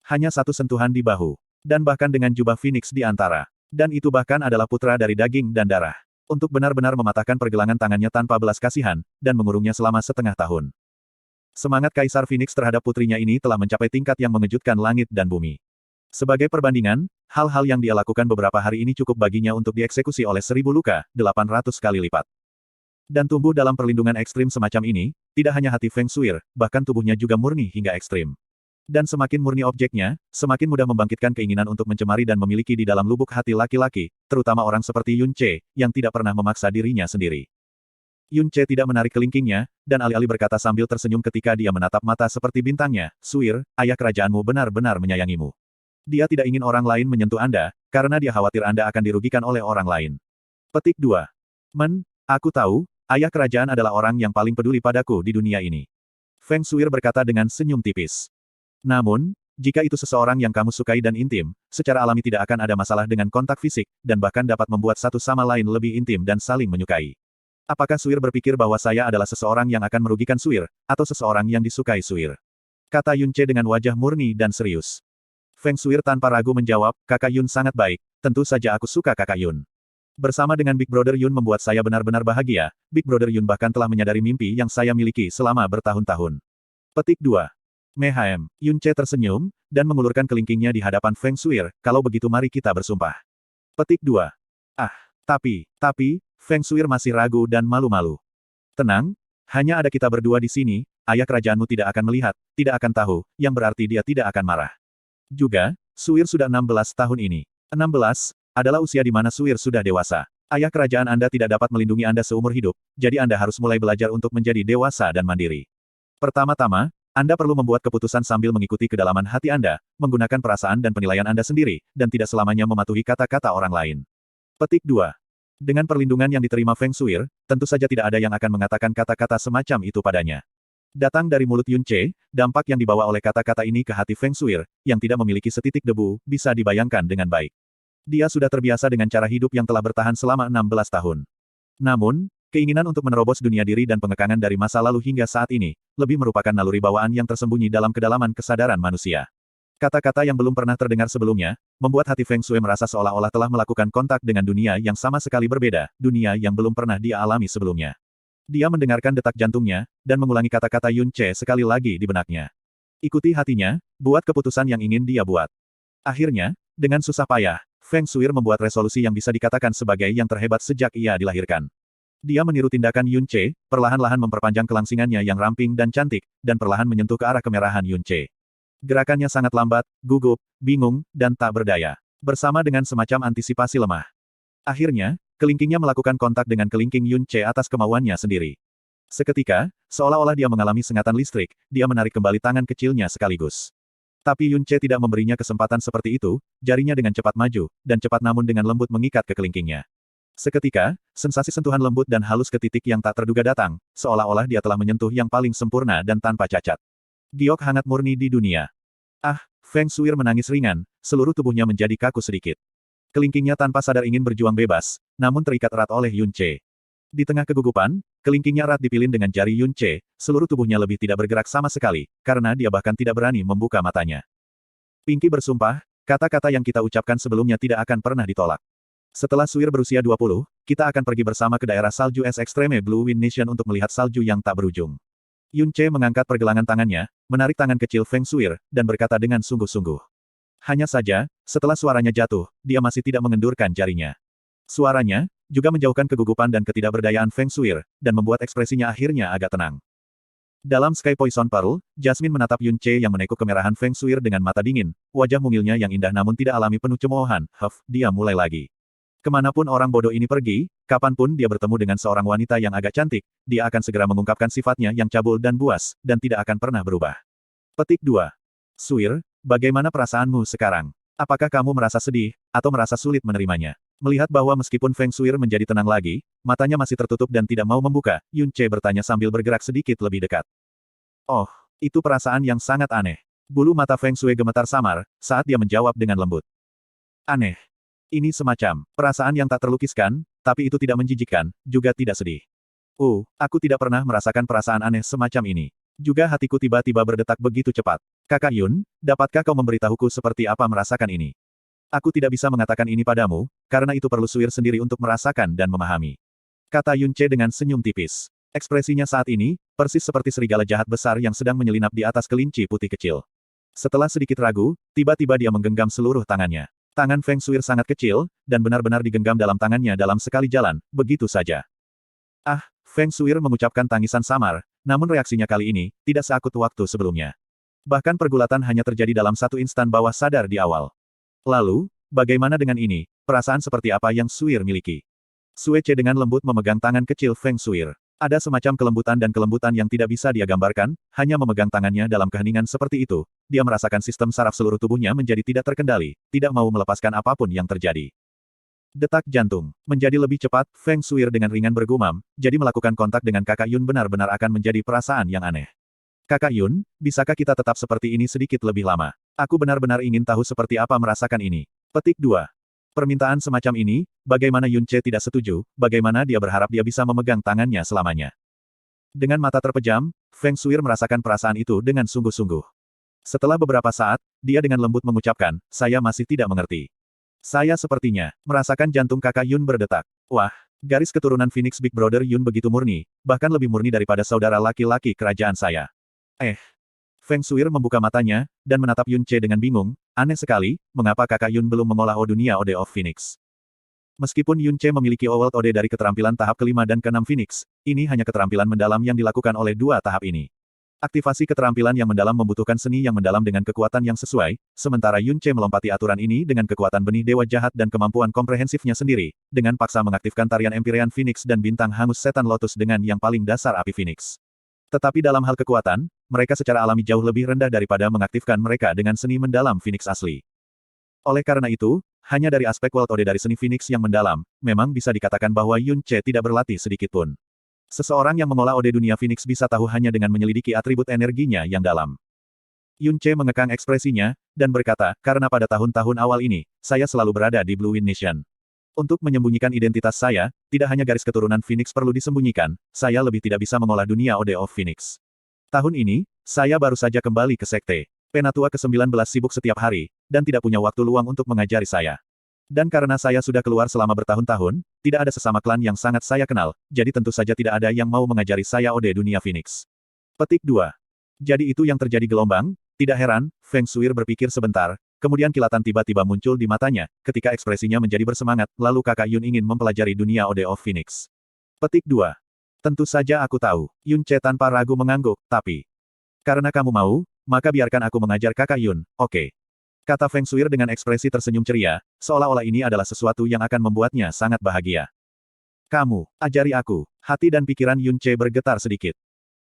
Hanya satu sentuhan di bahu. Dan bahkan dengan jubah Phoenix di antara. Dan itu bahkan adalah putra dari daging dan darah. Untuk benar-benar mematahkan pergelangan tangannya tanpa belas kasihan, dan mengurungnya selama setengah tahun. Semangat Kaisar Phoenix terhadap putrinya ini telah mencapai tingkat yang mengejutkan langit dan bumi. Sebagai perbandingan, hal-hal yang dia lakukan beberapa hari ini cukup baginya untuk dieksekusi oleh 1000 luka, 800 kali lipat. Dan tumbuh dalam perlindungan ekstrim semacam ini, tidak hanya hati Feng Shuir, bahkan tubuhnya juga murni hingga ekstrim. Dan semakin murni objeknya, semakin mudah membangkitkan keinginan untuk mencemari dan memiliki di dalam lubuk hati laki-laki, terutama orang seperti Yun Ce, yang tidak pernah memaksa dirinya sendiri. Yun Ce tidak menarik kelingkingnya, dan alih-alih berkata sambil tersenyum ketika dia menatap mata seperti bintangnya, Shuir, ayah kerajaanmu benar-benar menyayangimu. Dia tidak ingin orang lain menyentuh Anda, karena dia khawatir Anda akan dirugikan oleh orang lain. Petik 2. Aku tahu, ayah kerajaan adalah orang yang paling peduli padaku di dunia ini. Feng Shuir berkata dengan senyum tipis. Namun, jika itu seseorang yang kamu sukai dan intim, secara alami tidak akan ada masalah dengan kontak fisik, dan bahkan dapat membuat satu sama lain lebih intim dan saling menyukai. Apakah Shuir berpikir bahwa saya adalah seseorang yang akan merugikan Shuir, atau seseorang yang disukai Shuir? Kata Yun Ce dengan wajah murni dan serius. Feng Shuir tanpa ragu menjawab, Kakak Yun sangat baik, tentu saja aku suka Kakak Yun. Bersama dengan Big Brother Yun membuat saya benar-benar bahagia, Big Brother Yun bahkan telah menyadari mimpi yang saya miliki selama bertahun-tahun. Petik 2. Mehem. Yun Ce tersenyum, dan mengulurkan kelingkingnya di hadapan Feng Shuir, kalau begitu mari kita bersumpah. Petik 2. Tapi, Feng Shuir masih ragu dan malu-malu. Tenang, hanya ada kita berdua di sini, ayah kerajaanmu tidak akan melihat, tidak akan tahu, yang berarti dia tidak akan marah. Juga, Shuir sudah 16 tahun ini. 16, adalah usia di mana Shuir sudah dewasa. Ayah kerajaan Anda tidak dapat melindungi Anda seumur hidup, jadi Anda harus mulai belajar untuk menjadi dewasa dan mandiri. Pertama-tama, Anda perlu membuat keputusan sambil mengikuti kedalaman hati Anda, menggunakan perasaan dan penilaian Anda sendiri, dan tidak selamanya mematuhi kata-kata orang lain. Petik 2. Dengan perlindungan yang diterima Feng Shuir, tentu saja tidak ada yang akan mengatakan kata-kata semacam itu padanya. Datang dari mulut Yun Ce, dampak yang dibawa oleh kata-kata ini ke hati Feng Shuir, yang tidak memiliki setitik debu, bisa dibayangkan dengan baik. Dia sudah terbiasa dengan cara hidup yang telah bertahan selama 16 tahun. Namun, keinginan untuk menerobos dunia diri dan pengekangan dari masa lalu hingga saat ini, lebih merupakan naluri bawaan yang tersembunyi dalam kedalaman kesadaran manusia. Kata-kata yang belum pernah terdengar sebelumnya, membuat hati Feng Shui merasa seolah-olah telah melakukan kontak dengan dunia yang sama sekali berbeda, dunia yang belum pernah dia alami sebelumnya. Dia mendengarkan detak jantungnya, dan mengulangi kata-kata Yun Ce sekali lagi di benaknya. Ikuti hatinya, buat keputusan yang ingin dia buat. Akhirnya, dengan susah payah, Feng Shui membuat resolusi yang bisa dikatakan sebagai yang terhebat sejak ia dilahirkan. Dia meniru tindakan Yun Ce, perlahan-lahan memperpanjang kelangsingannya yang ramping dan cantik, dan perlahan menyentuh ke arah kemerahan Yun Ce. Gerakannya sangat lambat, gugup, bingung, dan tak berdaya. Bersama dengan semacam antisipasi lemah. Akhirnya, kelingkingnya melakukan kontak dengan kelingking Yun Ce atas kemauannya sendiri. Seketika, seolah-olah dia mengalami sengatan listrik, dia menarik kembali tangan kecilnya sekaligus. Tapi Yun Ce tidak memberinya kesempatan seperti itu, jarinya dengan cepat maju, dan cepat namun dengan lembut mengikat ke kelingkingnya. Seketika, sensasi sentuhan lembut dan halus ke titik yang tak terduga datang, seolah-olah dia telah menyentuh yang paling sempurna dan tanpa cacat. Giok hangat murni di dunia. Feng Shui menangis ringan, seluruh tubuhnya menjadi kaku sedikit. Kelingkingnya tanpa sadar ingin berjuang bebas, namun terikat erat oleh Yun Ce. Di tengah kegugupan, kelingkingnya erat dipilin dengan jari Yun Ce, seluruh tubuhnya lebih tidak bergerak sama sekali, karena dia bahkan tidak berani membuka matanya. Pinky bersumpah, kata-kata yang kita ucapkan sebelumnya tidak akan pernah ditolak. Setelah Shuir berusia 20, kita akan pergi bersama ke daerah salju es ekstreme Blue Wind Nation untuk melihat salju yang tak berujung. Yun Ce mengangkat pergelangan tangannya, menarik tangan kecil Feng Shui, dan berkata dengan sungguh-sungguh. Hanya saja, setelah suaranya jatuh, dia masih tidak mengendurkan jarinya. Suaranya, juga menjauhkan kegugupan dan ketidakberdayaan Feng Shui, dan membuat ekspresinya akhirnya agak tenang. Dalam Sky Poison Pearl, Jasmine menatap Yun Ce yang menekuk kemerahan Feng Shui dengan mata dingin, wajah mungilnya yang indah namun tidak alami penuh cemoohan. Dia mulai lagi. Kemanapun orang bodoh ini pergi, kapanpun dia bertemu dengan seorang wanita yang agak cantik, dia akan segera mengungkapkan sifatnya yang cabul dan buas, dan tidak akan pernah berubah. Petik 2. Shuir, bagaimana perasaanmu sekarang? Apakah kamu merasa sedih, atau merasa sulit menerimanya? Melihat bahwa meskipun Feng Shui menjadi tenang lagi, matanya masih tertutup dan tidak mau membuka, Yun Ce bertanya sambil bergerak sedikit lebih dekat. Oh, itu perasaan yang sangat aneh. Bulu mata Feng Shui gemetar samar, saat dia menjawab dengan lembut. Aneh. Ini semacam perasaan yang tak terlukiskan, tapi itu tidak menjijikkan, juga tidak sedih. Aku tidak pernah merasakan perasaan aneh semacam ini. Juga hatiku tiba-tiba berdetak begitu cepat. Kakak Yun, dapatkah kau memberitahuku seperti apa merasakan ini? Aku tidak bisa mengatakan ini padamu, karena itu perlu Suir sendiri untuk merasakan dan memahami. Kata Yun Ce dengan senyum tipis. Ekspresinya saat ini, persis seperti serigala jahat besar yang sedang menyelinap di atas kelinci putih kecil. Setelah sedikit ragu, tiba-tiba dia menggenggam seluruh tangannya. Tangan Feng Suir sangat kecil, dan benar-benar digenggam dalam tangannya dalam sekali jalan, begitu saja. Ah, Feng Suir mengucapkan tangisan samar, namun reaksinya kali ini, tidak seakut waktu sebelumnya. Bahkan pergulatan hanya terjadi dalam satu instan bawah sadar di awal. Lalu, bagaimana dengan ini, perasaan seperti apa yang Suir miliki? Sue Ce dengan lembut memegang tangan kecil Feng Suir. Ada semacam kelembutan yang tidak bisa dia gambarkan, hanya memegang tangannya dalam keheningan seperti itu, dia merasakan sistem saraf seluruh tubuhnya menjadi tidak terkendali, tidak mau melepaskan apapun yang terjadi. Detak jantung menjadi lebih cepat, Feng Suir dengan ringan bergumam, jadi melakukan kontak dengan kakak Yun benar-benar akan menjadi perasaan yang aneh. Kakak Yun, bisakah kita tetap seperti ini sedikit lebih lama? Aku benar-benar ingin tahu seperti apa merasakan ini. Petik 2. Permintaan semacam ini, bagaimana Yun Ce tidak setuju, bagaimana dia berharap dia bisa memegang tangannya selamanya. Dengan mata terpejam, Feng Suir merasakan perasaan itu dengan sungguh-sungguh. Setelah beberapa saat, dia dengan lembut mengucapkan, saya masih tidak mengerti. Saya sepertinya, merasakan jantung kakak Yun berdetak. Wah, garis keturunan Phoenix Big Brother Yun begitu murni, bahkan lebih murni daripada saudara laki-laki kerajaan saya. Feng Suir membuka matanya, dan menatap Yun Ce dengan bingung, aneh sekali, mengapa kakak Yun belum mengolah dunia Ode of Phoenix. Meskipun Yun Ce memiliki World Ode dari keterampilan tahap kelima dan keenam Phoenix, ini hanya keterampilan mendalam yang dilakukan oleh dua tahap ini. Aktivasi keterampilan yang mendalam membutuhkan seni yang mendalam dengan kekuatan yang sesuai, sementara Yun Ce melompati aturan ini dengan kekuatan benih dewa jahat dan kemampuan komprehensifnya sendiri, dengan paksa mengaktifkan tarian Empyrean Phoenix dan bintang hangus setan Lotus dengan yang paling dasar api Phoenix. Tetapi dalam hal kekuatan, mereka secara alami jauh lebih rendah daripada mengaktifkan mereka dengan seni mendalam Phoenix asli. Oleh karena itu, hanya dari aspek World Ode dari seni Phoenix yang mendalam, memang bisa dikatakan bahwa Yun Ce tidak berlatih sedikitpun. Seseorang yang mengolah Ode dunia Phoenix bisa tahu hanya dengan menyelidiki atribut energinya yang dalam. Yun Ce mengekang ekspresinya, dan berkata, karena pada tahun-tahun awal ini, saya selalu berada di Blue Wind Nation. Untuk menyembunyikan identitas saya, tidak hanya garis keturunan Phoenix perlu disembunyikan, saya lebih tidak bisa mengolah dunia Ode of Phoenix. Tahun ini, saya baru saja kembali ke Sekte. Penatua ke-19 sibuk setiap hari, dan tidak punya waktu luang untuk mengajari saya. Dan karena saya sudah keluar selama bertahun-tahun, tidak ada sesama klan yang sangat saya kenal, jadi tentu saja tidak ada yang mau mengajari saya Ode dunia Phoenix. Petik 2. Jadi itu yang terjadi gelombang, tidak heran, Feng Suir berpikir sebentar, kemudian kilatan tiba-tiba muncul di matanya, ketika ekspresinya menjadi bersemangat, lalu kakak Yun ingin mempelajari dunia Ode of Phoenix. Petik 2. Tentu saja aku tahu, Yun Ce tanpa ragu mengangguk, tapi... Karena kamu mau, maka biarkan aku mengajar kakak Yun, oke. Kata Feng Suir dengan ekspresi tersenyum ceria, seolah-olah ini adalah sesuatu yang akan membuatnya sangat bahagia. Kamu, ajari aku. Hati dan pikiran Yun Ce bergetar sedikit.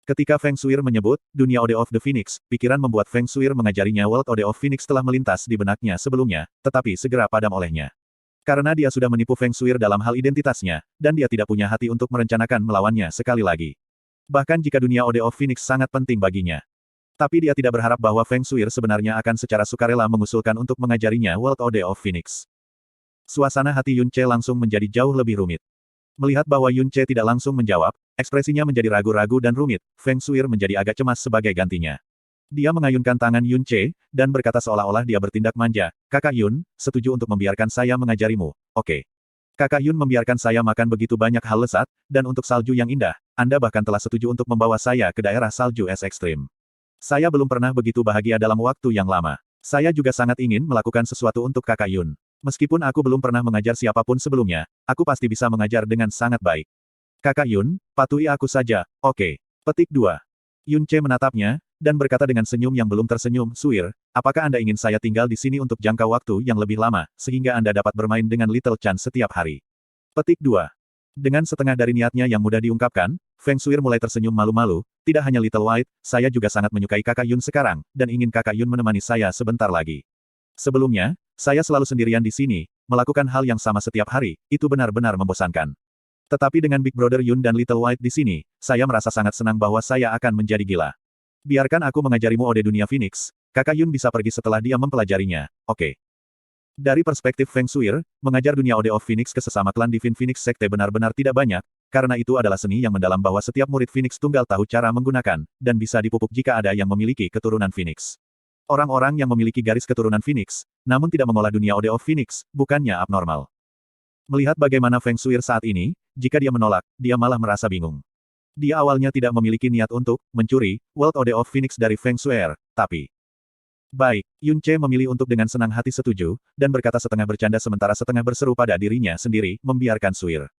Ketika Feng Suir menyebut, dunia Ode of the Phoenix, pikiran membuat Feng Suir mengajarinya World Ode of Phoenix telah melintas di benaknya sebelumnya, tetapi segera padam olehnya. Karena dia sudah menipu Feng Suir dalam hal identitasnya, dan dia tidak punya hati untuk merencanakan melawannya sekali lagi. Bahkan jika dunia Ode of Phoenix sangat penting baginya. Tapi dia tidak berharap bahwa Feng Suir sebenarnya akan secara sukarela mengusulkan untuk mengajarinya World Ode of Phoenix. Suasana hati Yun Ce langsung menjadi jauh lebih rumit. Melihat bahwa Yun Ce tidak langsung menjawab, ekspresinya menjadi ragu-ragu dan rumit, Feng Suir menjadi agak cemas sebagai gantinya. Dia mengayunkan tangan Yun Ce, dan berkata seolah-olah dia bertindak manja, Kakak Yun, setuju untuk membiarkan saya mengajarimu, oke. Kakak Yun membiarkan saya makan begitu banyak hal lezat, dan untuk salju yang indah, Anda bahkan telah setuju untuk membawa saya ke daerah salju es ekstrim. Saya belum pernah begitu bahagia dalam waktu yang lama. Saya juga sangat ingin melakukan sesuatu untuk Kakak Yun. Meskipun aku belum pernah mengajar siapapun sebelumnya, aku pasti bisa mengajar dengan sangat baik. Kakak Yun, patuhi aku saja, oke. Petik 2. Yun Ce menatapnya, dan berkata dengan senyum yang belum tersenyum, Suir, apakah Anda ingin saya tinggal di sini untuk jangka waktu yang lebih lama, sehingga Anda dapat bermain dengan Little Chan setiap hari? Petik 2. Dengan setengah dari niatnya yang mudah diungkapkan, Feng Suir mulai tersenyum malu-malu, tidak hanya Little White, saya juga sangat menyukai Kakak Yun sekarang, dan ingin Kakak Yun menemani saya sebentar lagi. Sebelumnya, saya selalu sendirian di sini, melakukan hal yang sama setiap hari, itu benar-benar membosankan. Tetapi dengan Big Brother Yun dan Little White di sini, saya merasa sangat senang bahwa saya akan menjadi gila. Biarkan aku mengajarimu Ode dunia Phoenix, Kakak Yun bisa pergi setelah dia mempelajarinya, oke. Dari perspektif Feng Suir, mengajar dunia Ode of Phoenix ke sesama klan Divine Phoenix Sekte benar-benar tidak banyak, karena itu adalah seni yang mendalam bahwa setiap murid Phoenix tunggal tahu cara menggunakan, dan bisa dipupuk jika ada yang memiliki keturunan Phoenix. Orang-orang yang memiliki garis keturunan Phoenix, namun tidak mengolah dunia Ode of Phoenix, bukannya abnormal. Melihat bagaimana Feng Shuir saat ini, jika dia menolak, dia malah merasa bingung. Dia awalnya tidak memiliki niat untuk mencuri World Ode of Phoenix dari Feng Shuir, tapi... Baik, Yun Ce memilih untuk dengan senang hati setuju, dan berkata setengah bercanda sementara setengah berseru pada dirinya sendiri, membiarkan Shuir.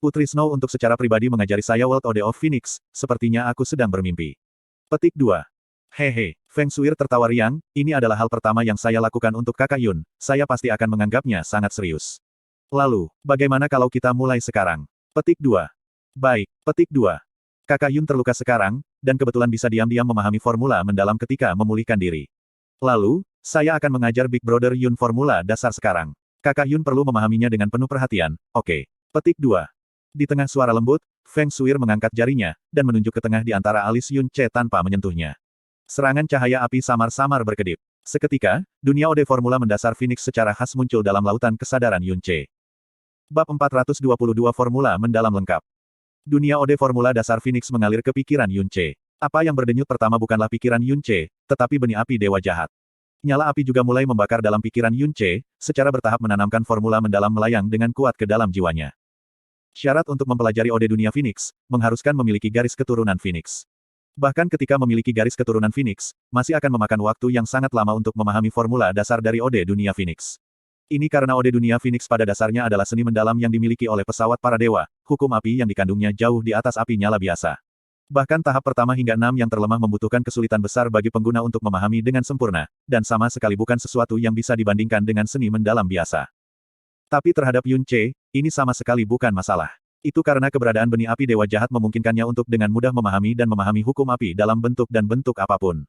Putri Snow untuk secara pribadi mengajari saya World Ode of Phoenix, sepertinya aku sedang bermimpi. Petik 2. Hehe, Feng Shuir tertawa riang, ini adalah hal pertama yang saya lakukan untuk kakak Yun, saya pasti akan menganggapnya sangat serius. Lalu, bagaimana kalau kita mulai sekarang? Petik 2. Baik, petik 2. Kakak Yun terluka sekarang, dan kebetulan bisa diam-diam memahami formula mendalam ketika memulihkan diri. Lalu, saya akan mengajar Big Brother Yun formula dasar sekarang. Kakak Yun perlu memahaminya dengan penuh perhatian, oke. Petik 2. Di tengah suara lembut, Feng Shuir mengangkat jarinya, dan menunjuk ke tengah di antara alis Yun Ce tanpa menyentuhnya. Serangan cahaya api samar-samar berkedip. Seketika, dunia Ode Formula mendasar Phoenix secara khas muncul dalam lautan kesadaran Yun Ce. Bab 422 Formula mendalam lengkap. Dunia Ode Formula dasar Phoenix mengalir ke pikiran Yun Ce. Apa yang berdenyut pertama bukanlah pikiran Yun Ce, tetapi benih api dewa jahat. Nyala api juga mulai membakar dalam pikiran Yun Ce, secara bertahap menanamkan formula mendalam melayang dengan kuat ke dalam jiwanya. Syarat untuk mempelajari Ode Dunia Phoenix, mengharuskan memiliki garis keturunan Phoenix. Bahkan ketika memiliki garis keturunan Phoenix, masih akan memakan waktu yang sangat lama untuk memahami formula dasar dari Ode Dunia Phoenix. Ini karena Ode Dunia Phoenix pada dasarnya adalah seni mendalam yang dimiliki oleh pesawat para dewa, hukum api yang dikandungnya jauh di atas api nyala biasa. Bahkan tahap pertama hingga 6 yang terlemah membutuhkan kesulitan besar bagi pengguna untuk memahami dengan sempurna, dan sama sekali bukan sesuatu yang bisa dibandingkan dengan seni mendalam biasa. Tapi terhadap Yun Ce, ini sama sekali bukan masalah. Itu karena keberadaan benih api dewa jahat memungkinkannya untuk dengan mudah memahami dan memahami hukum api dalam bentuk dan bentuk apapun.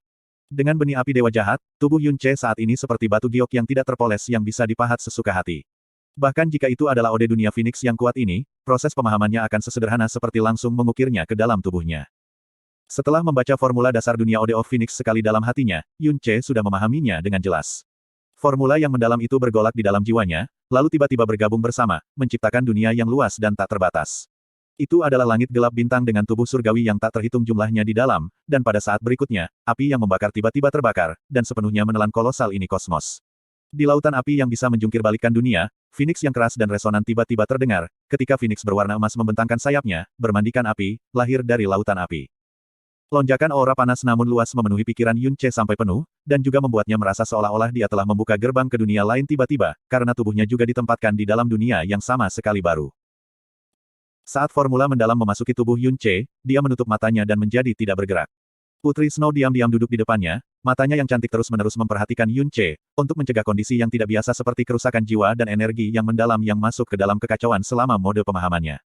Dengan benih api dewa jahat, tubuh Yun Ce saat ini seperti batu giok yang tidak terpoles yang bisa dipahat sesuka hati. Bahkan jika itu adalah Ode Dunia Phoenix yang kuat ini, proses pemahamannya akan sesederhana seperti langsung mengukirnya ke dalam tubuhnya. Setelah membaca formula dasar dunia Ode of Phoenix sekali dalam hatinya, Yun Ce sudah memahaminya dengan jelas. Formula yang mendalam itu bergolak di dalam jiwanya, lalu tiba-tiba bergabung bersama, menciptakan dunia yang luas dan tak terbatas. Itu adalah langit gelap bintang dengan tubuh surgawi yang tak terhitung jumlahnya di dalam, dan pada saat berikutnya, api yang membakar tiba-tiba terbakar, dan sepenuhnya menelan kolosal ini kosmos. Di lautan api yang bisa menjungkir balikkan dunia, Phoenix yang keras dan resonan tiba-tiba terdengar, ketika Phoenix berwarna emas membentangkan sayapnya, bermandikan api, lahir dari lautan api. Lonjakan aura panas namun luas memenuhi pikiran Yun Ce sampai penuh, dan juga membuatnya merasa seolah-olah dia telah membuka gerbang ke dunia lain tiba-tiba, karena tubuhnya juga ditempatkan di dalam dunia yang sama sekali baru. Saat formula mendalam memasuki tubuh Yun Ce, dia menutup matanya dan menjadi tidak bergerak. Putri Snow diam-diam duduk di depannya, matanya yang cantik terus-menerus memperhatikan Yun Ce, untuk mencegah kondisi yang tidak biasa seperti kerusakan jiwa dan energi yang mendalam yang masuk ke dalam kekacauan selama mode pemahamannya.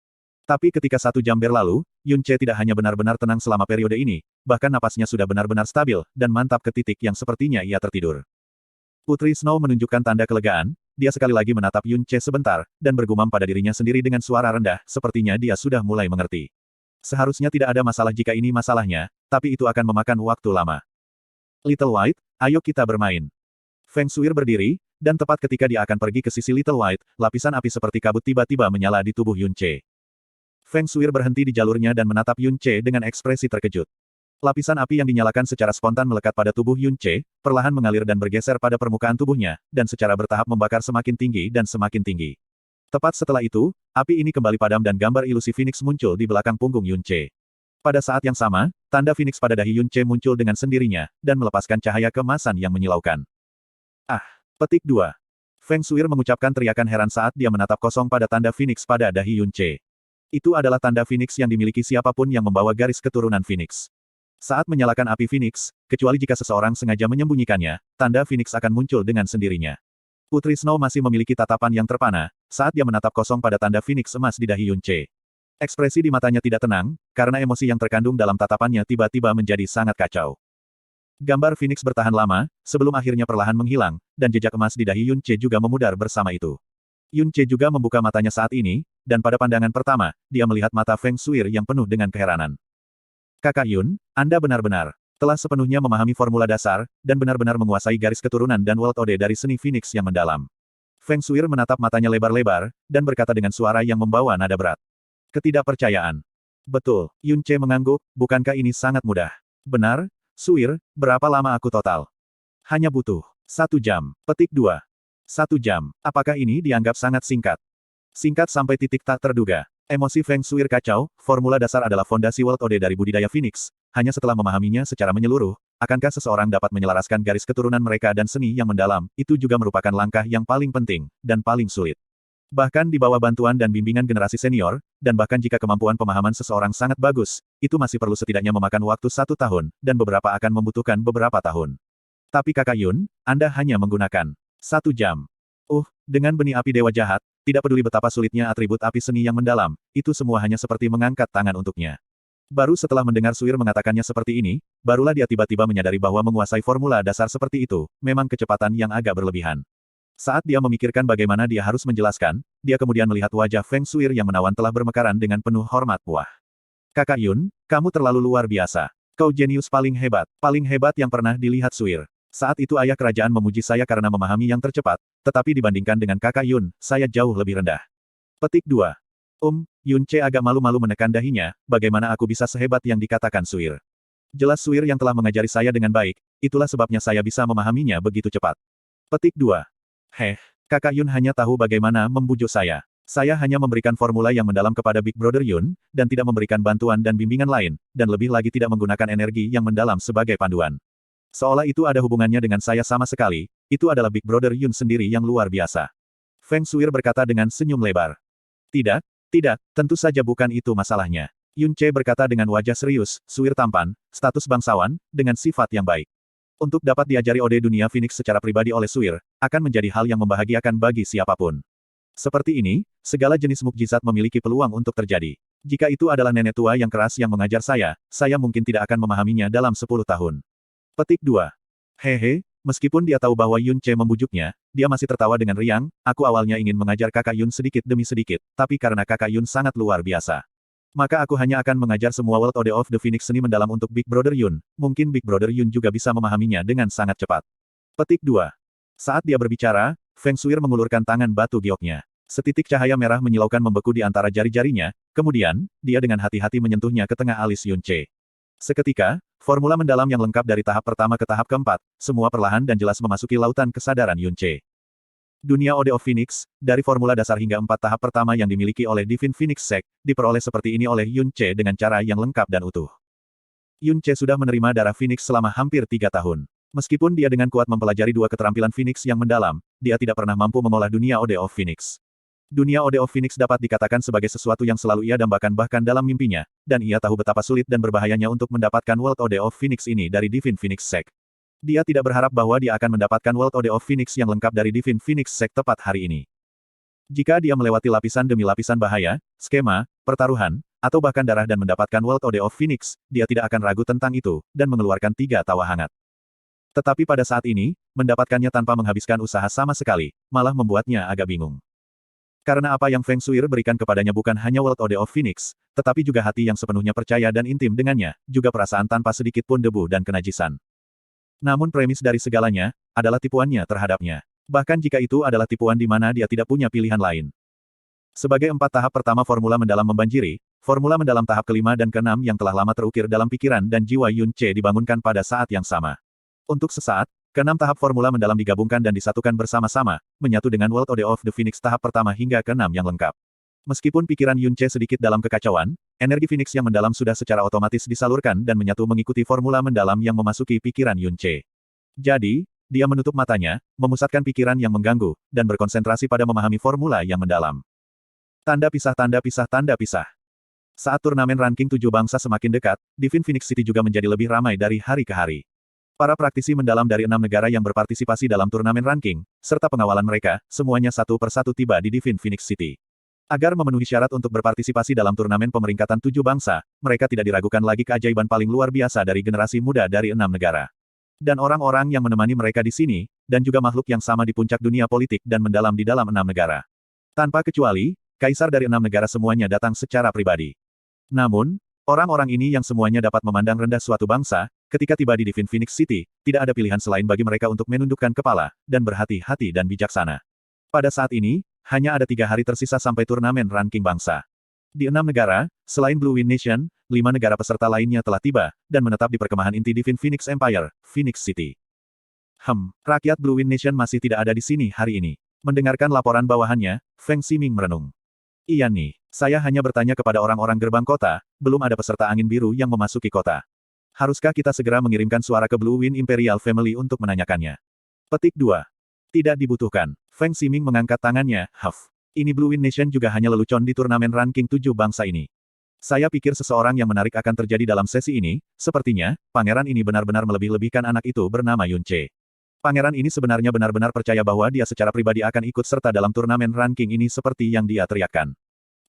Tapi ketika 1 jam berlalu, Yun Ce tidak hanya benar-benar tenang selama periode ini, bahkan napasnya sudah benar-benar stabil, dan mantap ke titik yang sepertinya ia tertidur. Putri Snow menunjukkan tanda kelegaan, dia sekali lagi menatap Yun Ce sebentar, dan bergumam pada dirinya sendiri dengan suara rendah, sepertinya dia sudah mulai mengerti. Seharusnya tidak ada masalah jika ini masalahnya, tapi itu akan memakan waktu lama. Little White, ayo kita bermain. Feng Shuir berdiri, dan tepat ketika dia akan pergi ke sisi Little White, lapisan api seperti kabut tiba-tiba menyala di tubuh Yun Ce. Feng Shuir berhenti di jalurnya dan menatap Yun Ce dengan ekspresi terkejut. Lapisan api yang dinyalakan secara spontan melekat pada tubuh Yun Ce, perlahan mengalir dan bergeser pada permukaan tubuhnya, dan secara bertahap membakar semakin tinggi dan semakin tinggi. Tepat setelah itu, api ini kembali padam dan gambar ilusi Phoenix muncul di belakang punggung Yun Ce. Pada saat yang sama, tanda Phoenix pada dahi Yun Ce muncul dengan sendirinya, dan melepaskan cahaya keemasan yang menyilaukan. Ah! Petik 2. Feng Shuir mengucapkan teriakan heran saat dia menatap kosong pada tanda Phoenix pada dahi Yun Ce. Itu adalah tanda Phoenix yang dimiliki siapapun yang membawa garis keturunan Phoenix. Saat menyalakan api Phoenix, kecuali jika seseorang sengaja menyembunyikannya, tanda Phoenix akan muncul dengan sendirinya. Putri Snow masih memiliki tatapan yang terpana, saat dia menatap kosong pada tanda Phoenix emas di dahi Yun Ce. Ekspresi di matanya tidak tenang, karena emosi yang terkandung dalam tatapannya tiba-tiba menjadi sangat kacau. Gambar Phoenix bertahan lama, sebelum akhirnya perlahan menghilang, dan jejak emas di dahi Yun Ce juga memudar bersama itu. Yun Ce juga membuka matanya saat ini, dan pada pandangan pertama, dia melihat mata Feng Shuir yang penuh dengan keheranan. Kakak Yun, Anda benar-benar telah sepenuhnya memahami formula dasar, dan benar-benar menguasai garis keturunan dan World Ode dari seni Phoenix yang mendalam. Feng Shuir menatap matanya lebar-lebar, dan berkata dengan suara yang membawa nada berat. Ketidakpercayaan. Betul, Yun Ce mengangguk, bukankah ini sangat mudah? Benar, Shuir, berapa lama aku total? Hanya butuh 1 jam. Petik 2. 1 jam. Apakah ini dianggap sangat singkat? Singkat sampai titik tak terduga. Emosi Feng Shuir kacau, formula dasar adalah fondasi World Ode dari budidaya Phoenix. Hanya setelah memahaminya secara menyeluruh, akankah seseorang dapat menyelaraskan garis keturunan mereka dan seni yang mendalam, itu juga merupakan langkah yang paling penting, dan paling sulit. Bahkan di bawah bantuan dan bimbingan generasi senior, dan bahkan jika kemampuan pemahaman seseorang sangat bagus, itu masih perlu setidaknya memakan waktu 1 tahun, dan beberapa akan membutuhkan beberapa tahun. Tapi Kakak Yun, Anda hanya menggunakan 1 jam. Dengan benih api dewa jahat, tidak peduli betapa sulitnya atribut api seni yang mendalam, itu semua hanya seperti mengangkat tangan untuknya. Baru setelah mendengar Suir mengatakannya seperti ini, barulah dia tiba-tiba menyadari bahwa menguasai formula dasar seperti itu, memang kecepatan yang agak berlebihan. Saat dia memikirkan bagaimana dia harus menjelaskan, dia kemudian melihat wajah Feng Shuir yang menawan telah bermekaran dengan penuh hormat. Wah. Kakak Yun, kamu terlalu luar biasa. Kau jenius paling hebat yang pernah dilihat Shuir. Saat itu ayah kerajaan memuji saya karena memahami yang tercepat, tetapi dibandingkan dengan kakak Yun, saya jauh lebih rendah. Petik 2. Yun Ce agak malu-malu menekan dahinya, bagaimana aku bisa sehebat yang dikatakan Shuir. Jelas Shuir yang telah mengajari saya dengan baik, itulah sebabnya saya bisa memahaminya begitu cepat. Petik 2. Kakak Yun hanya tahu bagaimana membujuk saya. Saya hanya memberikan formula yang mendalam kepada Big Brother Yun, dan tidak memberikan bantuan dan bimbingan lain, dan lebih lagi tidak menggunakan energi yang mendalam sebagai panduan. Seolah itu ada hubungannya dengan saya sama sekali, itu adalah Big Brother Yun sendiri yang luar biasa. Feng Shuir berkata dengan senyum lebar. Tidak, tentu saja bukan itu masalahnya. Yun Ce berkata dengan wajah serius, Shuir tampan, status bangsawan, dengan sifat yang baik. Untuk dapat diajari Ode Dunia Phoenix secara pribadi oleh Shuir, akan menjadi hal yang membahagiakan bagi siapapun. Seperti ini, segala jenis mukjizat memiliki peluang untuk terjadi. Jika itu adalah nenek tua yang keras yang mengajar saya mungkin tidak akan memahaminya dalam 10 tahun. Petik 2. Meskipun dia tahu bahwa Yun Ce membujuknya, dia masih tertawa dengan riang, aku awalnya ingin mengajar kakak Yun sedikit demi sedikit, tapi karena kakak Yun sangat luar biasa. Maka aku hanya akan mengajar semua World Ode of the Phoenix seni mendalam untuk Big Brother Yun, mungkin Big Brother Yun juga bisa memahaminya dengan sangat cepat. Petik 2. Saat dia berbicara, Feng Shuir mengulurkan tangan batu gioknya. Setitik cahaya merah menyilaukan membeku di antara jari-jarinya, kemudian, dia dengan hati-hati menyentuhnya ke tengah alis Yun Ce. Seketika, formula mendalam yang lengkap dari tahap pertama ke tahap keempat, semua perlahan dan jelas memasuki lautan kesadaran Yun Ce. Dunia Ode of Phoenix, dari formula dasar hingga 4 tahap pertama yang dimiliki oleh Divine Phoenix Sect, diperoleh seperti ini oleh Yun Ce dengan cara yang lengkap dan utuh. Yun Ce sudah menerima darah Phoenix selama hampir 3 tahun. Meskipun dia dengan kuat mempelajari 2 keterampilan Phoenix yang mendalam, dia tidak pernah mampu mengolah dunia Ode of Phoenix. Dunia Ode of Phoenix dapat dikatakan sebagai sesuatu yang selalu ia dambakan bahkan dalam mimpinya, dan ia tahu betapa sulit dan berbahayanya untuk mendapatkan World Ode of Phoenix ini dari Divine Phoenix Sect. Dia tidak berharap bahwa dia akan mendapatkan World Ode of Phoenix yang lengkap dari Divine Phoenix Sect tepat hari ini. Jika dia melewati lapisan demi lapisan bahaya, skema, pertaruhan, atau bahkan darah dan mendapatkan World Ode of Phoenix, dia tidak akan ragu tentang itu, dan mengeluarkan 3 tawa hangat. Tetapi pada saat ini, mendapatkannya tanpa menghabiskan usaha sama sekali, malah membuatnya agak bingung. Karena apa yang Feng Shuir berikan kepadanya bukan hanya World Ode of Phoenix, tetapi juga hati yang sepenuhnya percaya dan intim dengannya, juga perasaan tanpa sedikit pun debu dan kenajisan. Namun premis dari segalanya, adalah tipuannya terhadapnya. Bahkan jika itu adalah tipuan di mana dia tidak punya pilihan lain. Sebagai 4 tahap pertama formula mendalam membanjiri, formula mendalam tahap ke-5 dan ke-6 yang telah lama terukir dalam pikiran dan jiwa Yun Ce dibangunkan pada saat yang sama. Untuk sesaat, ke-6 tahap formula mendalam digabungkan dan disatukan bersama-sama, menyatu dengan World Ode of the Phoenix tahap pertama hingga ke-6 yang lengkap. Meskipun pikiran Yun Ce sedikit dalam kekacauan, energi Phoenix yang mendalam sudah secara otomatis disalurkan dan menyatu mengikuti formula mendalam yang memasuki pikiran Yun Ce. Jadi, dia menutup matanya, memusatkan pikiran yang mengganggu, dan berkonsentrasi pada memahami formula yang mendalam. Tanda pisah tanda pisah tanda pisah. Saat turnamen ranking 7 bangsa semakin dekat, Divine Phoenix City juga menjadi lebih ramai dari hari ke hari. Para praktisi mendalam dari 6 negara yang berpartisipasi dalam turnamen ranking, serta pengawalan mereka, semuanya satu persatu tiba di Divine Phoenix City. Agar memenuhi syarat untuk berpartisipasi dalam turnamen pemeringkatan 7 bangsa, mereka tidak diragukan lagi keajaiban paling luar biasa dari generasi muda dari 6 negara. Dan orang-orang yang menemani mereka di sini, dan juga makhluk yang sama di puncak dunia politik dan mendalam di dalam 6 negara. Tanpa kecuali, kaisar dari 6 negara semuanya datang secara pribadi. Namun, orang-orang ini yang semuanya dapat memandang rendah suatu bangsa, ketika tiba di Divine Phoenix City, tidak ada pilihan selain bagi mereka untuk menundukkan kepala, dan berhati-hati dan bijaksana. Pada saat ini, hanya ada 3 hari tersisa sampai turnamen ranking bangsa. Di 6 negara, selain Blue Wind Nation, 5 negara peserta lainnya telah tiba, dan menetap di perkemahan inti Divine Phoenix Empire, Phoenix City. Rakyat Blue Wind Nation masih tidak ada di sini hari ini. Mendengarkan laporan bawahannya, Feng Ximing merenung. Iya nih, saya hanya bertanya kepada orang-orang gerbang kota, belum ada peserta angin biru yang memasuki kota. Haruskah kita segera mengirimkan suara ke Blue Wind Imperial Family untuk menanyakannya? Petik 2. Tidak dibutuhkan. Feng Ximing mengangkat tangannya, Ini Blue Wind Nation juga hanya lelucon di turnamen ranking 7 bangsa ini. Saya pikir seseorang yang menarik akan terjadi dalam sesi ini, sepertinya, pangeran ini benar-benar melebih-lebihkan anak itu bernama Yun Che. Pangeran ini sebenarnya benar-benar percaya bahwa dia secara pribadi akan ikut serta dalam turnamen ranking ini seperti yang dia teriakkan.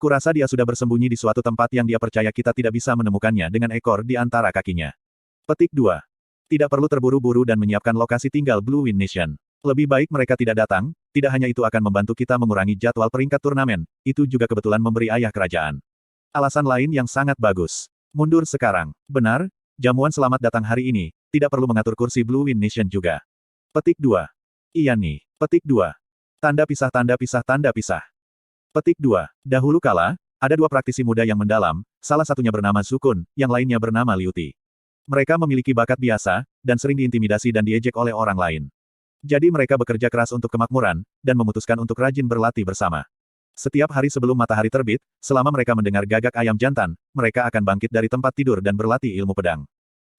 Kurasa dia sudah bersembunyi di suatu tempat yang dia percaya kita tidak bisa menemukannya dengan ekor di antara kakinya. Petik 2. Tidak perlu terburu-buru dan menyiapkan lokasi tinggal Blue Wind Nation. Lebih baik mereka tidak datang, tidak hanya itu akan membantu kita mengurangi jadwal peringkat turnamen, itu juga kebetulan memberi ayah kerajaan. Alasan lain yang sangat bagus. Mundur sekarang. Benar, jamuan selamat datang hari ini, tidak perlu mengatur kursi Blue Wind Nation juga. Petik 2. Iya nih. Petik 2. Tanda pisah tanda pisah tanda pisah. Petik 2. Dahulu kala, ada dua praktisi muda yang mendalam, salah satunya bernama Zukun, yang lainnya bernama Liu Ti. Mereka memiliki bakat biasa, dan sering diintimidasi dan diejek oleh orang lain. Jadi mereka bekerja keras untuk kemakmuran, dan memutuskan untuk rajin berlatih bersama. Setiap hari sebelum matahari terbit, selama mereka mendengar gagak ayam jantan, mereka akan bangkit dari tempat tidur dan berlatih ilmu pedang.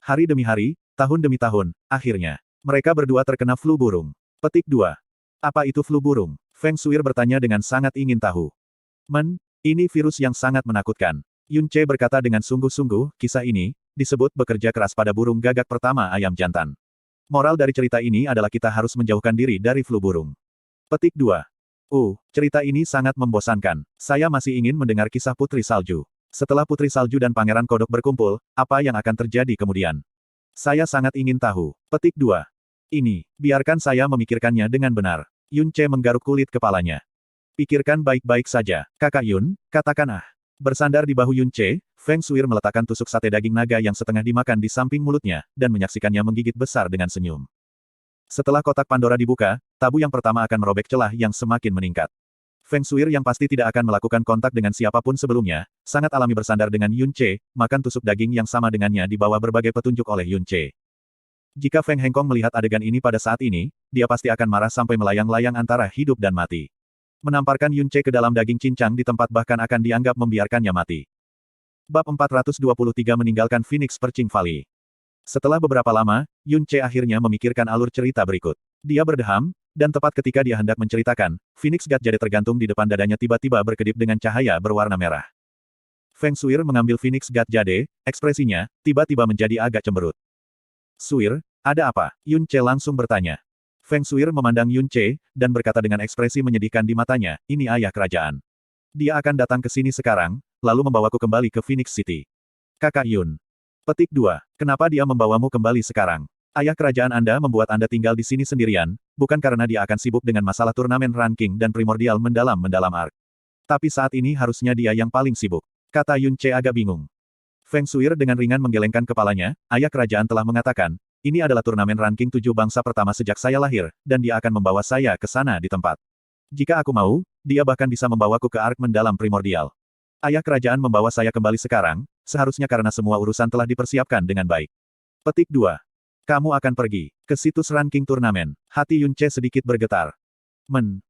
Hari demi hari, tahun demi tahun, akhirnya, mereka berdua terkena flu burung. Petik 2. Apa itu flu burung? Feng Shuir bertanya dengan sangat ingin tahu. Ini virus yang sangat menakutkan. Yun Che berkata dengan sungguh-sungguh, kisah ini, disebut bekerja keras pada burung gagak pertama ayam jantan. Moral dari cerita ini adalah kita harus menjauhkan diri dari flu burung. Petik 2. Cerita ini sangat membosankan. Saya masih ingin mendengar kisah Putri Salju. Setelah Putri Salju dan Pangeran Kodok berkumpul, apa yang akan terjadi kemudian? Saya sangat ingin tahu. Petik 2. Biarkan saya memikirkannya dengan benar. Yun Che menggaruk kulit kepalanya. Pikirkan baik-baik saja, Kakak Yun, katakan Bersandar di bahu Yun Che, Feng Shuir meletakkan tusuk sate daging naga yang setengah dimakan di samping mulutnya, dan menyaksikannya menggigit besar dengan senyum. Setelah kotak Pandora dibuka, tabu yang pertama akan merobek celah yang semakin meningkat. Feng Shuir yang pasti tidak akan melakukan kontak dengan siapapun sebelumnya, sangat alami bersandar dengan Yun Che, makan tusuk daging yang sama dengannya di bawah berbagai petunjuk oleh Yun Che. Jika Feng Hengkong melihat adegan ini pada saat ini, dia pasti akan marah sampai melayang-layang antara hidup dan mati. Menamparkan Yun Che ke dalam daging cincang di tempat bahkan akan dianggap membiarkannya mati. Bab 423 meninggalkan Phoenix Perching Valley. Setelah beberapa lama, Yun Che akhirnya memikirkan alur cerita berikut. Dia berdeham, dan tepat ketika dia hendak menceritakan, Phoenix God Jade tergantung di depan dadanya tiba-tiba berkedip dengan cahaya berwarna merah. Feng Shuir mengambil Phoenix God Jade, ekspresinya, tiba-tiba menjadi agak cemberut. Shuir, ada apa? Yun Che langsung bertanya. Feng Shuir memandang Yun Che, dan berkata dengan ekspresi menyedihkan di matanya, ini ayah kerajaan. Dia akan datang ke sini sekarang, lalu membawaku kembali ke Phoenix City. Kakak Yun. Petik 2. Kenapa dia membawamu kembali sekarang? Ayah kerajaan Anda membuat Anda tinggal di sini sendirian, bukan karena dia akan sibuk dengan masalah turnamen ranking dan primordial mendalam arc. Tapi saat ini harusnya dia yang paling sibuk. Kata Yun Che agak bingung. Feng Shuir dengan ringan menggelengkan kepalanya, ayah kerajaan telah mengatakan, ini adalah turnamen ranking 7 bangsa pertama sejak saya lahir, dan dia akan membawa saya ke sana di tempat. Jika aku mau, dia bahkan bisa membawaku ke arc mendalam primordial. Ayah kerajaan membawa saya kembali sekarang, seharusnya karena semua urusan telah dipersiapkan dengan baik. Petik 2. Kamu akan pergi ke situs ranking turnamen. Hati Yun Che sedikit bergetar.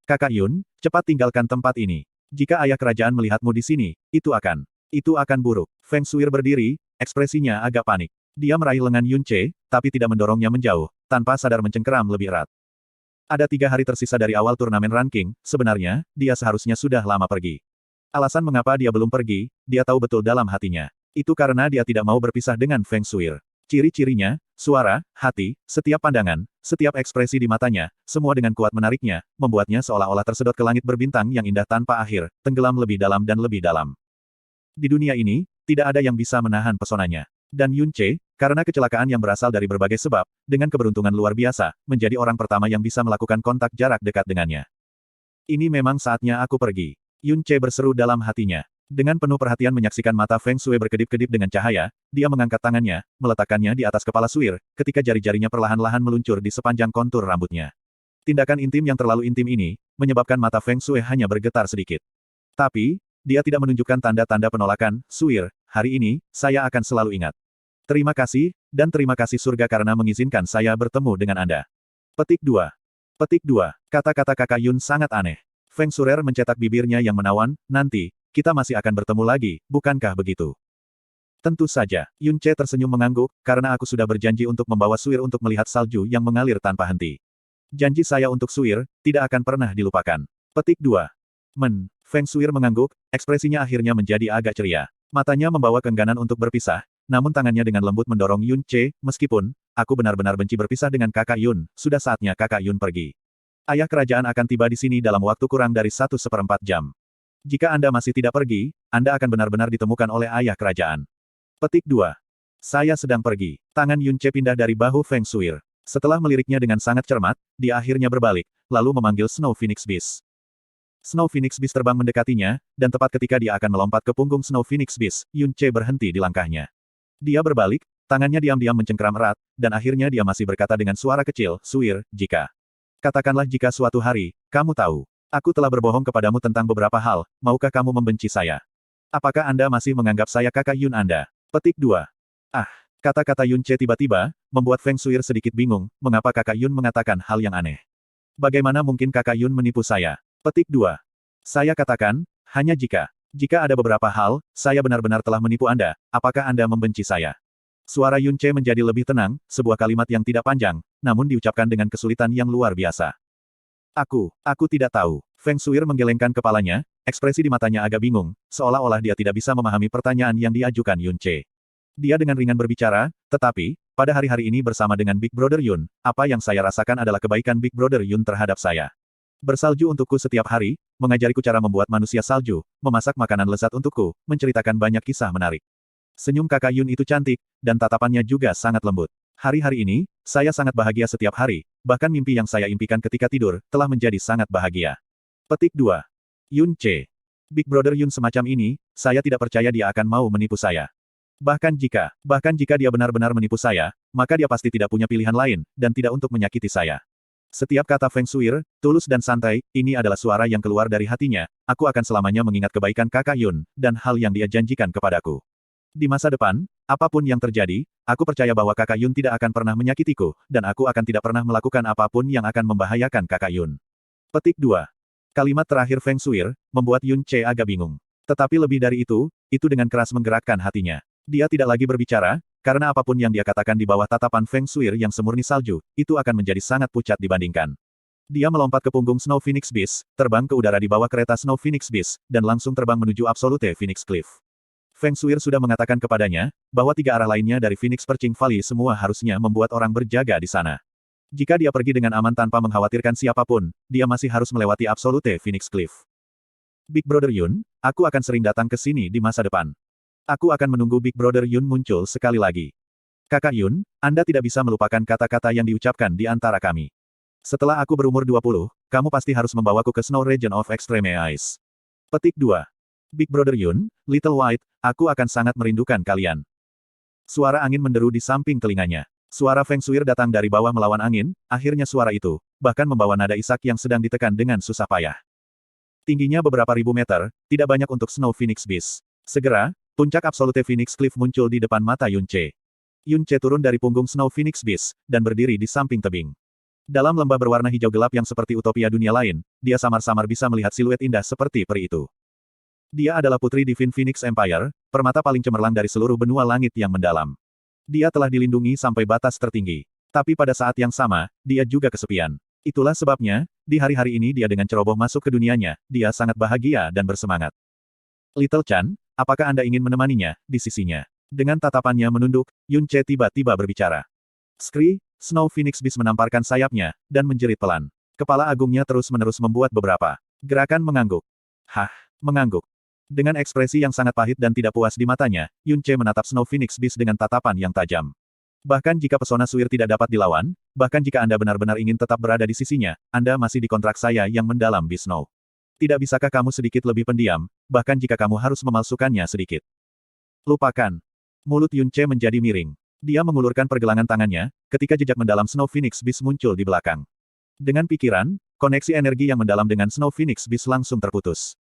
Kakak Yun, cepat tinggalkan tempat ini. Jika ayah kerajaan melihatmu di sini, itu akan buruk. Feng Shuir berdiri, ekspresinya agak panik. Dia meraih lengan Yun Che, tapi tidak mendorongnya menjauh, tanpa sadar mencengkeram lebih erat. Ada 3 hari tersisa dari awal turnamen ranking, sebenarnya, dia seharusnya sudah lama pergi. Alasan mengapa dia belum pergi, dia tahu betul dalam hatinya. Itu karena dia tidak mau berpisah dengan Feng Shuir. Ciri-cirinya, suara, hati, setiap pandangan, setiap ekspresi di matanya, semua dengan kuat menariknya, membuatnya seolah-olah tersedot ke langit berbintang yang indah tanpa akhir, tenggelam lebih dalam dan lebih dalam. Di dunia ini, tidak ada yang bisa menahan pesonanya. Dan Yun Che, karena kecelakaan yang berasal dari berbagai sebab, dengan keberuntungan luar biasa, menjadi orang pertama yang bisa melakukan kontak jarak dekat dengannya. Ini memang saatnya aku pergi. Yun Che berseru dalam hatinya. Dengan penuh perhatian menyaksikan mata Feng Shui berkedip-kedip dengan cahaya, dia mengangkat tangannya, meletakkannya di atas kepala Shuir, ketika jari-jarinya perlahan-lahan meluncur di sepanjang kontur rambutnya. Tindakan intim yang terlalu intim ini, menyebabkan mata Feng Shui hanya bergetar sedikit. Tapi, dia tidak menunjukkan tanda-tanda penolakan. Shuir, hari ini, saya akan selalu ingat. Terima kasih, dan terima kasih surga karena mengizinkan saya bertemu dengan Anda. Petik 2. Petik 2. Kata-kata Kakak Yun sangat aneh. Feng Surer mencetak bibirnya yang menawan, nanti, kita masih akan bertemu lagi, bukankah begitu? Tentu saja, Yun Ce tersenyum mengangguk, karena aku sudah berjanji untuk membawa Suir untuk melihat salju yang mengalir tanpa henti. Janji saya untuk Suir, tidak akan pernah dilupakan. Petik 2. Feng Suir mengangguk, ekspresinya akhirnya menjadi agak ceria. Matanya membawa keengganan untuk berpisah, namun tangannya dengan lembut mendorong Yun Ce, meskipun, aku benar-benar benci berpisah dengan Kakak Yun, sudah saatnya Kakak Yun pergi. Ayah kerajaan akan tiba di sini dalam waktu kurang dari 1/4 jam. Jika Anda masih tidak pergi, Anda akan benar-benar ditemukan oleh ayah kerajaan. Petik 2. Saya sedang pergi. Tangan Yun Ce pindah dari bahu Feng Suir. Setelah meliriknya dengan sangat cermat, dia akhirnya berbalik, lalu memanggil Snow Phoenix Beast. Snow Phoenix Beast terbang mendekatinya, dan tepat ketika dia akan melompat ke punggung Snow Phoenix Beast, Yun Ce berhenti di langkahnya. Dia berbalik, tangannya diam-diam mencengkram erat, dan akhirnya dia masih berkata dengan suara kecil, Suir, jika. Katakanlah jika suatu hari, kamu tahu. Aku telah berbohong kepadamu tentang beberapa hal, maukah kamu membenci saya? Apakah Anda masih menganggap saya kakak Yun Anda? Petik 2. Ah, kata-kata Yun Ce tiba-tiba, membuat Feng Suir sedikit bingung, mengapa kakak Yun mengatakan hal yang aneh. Bagaimana mungkin kakak Yun menipu saya? Petik 2. Saya katakan, hanya jika. Jika ada beberapa hal, saya benar-benar telah menipu Anda, apakah Anda membenci saya? Suara Yun Ce menjadi lebih tenang, sebuah kalimat yang tidak panjang, namun diucapkan dengan kesulitan yang luar biasa. Aku tidak tahu. Feng Suir menggelengkan kepalanya, ekspresi di matanya agak bingung, seolah-olah dia tidak bisa memahami pertanyaan yang diajukan Yun Ce. Dia dengan ringan berbicara, tetapi, pada hari-hari ini bersama dengan Big Brother Yun, apa yang saya rasakan adalah kebaikan Big Brother Yun terhadap saya. Bersalju untukku setiap hari, mengajariku cara membuat manusia salju, memasak makanan lezat untukku, menceritakan banyak kisah menarik. Senyum kakak Yun itu cantik, dan tatapannya juga sangat lembut. Hari-hari ini, saya sangat bahagia setiap hari, bahkan mimpi yang saya impikan ketika tidur, telah menjadi sangat bahagia. Petik 2. Yun Ce. Big Brother Yun semacam ini, saya tidak percaya dia akan mau menipu saya. Bahkan jika dia benar-benar menipu saya, maka dia pasti tidak punya pilihan lain, dan tidak untuk menyakiti saya. Setiap kata Feng Suir, tulus dan santai, ini adalah suara yang keluar dari hatinya, aku akan selamanya mengingat kebaikan kakak Yun, dan hal yang dia janjikan kepadaku. Di masa depan, apapun yang terjadi, aku percaya bahwa kakak Yun tidak akan pernah menyakitiku, dan aku akan tidak pernah melakukan apapun yang akan membahayakan kakak Yun. Petik 2. Kalimat terakhir Feng Suir, membuat Yun Ce agak bingung. Tetapi lebih dari itu dengan keras menggerakkan hatinya. Dia tidak lagi berbicara, karena apapun yang dia katakan di bawah tatapan Feng Suir yang semurni salju, itu akan menjadi sangat pucat dibandingkan. Dia melompat ke punggung Snow Phoenix Beast, terbang ke udara di bawah kereta Snow Phoenix Beast, dan langsung terbang menuju Absolute Phoenix Cliff. Feng Suir sudah mengatakan kepadanya, bahwa 3 arah lainnya dari Phoenix Perching Valley semua harusnya membuat orang berjaga di sana. Jika dia pergi dengan aman tanpa mengkhawatirkan siapapun, dia masih harus melewati Absolute Phoenix Cliff. Big Brother Yun, aku akan sering datang ke sini di masa depan. Aku akan menunggu Big Brother Yun muncul sekali lagi. Kakak Yun, Anda tidak bisa melupakan kata-kata yang diucapkan di antara kami. Setelah aku berumur 20, kamu pasti harus membawaku ke Snow Region of Extreme Ice. Petik 2. Big Brother Yun, Little White, aku akan sangat merindukan kalian. Suara angin menderu di samping telinganya. Suara Feng Suir datang dari bawah melawan angin, akhirnya suara itu, bahkan membawa nada isak yang sedang ditekan dengan susah payah. Tingginya beberapa ribu meter, tidak banyak untuk Snow Phoenix Beast. Segera, puncak Absolute Phoenix Cliff muncul di depan mata Yun Ce. Yun Ce turun dari punggung Snow Phoenix Beast, dan berdiri di samping tebing. Dalam lembah berwarna hijau gelap yang seperti utopia dunia lain, dia samar-samar bisa melihat siluet indah seperti peri itu. Dia adalah putri Divine Phoenix Empire, permata paling cemerlang dari seluruh benua langit yang mendalam. Dia telah dilindungi sampai batas tertinggi. Tapi pada saat yang sama, dia juga kesepian. Itulah sebabnya, di hari-hari ini dia dengan ceroboh masuk ke dunianya, dia sangat bahagia dan bersemangat. Little Chan, apakah Anda ingin menemaninya, di sisinya? Dengan tatapannya menunduk, Yun Ce tiba-tiba berbicara. Skri, Snow Phoenix Beast menamparkan sayapnya, dan menjerit pelan. Kepala agungnya terus-menerus membuat beberapa gerakan mengangguk. Mengangguk. Dengan ekspresi yang sangat pahit dan tidak puas di matanya, Yun Ce menatap Snow Phoenix Beast dengan tatapan yang tajam. Bahkan jika pesona Suir tidak dapat dilawan, bahkan jika Anda benar-benar ingin tetap berada di sisinya, Anda masih di kontrak saya yang mendalam di Snow. Tidak bisakah kamu sedikit lebih pendiam, bahkan jika kamu harus memalsukannya sedikit? Lupakan. Mulut Yun Ce menjadi miring. Dia mengulurkan pergelangan tangannya, ketika jejak mendalam Snow Phoenix Beast muncul di belakang. Dengan pikiran, koneksi energi yang mendalam dengan Snow Phoenix Beast langsung terputus.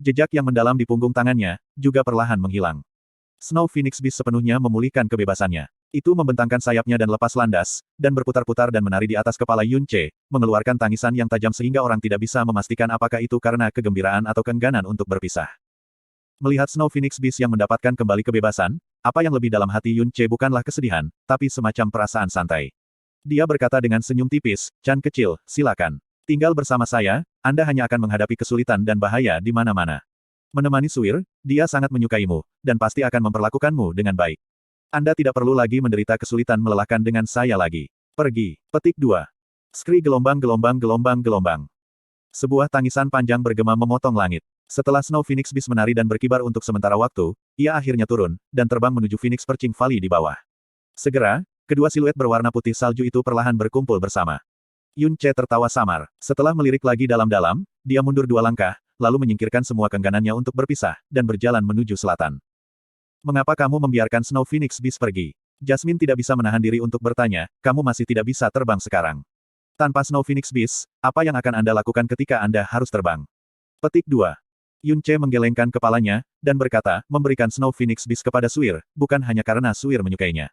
Jejak yang mendalam di punggung tangannya, juga perlahan menghilang. Snow Phoenix Beast sepenuhnya memulihkan kebebasannya. Itu membentangkan sayapnya dan lepas landas, dan berputar-putar dan menari di atas kepala Yun Ce, mengeluarkan tangisan yang tajam sehingga orang tidak bisa memastikan apakah itu karena kegembiraan atau keengganan untuk berpisah. Melihat Snow Phoenix Beast yang mendapatkan kembali kebebasan, apa yang lebih dalam hati Yun Ce bukanlah kesedihan, tapi semacam perasaan santai. Dia berkata dengan senyum tipis, "Chan kecil, silakan. Tinggal bersama saya, Anda hanya akan menghadapi kesulitan dan bahaya di mana-mana. Menemani Suir, dia sangat menyukaimu, dan pasti akan memperlakukanmu dengan baik. Anda tidak perlu lagi menderita kesulitan melelahkan dengan saya lagi. Pergi." Petik 2. Skri gelombang. Sebuah tangisan panjang bergema memotong langit. Setelah Snow Phoenix Beast menari dan berkibar untuk sementara waktu, ia akhirnya turun, dan terbang menuju Phoenix Perching Valley di bawah. Segera, kedua siluet berwarna putih salju itu perlahan berkumpul bersama. Yun Ce tertawa samar. Setelah melirik lagi dalam-dalam, dia mundur 2 langkah, lalu menyingkirkan semua keengganannya untuk berpisah, dan berjalan menuju selatan. "Mengapa kamu membiarkan Snow Phoenix Beast pergi?" Jasmine tidak bisa menahan diri untuk bertanya, "Kamu masih tidak bisa terbang sekarang. Tanpa Snow Phoenix Beast, apa yang akan Anda lakukan ketika Anda harus terbang?" Petik 2. Yun Ce menggelengkan kepalanya, dan berkata, "Memberikan Snow Phoenix Beast kepada Suir, bukan hanya karena Suir menyukainya.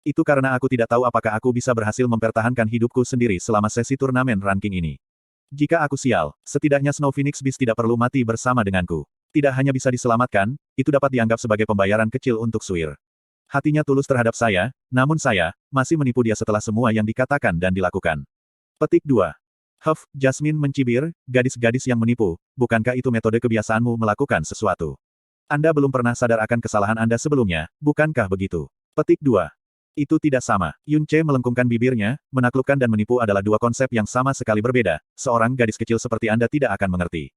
Itu karena aku tidak tahu apakah aku bisa berhasil mempertahankan hidupku sendiri selama sesi turnamen ranking ini. Jika aku sial, setidaknya Snow Phoenix Beast tidak perlu mati bersama denganku. Tidak hanya bisa diselamatkan, itu dapat dianggap sebagai pembayaran kecil untuk Suir. Hatinya tulus terhadap saya, namun saya masih menipu dia setelah semua yang dikatakan dan dilakukan." Petik 2. Jasmine mencibir, "Gadis-gadis yang menipu, bukankah itu metode kebiasaanmu melakukan sesuatu? Anda belum pernah sadar akan kesalahan Anda sebelumnya, bukankah begitu?" Petik 2. Itu tidak sama. Yun Ce melengkungkan bibirnya, menaklukkan dan menipu adalah dua konsep yang sama sekali berbeda, seorang gadis kecil seperti Anda tidak akan mengerti.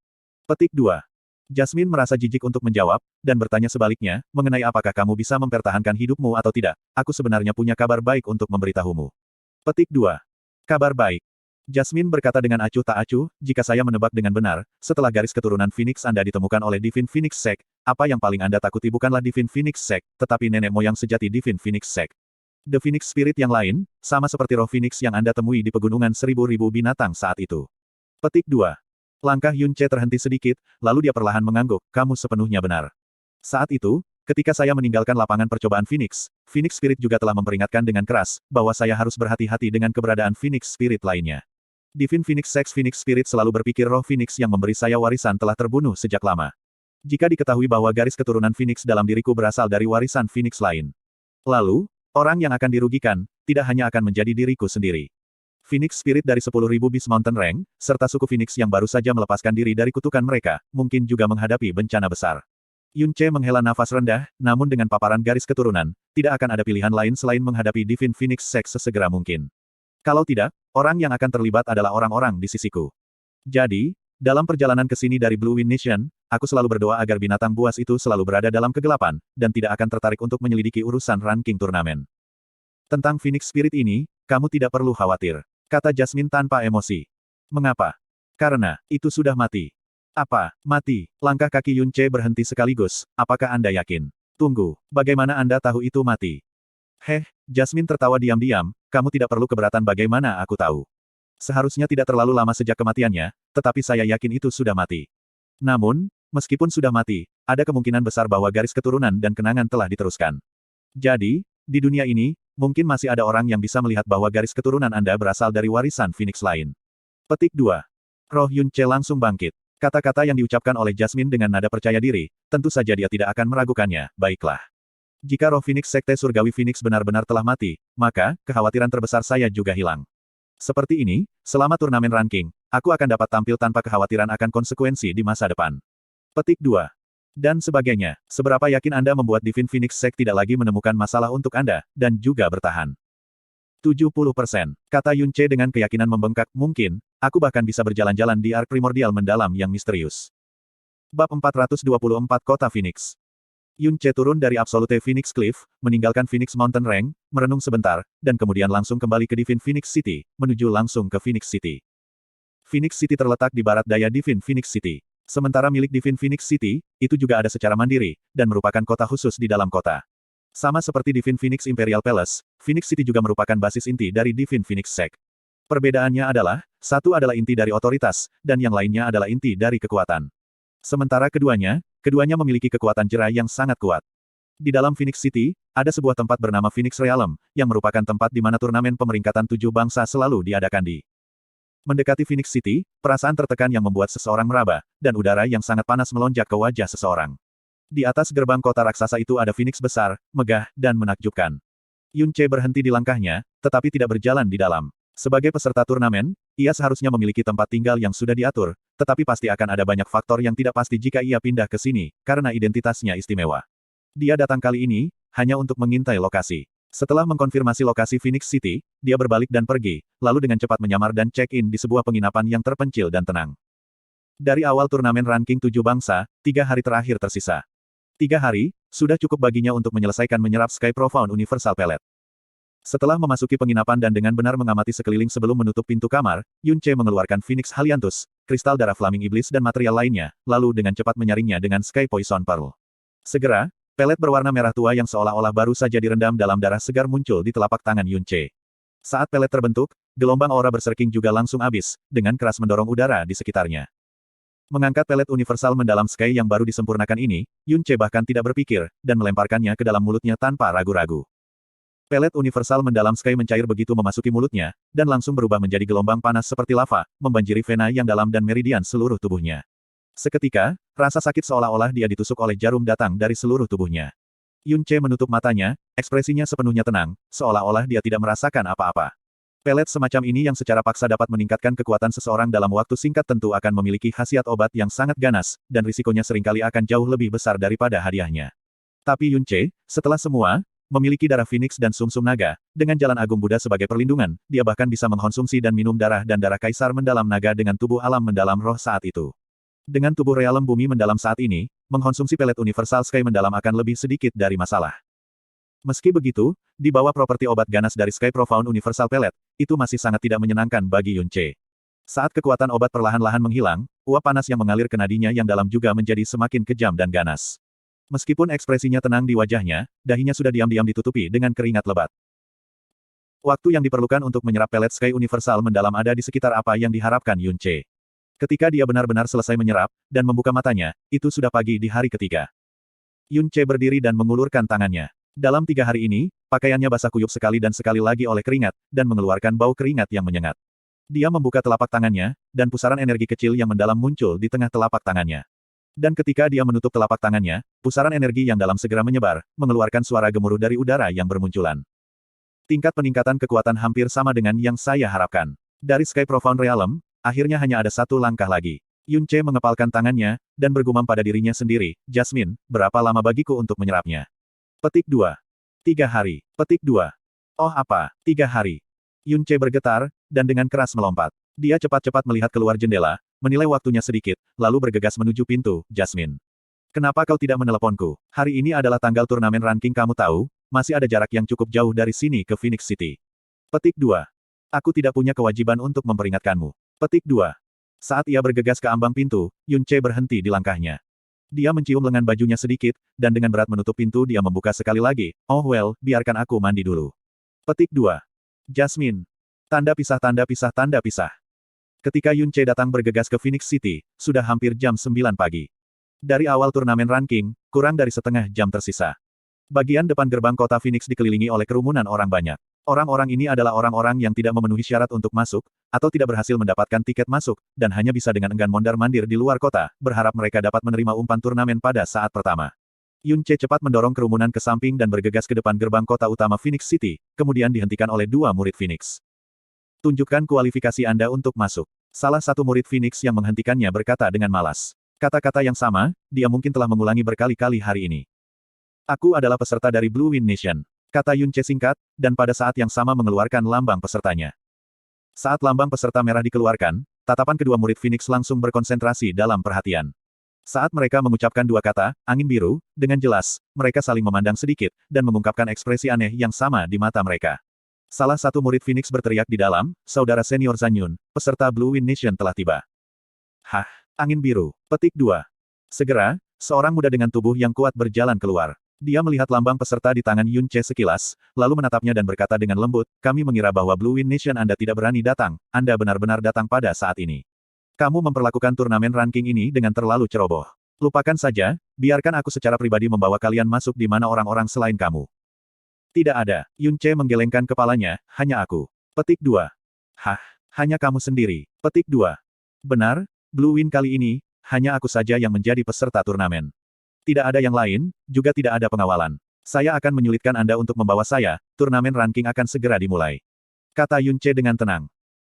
Petik 2. Jasmine merasa jijik untuk menjawab, dan bertanya sebaliknya, "Mengenai apakah kamu bisa mempertahankan hidupmu atau tidak, aku sebenarnya punya kabar baik untuk memberitahumu." Petik 2. Kabar baik. Jasmine berkata dengan acuh tak acuh, "Jika saya menebak dengan benar, setelah garis keturunan Phoenix Anda ditemukan oleh Divine Phoenix Sect, apa yang paling Anda takuti bukanlah Divine Phoenix Sect, tetapi nenek moyang sejati Divine Phoenix Sect. The Phoenix Spirit yang lain, sama seperti roh Phoenix yang Anda temui di pegunungan 1000-1000 binatang saat itu." Petik 2. Langkah Yun Ce terhenti sedikit, lalu dia perlahan mengangguk, "Kamu sepenuhnya benar. Saat itu, ketika saya meninggalkan lapangan percobaan Phoenix, Phoenix Spirit juga telah memperingatkan dengan keras, bahwa saya harus berhati-hati dengan keberadaan Phoenix Spirit lainnya. Divine Phoenix Sect Phoenix Spirit selalu berpikir roh Phoenix yang memberi saya warisan telah terbunuh sejak lama. Jika diketahui bahwa garis keturunan Phoenix dalam diriku berasal dari warisan Phoenix lain, lalu, orang yang akan dirugikan, tidak hanya akan menjadi diriku sendiri. Phoenix Spirit dari 10.000 Beast Mountain Rank, serta suku Phoenix yang baru saja melepaskan diri dari kutukan mereka, mungkin juga menghadapi bencana besar." Yun Ce menghela nafas rendah, namun dengan paparan garis keturunan, tidak akan ada pilihan lain selain menghadapi Divine Phoenix Sect sesegera mungkin. Kalau tidak, orang yang akan terlibat adalah orang-orang di sisiku. Jadi, dalam perjalanan ke sini dari Blue Wind Nation, aku selalu berdoa agar binatang buas itu selalu berada dalam kegelapan, dan tidak akan tertarik untuk menyelidiki urusan ranking turnamen. "Tentang Phoenix Spirit ini, kamu tidak perlu khawatir," kata Jasmine tanpa emosi. "Mengapa?" "Karena, itu sudah mati." "Apa, mati?" Langkah kaki Yun Ce berhenti sekaligus, "Apakah Anda yakin?" "Tunggu, bagaimana Anda tahu itu mati?" Jasmine tertawa diam-diam, "Kamu tidak perlu keberatan bagaimana aku tahu. Seharusnya tidak terlalu lama sejak kematiannya, tetapi saya yakin itu sudah mati. Namun, meskipun sudah mati, ada kemungkinan besar bahwa garis keturunan dan kenangan telah diteruskan. Jadi, di dunia ini, mungkin masih ada orang yang bisa melihat bahwa garis keturunan Anda berasal dari warisan Phoenix lain." Petik 2. Roh Yun Ce langsung bangkit. Kata-kata yang diucapkan oleh Jasmine dengan nada percaya diri, tentu saja dia tidak akan meragukannya, "Baiklah. Jika roh Phoenix Sekte Surgawi Phoenix benar-benar telah mati, maka, kekhawatiran terbesar saya juga hilang. Seperti ini, selama turnamen ranking, aku akan dapat tampil tanpa kekhawatiran akan konsekuensi di masa depan." Petik 2. Dan sebagainya, seberapa yakin Anda membuat Divine Phoenix Sect tidak lagi menemukan masalah untuk Anda, dan juga bertahan? 70%, kata Yun Ce dengan keyakinan membengkak, "Mungkin, aku bahkan bisa berjalan-jalan di ark primordial mendalam yang misterius." Bab 424 Kota Phoenix. Yun Ce turun dari Absolute Phoenix Cliff, meninggalkan Phoenix Mountain Range, merenung sebentar, dan kemudian langsung kembali ke Divine Phoenix City, menuju langsung ke Phoenix City. Phoenix City terletak di barat daya Divine Phoenix City. Sementara milik Divine Phoenix City, itu juga ada secara mandiri, dan merupakan kota khusus di dalam kota. Sama seperti Divine Phoenix Imperial Palace, Phoenix City juga merupakan basis inti dari Divine Phoenix Sect. Perbedaannya adalah, satu adalah inti dari otoritas, dan yang lainnya adalah inti dari kekuatan. Sementara keduanya memiliki kekuatan jerai yang sangat kuat. Di dalam Phoenix City, ada sebuah tempat bernama Phoenix Realm, yang merupakan tempat di mana turnamen pemeringkatan 7 bangsa selalu diadakan di. Mendekati Phoenix City, perasaan tertekan yang membuat seseorang meraba, dan udara yang sangat panas melonjak ke wajah seseorang. Di atas gerbang kota raksasa itu ada Phoenix besar, megah, dan menakjubkan. Yun Ce berhenti di langkahnya, tetapi tidak berjalan di dalam. Sebagai peserta turnamen, ia seharusnya memiliki tempat tinggal yang sudah diatur, tetapi pasti akan ada banyak faktor yang tidak pasti jika ia pindah ke sini, karena identitasnya istimewa. Dia datang kali ini, hanya untuk mengintai lokasi. Setelah mengkonfirmasi lokasi Phoenix City, dia berbalik dan pergi, lalu dengan cepat menyamar dan check-in di sebuah penginapan yang terpencil dan tenang. Dari awal turnamen ranking 7 bangsa, 3 hari terakhir tersisa. 3 hari, sudah cukup baginya untuk menyelesaikan menyerap Sky Profound Universal Pellet. Setelah memasuki penginapan dan dengan benar mengamati sekeliling sebelum menutup pintu kamar, Yun Ce mengeluarkan Phoenix Halianthus, kristal darah Flaming Iblis dan material lainnya, lalu dengan cepat menyaringnya dengan Sky Poison Pearl. Segera, pelet berwarna merah tua yang seolah-olah baru saja direndam dalam darah segar muncul di telapak tangan Yun Ce. Saat pelet terbentuk, gelombang aura berserking juga langsung habis, dengan keras mendorong udara di sekitarnya. Mengangkat pelet universal mendalam Sky yang baru disempurnakan ini, Yun Ce bahkan tidak berpikir, dan melemparkannya ke dalam mulutnya tanpa ragu-ragu. Pelet universal mendalam Sky mencair begitu memasuki mulutnya, dan langsung berubah menjadi gelombang panas seperti lava, membanjiri vena yang dalam dan meridian seluruh tubuhnya. Seketika, rasa sakit seolah-olah dia ditusuk oleh jarum datang dari seluruh tubuhnya. Yun Ce menutup matanya, ekspresinya sepenuhnya tenang, seolah-olah dia tidak merasakan apa-apa. Pelet semacam ini yang secara paksa dapat meningkatkan kekuatan seseorang dalam waktu singkat tentu akan memiliki khasiat obat yang sangat ganas, dan risikonya seringkali akan jauh lebih besar daripada hadiahnya. Tapi Yun Ce, setelah semua, memiliki darah Phoenix dan sumsum naga, dengan jalan agung Buddha sebagai perlindungan, dia bahkan bisa mengkonsumsi dan minum darah dan darah kaisar mendalam naga dengan tubuh alam mendalam roh saat itu. Dengan tubuh realem bumi mendalam saat ini, mengkonsumsi pelet universal Sky mendalam akan lebih sedikit dari masalah. Meski begitu, di bawah properti obat ganas dari Sky Profound Universal Pellet, itu masih sangat tidak menyenangkan bagi Yun Ce. Saat kekuatan obat perlahan-lahan menghilang, uap panas yang mengalir ke nadinya yang dalam juga menjadi semakin kejam dan ganas. Meskipun ekspresinya tenang di wajahnya, dahinya sudah diam-diam ditutupi dengan keringat lebat. Waktu yang diperlukan untuk menyerap pelet Sky Universal mendalam ada di sekitar apa yang diharapkan Yun Ce. Ketika dia benar-benar selesai menyerap, dan membuka matanya, itu sudah pagi di hari ketiga. Yun Ce berdiri dan mengulurkan tangannya. Dalam 3 hari ini, pakaiannya basah kuyup sekali dan sekali lagi oleh keringat, dan mengeluarkan bau keringat yang menyengat. Dia membuka telapak tangannya, dan pusaran energi kecil yang mendalam muncul di tengah telapak tangannya. Dan ketika dia menutup telapak tangannya, pusaran energi yang dalam segera menyebar, mengeluarkan suara gemuruh dari udara yang bermunculan. Tingkat peningkatan kekuatan hampir sama dengan yang saya harapkan. Dari Sky Profound Realm, akhirnya hanya ada satu langkah lagi. Yun Ce mengepalkan tangannya, dan bergumam pada dirinya sendiri, Jasmine, berapa lama bagiku untuk menyerapnya? Petik 2. 3 hari. Petik 2. Oh apa, 3 hari. Yun Ce bergetar, dan dengan keras melompat. Dia cepat-cepat melihat keluar jendela, menilai waktunya sedikit, lalu bergegas menuju pintu, Jasmine. Kenapa kau tidak meneleponku? Hari ini adalah tanggal turnamen ranking kamu tahu, masih ada jarak yang cukup jauh dari sini ke Phoenix City. Petik 2. Aku tidak punya kewajiban untuk memperingatkanmu. Petik 2. Saat ia bergegas ke ambang pintu, Yun Ce berhenti di langkahnya. Dia mencium lengan bajunya sedikit, dan dengan berat menutup pintu dia membuka sekali lagi. Oh well, biarkan aku mandi dulu. Petik 2. Jasmine. Tanda pisah tanda pisah tanda pisah. Ketika Yun Ce datang bergegas ke Phoenix City, sudah hampir jam 9 pagi. Dari awal turnamen ranking, kurang dari setengah jam tersisa. Bagian depan gerbang kota Phoenix dikelilingi oleh kerumunan orang banyak. Orang-orang ini adalah orang-orang yang tidak memenuhi syarat untuk masuk, atau tidak berhasil mendapatkan tiket masuk, dan hanya bisa dengan enggan mondar-mandir di luar kota, berharap mereka dapat menerima umpan turnamen pada saat pertama. Yun Ce cepat mendorong kerumunan ke samping dan bergegas ke depan gerbang kota utama Phoenix City, kemudian dihentikan oleh 2 murid Phoenix. Tunjukkan kualifikasi Anda untuk masuk. Salah satu murid Phoenix yang menghentikannya berkata dengan malas. Kata-kata yang sama, dia mungkin telah mengulangi berkali-kali hari ini. Aku adalah peserta dari Blue Wind Nation, kata Yun Ce singkat, dan pada saat yang sama mengeluarkan lambang pesertanya. Saat lambang peserta merah dikeluarkan, tatapan kedua murid Phoenix langsung berkonsentrasi dalam perhatian. Saat mereka mengucapkan 2 kata, angin biru, dengan jelas, mereka saling memandang sedikit, dan mengungkapkan ekspresi aneh yang sama di mata mereka. Salah satu murid Phoenix berteriak di dalam, saudara senior Zanyun, peserta Blue Wind Nation telah tiba. Hah, angin biru. Petik 2. Segera, seorang muda dengan tubuh yang kuat berjalan keluar. Dia melihat lambang peserta di tangan Yun Ce sekilas, lalu menatapnya dan berkata dengan lembut, kami mengira bahwa Blue Wind Nation Anda tidak berani datang, Anda benar-benar datang pada saat ini. Kamu memperlakukan turnamen ranking ini dengan terlalu ceroboh. Lupakan saja, biarkan aku secara pribadi membawa kalian masuk di mana orang-orang selain kamu. Tidak ada. Yun Ce menggelengkan kepalanya, hanya aku. Petik 2. Hah, hanya kamu sendiri. Petik 2. Benar, Blue Win kali ini, hanya aku saja yang menjadi peserta turnamen. Tidak ada yang lain, juga tidak ada pengawalan. Saya akan menyulitkan Anda untuk membawa saya, turnamen ranking akan segera dimulai. Kata Yun Ce dengan tenang.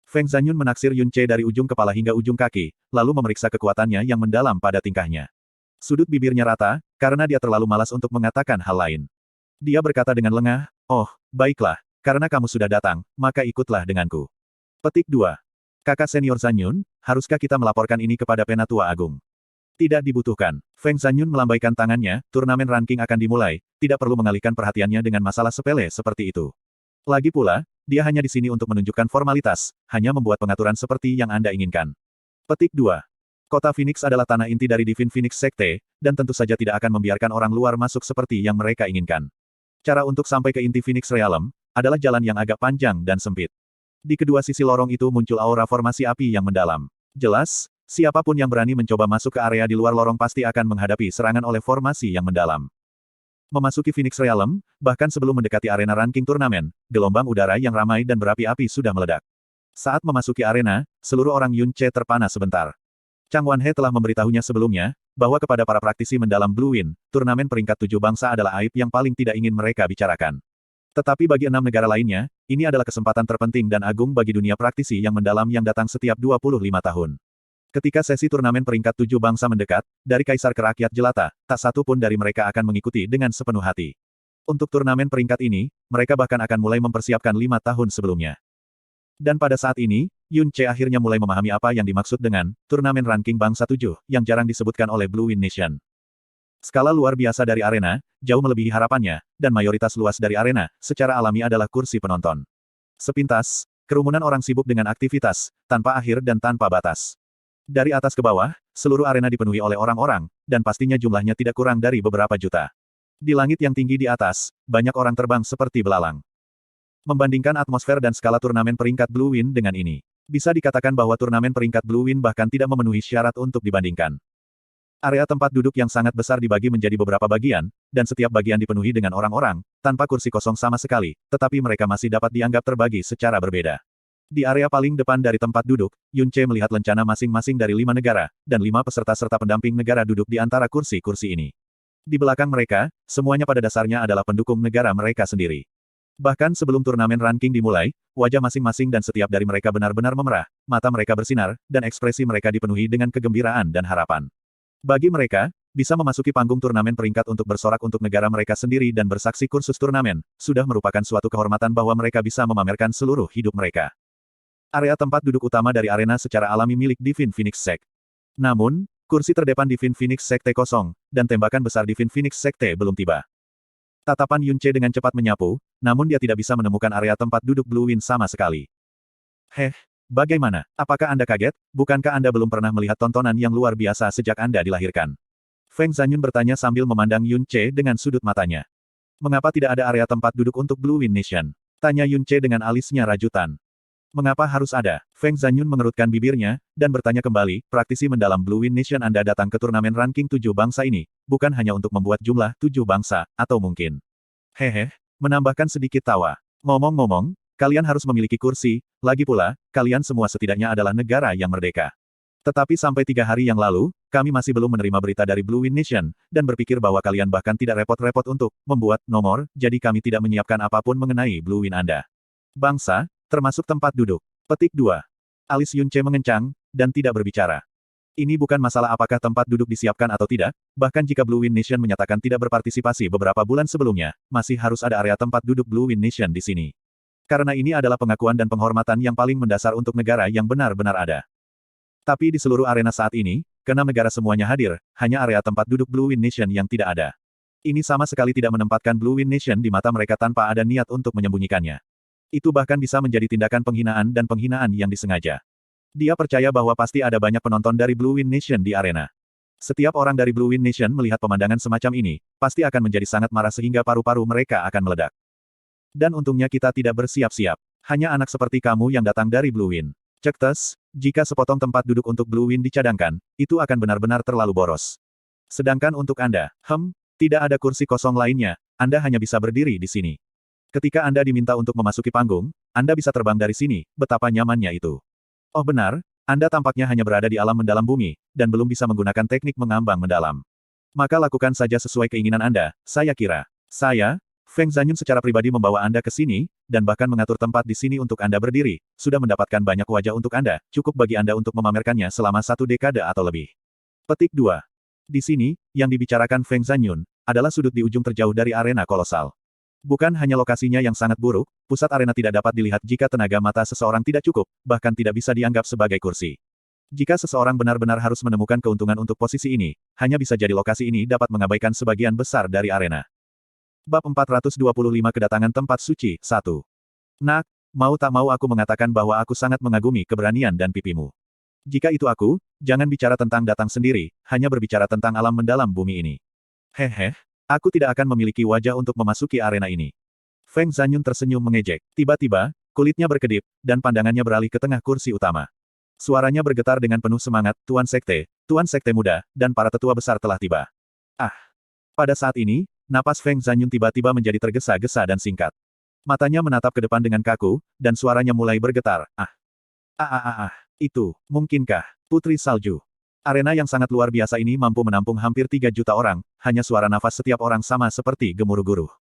Feng Zhanyun menaksir Yun Ce dari ujung kepala hingga ujung kaki, lalu memeriksa kekuatannya yang mendalam pada tingkahnya. Sudut bibirnya rata, karena dia terlalu malas untuk mengatakan hal lain. Dia berkata dengan lengah, "Oh, baiklah, karena kamu sudah datang, maka ikutlah denganku." Petik 2. Kakak senior Zhanyun, haruskah kita melaporkan ini kepada Penatua Agung? Tidak dibutuhkan. Feng Zhanyun melambaikan tangannya, turnamen ranking akan dimulai, tidak perlu mengalihkan perhatiannya dengan masalah sepele seperti itu. Lagi pula, dia hanya di sini untuk menunjukkan formalitas, hanya membuat pengaturan seperti yang Anda inginkan. Petik 2. Kota Phoenix adalah tanah inti dari Divine Phoenix Sekte, dan tentu saja tidak akan membiarkan orang luar masuk seperti yang mereka inginkan. Cara untuk sampai ke inti Phoenix Realm, adalah jalan yang agak panjang dan sempit. Di kedua sisi lorong itu muncul aura formasi api yang mendalam. Jelas, siapapun yang berani mencoba masuk ke area di luar lorong pasti akan menghadapi serangan oleh formasi yang mendalam. Memasuki Phoenix Realm, bahkan sebelum mendekati arena ranking turnamen, gelombang udara yang ramai dan berapi-api sudah meledak. Saat memasuki arena, seluruh orang Yun Ce terpana sebentar. Chang Wanhe telah memberitahunya sebelumnya, bahwa kepada para praktisi mendalam Blue Win, turnamen peringkat 7 bangsa adalah aib yang paling tidak ingin mereka bicarakan. Tetapi bagi 6 negara lainnya, ini adalah kesempatan terpenting dan agung bagi dunia praktisi yang mendalam yang datang setiap 25 tahun. Ketika sesi turnamen peringkat 7 bangsa mendekat, dari kaisar ke rakyat jelata, tak satu pun dari mereka akan mengikuti dengan sepenuh hati. Untuk turnamen peringkat ini, mereka bahkan akan mulai mempersiapkan 5 tahun sebelumnya. Dan pada saat ini, Yun Ce akhirnya mulai memahami apa yang dimaksud dengan turnamen ranking bangsa 7, yang jarang disebutkan oleh Blue Win Nation. Skala luar biasa dari arena, jauh melebihi harapannya, dan mayoritas luas dari arena, secara alami adalah kursi penonton. Sepintas, kerumunan orang sibuk dengan aktivitas, tanpa akhir dan tanpa batas. Dari atas ke bawah, seluruh arena dipenuhi oleh orang-orang, dan pastinya jumlahnya tidak kurang dari beberapa juta. Di langit yang tinggi di atas, banyak orang terbang seperti belalang. Membandingkan atmosfer dan skala turnamen peringkat Blue Win dengan ini, bisa dikatakan bahwa turnamen peringkat Blue Win bahkan tidak memenuhi syarat untuk dibandingkan. Area tempat duduk yang sangat besar dibagi menjadi beberapa bagian, dan setiap bagian dipenuhi dengan orang-orang, tanpa kursi kosong sama sekali, tetapi mereka masih dapat dianggap terbagi secara berbeda. Di area paling depan dari tempat duduk, Yun Ce melihat lencana masing-masing dari 5 negara, dan 5 peserta serta pendamping negara duduk di antara kursi-kursi ini. Di belakang mereka, semuanya pada dasarnya adalah pendukung negara mereka sendiri. Bahkan sebelum turnamen ranking dimulai, wajah masing-masing dan setiap dari mereka benar-benar memerah, mata mereka bersinar, dan ekspresi mereka dipenuhi dengan kegembiraan dan harapan. Bagi mereka, bisa memasuki panggung turnamen peringkat untuk bersorak untuk negara mereka sendiri dan bersaksi kursus turnamen, sudah merupakan suatu kehormatan bahwa mereka bisa memamerkan seluruh hidup mereka. Area tempat duduk utama dari arena secara alami milik Divine Phoenix Sect. Namun, kursi terdepan Divine Phoenix Sekte kosong, dan tembakan besar Divine Phoenix Sekte belum tiba. Tatapan Yun Ce dengan cepat menyapu, namun dia tidak bisa menemukan area tempat duduk Blue Win sama sekali. Bagaimana? Apakah Anda kaget? Bukankah Anda belum pernah melihat tontonan yang luar biasa sejak Anda dilahirkan? Feng Zhanyun bertanya sambil memandang Yun Ce dengan sudut matanya. Mengapa tidak ada area tempat duduk untuk Blue Win Nation? Tanya Yun Ce dengan alisnya rajutan. Mengapa harus ada? Feng Zhanyun mengerutkan bibirnya, dan bertanya kembali, praktisi mendalam Blue Win Nation Anda datang ke turnamen ranking 7 bangsa ini, bukan hanya untuk membuat jumlah 7 bangsa, atau mungkin. Menambahkan sedikit tawa. Ngomong-ngomong, kalian harus memiliki kursi, lagi pula, kalian semua setidaknya adalah negara yang merdeka. Tetapi sampai 3 hari yang lalu, kami masih belum menerima berita dari Blue Win Nation, dan berpikir bahwa kalian bahkan tidak repot-repot untuk membuat nomor, jadi kami tidak menyiapkan apapun mengenai Blue Win Anda. Bangsa, termasuk tempat duduk. Petik 2. Alis Yun Ce mengencang, dan tidak berbicara. Ini bukan masalah apakah tempat duduk disiapkan atau tidak, bahkan jika Blue Win Nation menyatakan tidak berpartisipasi beberapa bulan sebelumnya, masih harus ada area tempat duduk Blue Win Nation di sini. Karena ini adalah pengakuan dan penghormatan yang paling mendasar untuk negara yang benar-benar ada. Tapi di seluruh arena saat ini, ke-6 negara semuanya hadir, hanya area tempat duduk Blue Win Nation yang tidak ada. Ini sama sekali tidak menempatkan Blue Win Nation di mata mereka tanpa ada niat untuk menyembunyikannya. Itu bahkan bisa menjadi tindakan penghinaan dan penghinaan yang disengaja. Dia percaya bahwa pasti ada banyak penonton dari Blue Win Nation di arena. Setiap orang dari Blue Win Nation melihat pemandangan semacam ini, pasti akan menjadi sangat marah sehingga paru-paru mereka akan meledak. Dan untungnya kita tidak bersiap-siap. Hanya anak seperti kamu yang datang dari Blue Win. Cektes, jika sepotong tempat duduk untuk Blue Win dicadangkan, itu akan benar-benar terlalu boros. Sedangkan untuk Anda, tidak ada kursi kosong lainnya, Anda hanya bisa berdiri di sini. Ketika Anda diminta untuk memasuki panggung, Anda bisa terbang dari sini, betapa nyamannya itu. Oh benar, Anda tampaknya hanya berada di alam mendalam bumi, dan belum bisa menggunakan teknik mengambang mendalam. Maka lakukan saja sesuai keinginan Anda, saya kira. Saya, Feng Zanyun secara pribadi membawa Anda ke sini, dan bahkan mengatur tempat di sini untuk Anda berdiri, sudah mendapatkan banyak wajah untuk Anda, cukup bagi Anda untuk memamerkannya selama 1 dekade atau lebih. Petik 2. Di sini, yang dibicarakan Feng Zanyun, adalah sudut di ujung terjauh dari arena kolosal. Bukan hanya lokasinya yang sangat buruk, pusat arena tidak dapat dilihat jika tenaga mata seseorang tidak cukup, bahkan tidak bisa dianggap sebagai kursi. Jika seseorang benar-benar harus menemukan keuntungan untuk posisi ini, hanya bisa jadi lokasi ini dapat mengabaikan sebagian besar dari arena. Bab 425 Kedatangan Tempat Suci, 1. Nak, mau tak mau aku mengatakan bahwa aku sangat mengagumi keberanian dan pipimu. Jika itu aku, jangan bicara tentang datang sendiri, hanya berbicara tentang alam mendalam bumi ini. Hehe, aku tidak akan memiliki wajah untuk memasuki arena ini. Feng Zanyun tersenyum mengejek. Tiba-tiba, kulitnya berkedip, dan pandangannya beralih ke tengah kursi utama. Suaranya bergetar dengan penuh semangat, Tuan Sekte Muda, dan para tetua besar telah tiba. Ah! Pada saat ini, napas Feng Zanyun tiba-tiba menjadi tergesa-gesa dan singkat. Matanya menatap ke depan dengan kaku, dan suaranya mulai bergetar. Itu, mungkinkah, Putri Salju? Arena yang sangat luar biasa ini mampu menampung hampir 3 juta orang, hanya suara nafas setiap orang sama seperti gemuruh guruh.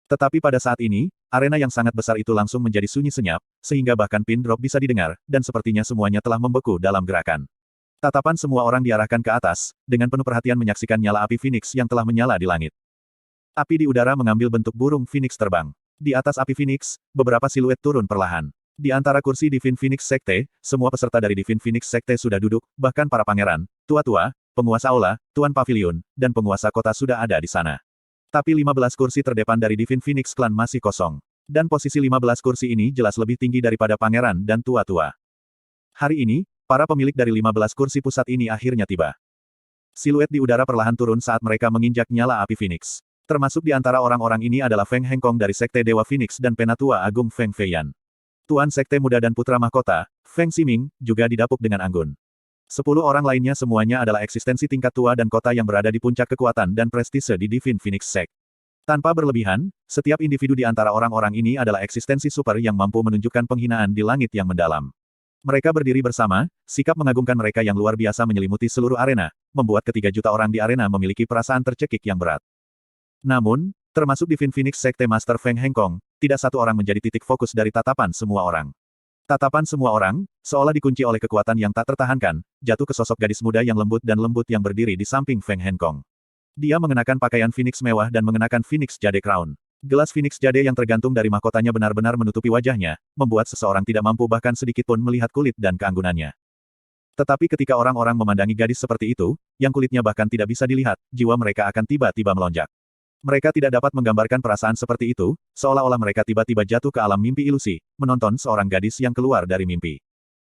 Tetapi pada saat ini, arena yang sangat besar itu langsung menjadi sunyi senyap, sehingga bahkan pin drop bisa didengar, dan sepertinya semuanya telah membeku dalam gerakan. Tatapan semua orang diarahkan ke atas, dengan penuh perhatian menyaksikan nyala api Phoenix yang telah menyala di langit. Api di udara mengambil bentuk burung Phoenix terbang. Di atas api Phoenix, beberapa siluet turun perlahan. Di antara kursi Divine Phoenix Sekte, semua peserta dari Divine Phoenix Sekte sudah duduk, bahkan para pangeran, tua-tua, penguasa aula, tuan pavilion, dan penguasa kota sudah ada di sana. Tapi 15 kursi terdepan dari Divine Phoenix Clan masih kosong. Dan posisi 15 kursi ini jelas lebih tinggi daripada pangeran dan tua-tua. Hari ini, para pemilik dari 15 kursi pusat ini akhirnya tiba. Siluet di udara perlahan turun saat mereka menginjak nyala api Phoenix. Termasuk di antara orang-orang ini adalah Feng Hengkong dari Sekte Dewa Phoenix dan Penatua Agung Feng Feiyan. Tuan Sekte Muda dan Putra Mahkota, Feng Ximing, juga didapuk dengan anggun. 10 orang lainnya semuanya adalah eksistensi tingkat tua dan kota yang berada di puncak kekuatan dan prestise di Divine Phoenix Sect. Tanpa berlebihan, setiap individu di antara orang-orang ini adalah eksistensi super yang mampu menunjukkan penghinaan di langit yang mendalam. Mereka berdiri bersama, sikap mengagumkan mereka yang luar biasa menyelimuti seluruh arena, membuat ketiga juta orang di arena memiliki perasaan tercekik yang berat. Namun, termasuk Divine Phoenix Sekte Master Feng Hengkong, tidak satu orang menjadi titik fokus dari tatapan semua orang. Tatapan semua orang, seolah dikunci oleh kekuatan yang tak tertahankan, jatuh ke sosok gadis muda yang lembut yang berdiri di samping Feng Hengkong. Dia mengenakan pakaian Phoenix mewah dan mengenakan Phoenix Jade Crown. Gelas Phoenix Jade yang tergantung dari mahkotanya benar-benar menutupi wajahnya, membuat seseorang tidak mampu bahkan sedikitpun melihat kulit dan keanggunannya. Tetapi ketika orang-orang memandangi gadis seperti itu, yang kulitnya bahkan tidak bisa dilihat, jiwa mereka akan tiba-tiba melonjak. Mereka tidak dapat menggambarkan perasaan seperti itu, seolah-olah mereka tiba-tiba jatuh ke alam mimpi ilusi, menonton seorang gadis yang keluar dari mimpi.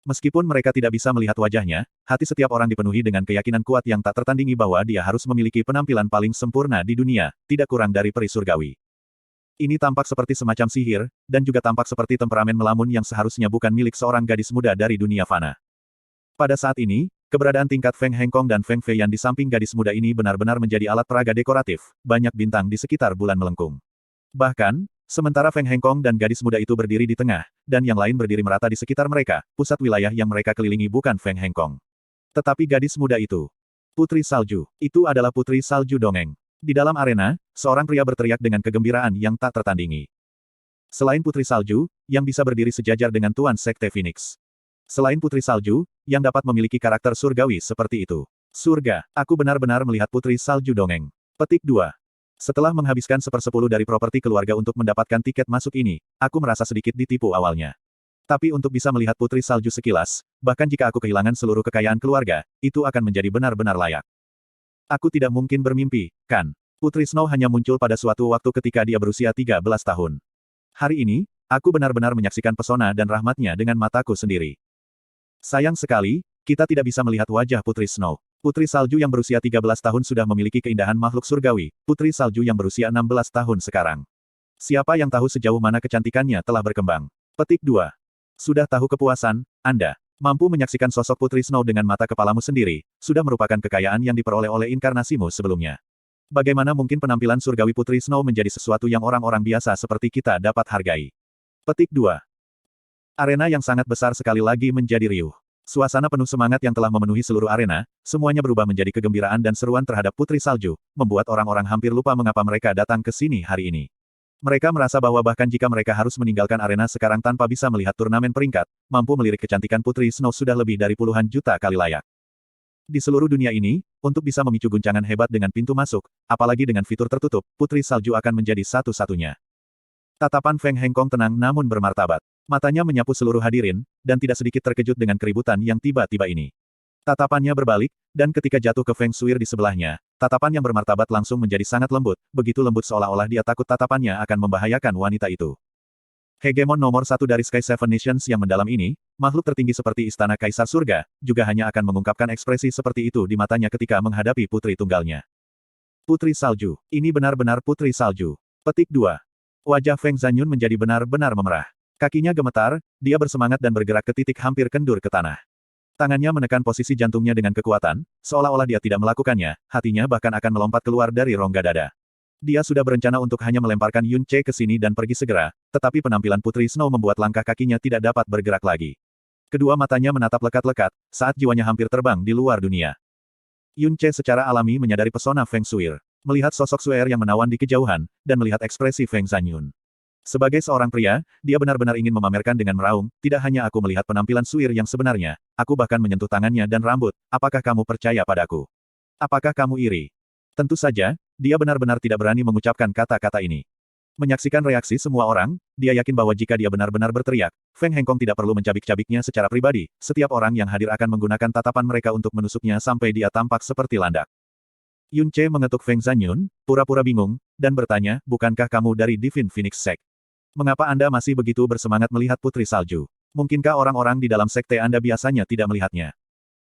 Meskipun mereka tidak bisa melihat wajahnya, hati setiap orang dipenuhi dengan keyakinan kuat yang tak tertandingi bahwa dia harus memiliki penampilan paling sempurna di dunia, tidak kurang dari peri surgawi. Ini tampak seperti semacam sihir, dan juga tampak seperti temperamen melamun yang seharusnya bukan milik seorang gadis muda dari dunia fana. Pada saat ini, keberadaan tingkat Feng Hengkong dan Feng Feiyan di samping gadis muda ini benar-benar menjadi alat peraga dekoratif, banyak bintang di sekitar bulan melengkung. Bahkan, sementara Feng Hengkong dan gadis muda itu berdiri di tengah, dan yang lain berdiri merata di sekitar mereka, pusat wilayah yang mereka kelilingi bukan Feng Hengkong. Tetapi gadis muda itu, Putri Salju, itu adalah Putri Salju dongeng. Di dalam arena, seorang pria berteriak dengan kegembiraan yang tak tertandingi. Selain Putri Salju, yang bisa berdiri sejajar dengan Tuan Sekte Phoenix. Selain Putri Salju, yang dapat memiliki karakter surgawi seperti itu. Surga, aku benar-benar melihat Putri Salju dongeng. Petik 2. Setelah menghabiskan 1/10 dari properti keluarga untuk mendapatkan tiket masuk ini, aku merasa sedikit ditipu awalnya. Tapi untuk bisa melihat Putri Salju sekilas, bahkan jika aku kehilangan seluruh kekayaan keluarga, itu akan menjadi benar-benar layak. Aku tidak mungkin bermimpi, kan? Putri Snow hanya muncul pada suatu waktu ketika dia berusia 13 tahun. Hari ini, aku benar-benar menyaksikan pesona dan rahmatnya dengan mataku sendiri. Sayang sekali, kita tidak bisa melihat wajah Putri Snow. Putri Salju yang berusia 13 tahun sudah memiliki keindahan makhluk surgawi, Putri Salju yang berusia 16 tahun sekarang. Siapa yang tahu sejauh mana kecantikannya telah berkembang? Petik 2. Sudah tahu kepuasan, Anda. Mampu menyaksikan sosok Putri Snow dengan mata kepalamu sendiri, sudah merupakan kekayaan yang diperoleh oleh inkarnasimu sebelumnya. Bagaimana mungkin penampilan surgawi Putri Snow menjadi sesuatu yang orang-orang biasa seperti kita dapat hargai? Petik 2. Arena yang sangat besar sekali lagi menjadi riuh. Suasana penuh semangat yang telah memenuhi seluruh arena, semuanya berubah menjadi kegembiraan dan seruan terhadap Putri Salju, membuat orang-orang hampir lupa mengapa mereka datang ke sini hari ini. Mereka merasa bahwa bahkan jika mereka harus meninggalkan arena sekarang tanpa bisa melihat turnamen peringkat, mampu melirik kecantikan Putri Snow sudah lebih dari puluhan juta kali layak. Di seluruh dunia ini, untuk bisa memicu guncangan hebat dengan pintu masuk, apalagi dengan fitur tertutup, Putri Salju akan menjadi satu-satunya. Tatapan Feng Hengkong tenang namun bermartabat. Matanya menyapu seluruh hadirin, dan tidak sedikit terkejut dengan keributan yang tiba-tiba ini. Tatapannya berbalik, dan ketika jatuh ke Feng Shuir di sebelahnya, tatapan yang bermartabat langsung menjadi sangat lembut, begitu lembut seolah-olah dia takut tatapannya akan membahayakan wanita itu. Hegemon nomor 1 dari Sky Seven Nations yang mendalam ini, makhluk tertinggi seperti Istana Kaisar Surga, juga hanya akan mengungkapkan ekspresi seperti itu di matanya ketika menghadapi putri tunggalnya. Putri Salju. Ini benar-benar Putri Salju. Petik 2. Wajah Feng Zanyun menjadi benar-benar memerah. Kakinya gemetar, dia bersemangat dan bergerak ke titik hampir kendur ke tanah. Tangannya menekan posisi jantungnya dengan kekuatan, seolah-olah dia tidak melakukannya, hatinya bahkan akan melompat keluar dari rongga dada. Dia sudah berencana untuk hanya melemparkan Yun Ce ke sini dan pergi segera, tetapi penampilan Putri Snow membuat langkah kakinya tidak dapat bergerak lagi. Kedua matanya menatap lekat-lekat, saat jiwanya hampir terbang di luar dunia. Yun Ce secara alami menyadari pesona Feng Shuir, melihat sosok Suer yang menawan di kejauhan, dan melihat ekspresi Feng Zanyun. Sebagai seorang pria, dia benar-benar ingin memamerkan dengan meraung, tidak hanya aku melihat penampilan Suir yang sebenarnya, aku bahkan menyentuh tangannya dan rambut, apakah kamu percaya padaku? Apakah kamu iri? Tentu saja, dia benar-benar tidak berani mengucapkan kata-kata ini. Menyaksikan reaksi semua orang, dia yakin bahwa jika dia benar-benar berteriak, Feng Hengkong tidak perlu mencabik-cabiknya secara pribadi, setiap orang yang hadir akan menggunakan tatapan mereka untuk menusuknya sampai dia tampak seperti landak. Yun Ce mengetuk Feng Zanyun, pura-pura bingung, dan bertanya, bukankah kamu dari Divine Phoenix Sect? Mengapa Anda masih begitu bersemangat melihat Putri Salju? Mungkinkah orang-orang di dalam sekte Anda biasanya tidak melihatnya?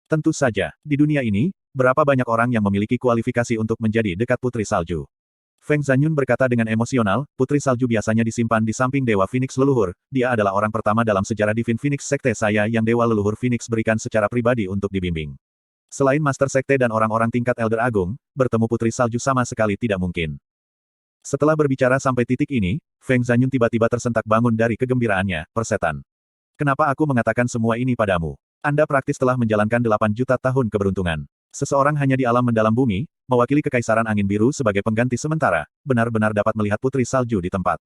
Tentu saja, di dunia ini, berapa banyak orang yang memiliki kualifikasi untuk menjadi dekat Putri Salju? Feng Zanyun berkata dengan emosional, Putri Salju biasanya disimpan di samping Dewa Phoenix leluhur, dia adalah orang pertama dalam sejarah Divine Phoenix Sekte saya yang Dewa leluhur Phoenix berikan secara pribadi untuk dibimbing. Selain Master Sekte dan orang-orang tingkat Elder Agung, bertemu Putri Salju sama sekali tidak mungkin. Setelah berbicara sampai titik ini, Feng Zanyun tiba-tiba tersentak bangun dari kegembiraannya, persetan. Kenapa aku mengatakan semua ini padamu? Anda praktis telah menjalankan 8 juta tahun keberuntungan. Seseorang hanya di alam mendalam bumi, mewakili Kekaisaran Angin Biru sebagai pengganti sementara, benar-benar dapat melihat Putri Salju di tempat.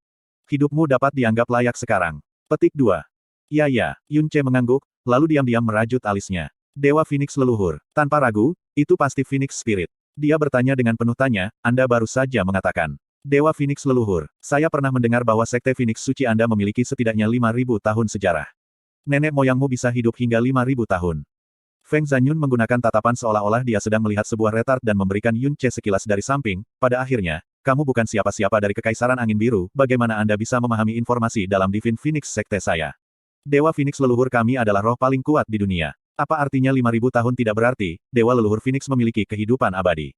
Hidupmu dapat dianggap layak sekarang. Petik 2. Ya, Yun Ce mengangguk, lalu diam-diam merajut alisnya. Dewa Phoenix leluhur. Tanpa ragu, itu pasti Phoenix Spirit. Dia bertanya dengan penuh tanya, Anda baru saja mengatakan. Dewa Phoenix leluhur, saya pernah mendengar bahwa Sekte Phoenix Suci Anda memiliki setidaknya 5.000 tahun sejarah. Nenek moyangmu bisa hidup hingga 5.000 tahun. Feng Zanyun menggunakan tatapan seolah-olah dia sedang melihat sebuah retard dan memberikan Yun Ce sekilas dari samping, pada akhirnya, kamu bukan siapa-siapa dari Kekaisaran Angin Biru, bagaimana Anda bisa memahami informasi dalam Divine Phoenix Sekte saya? Dewa Phoenix leluhur kami adalah roh paling kuat di dunia. Apa artinya 5.000 tahun tidak berarti, Dewa leluhur Phoenix memiliki kehidupan abadi?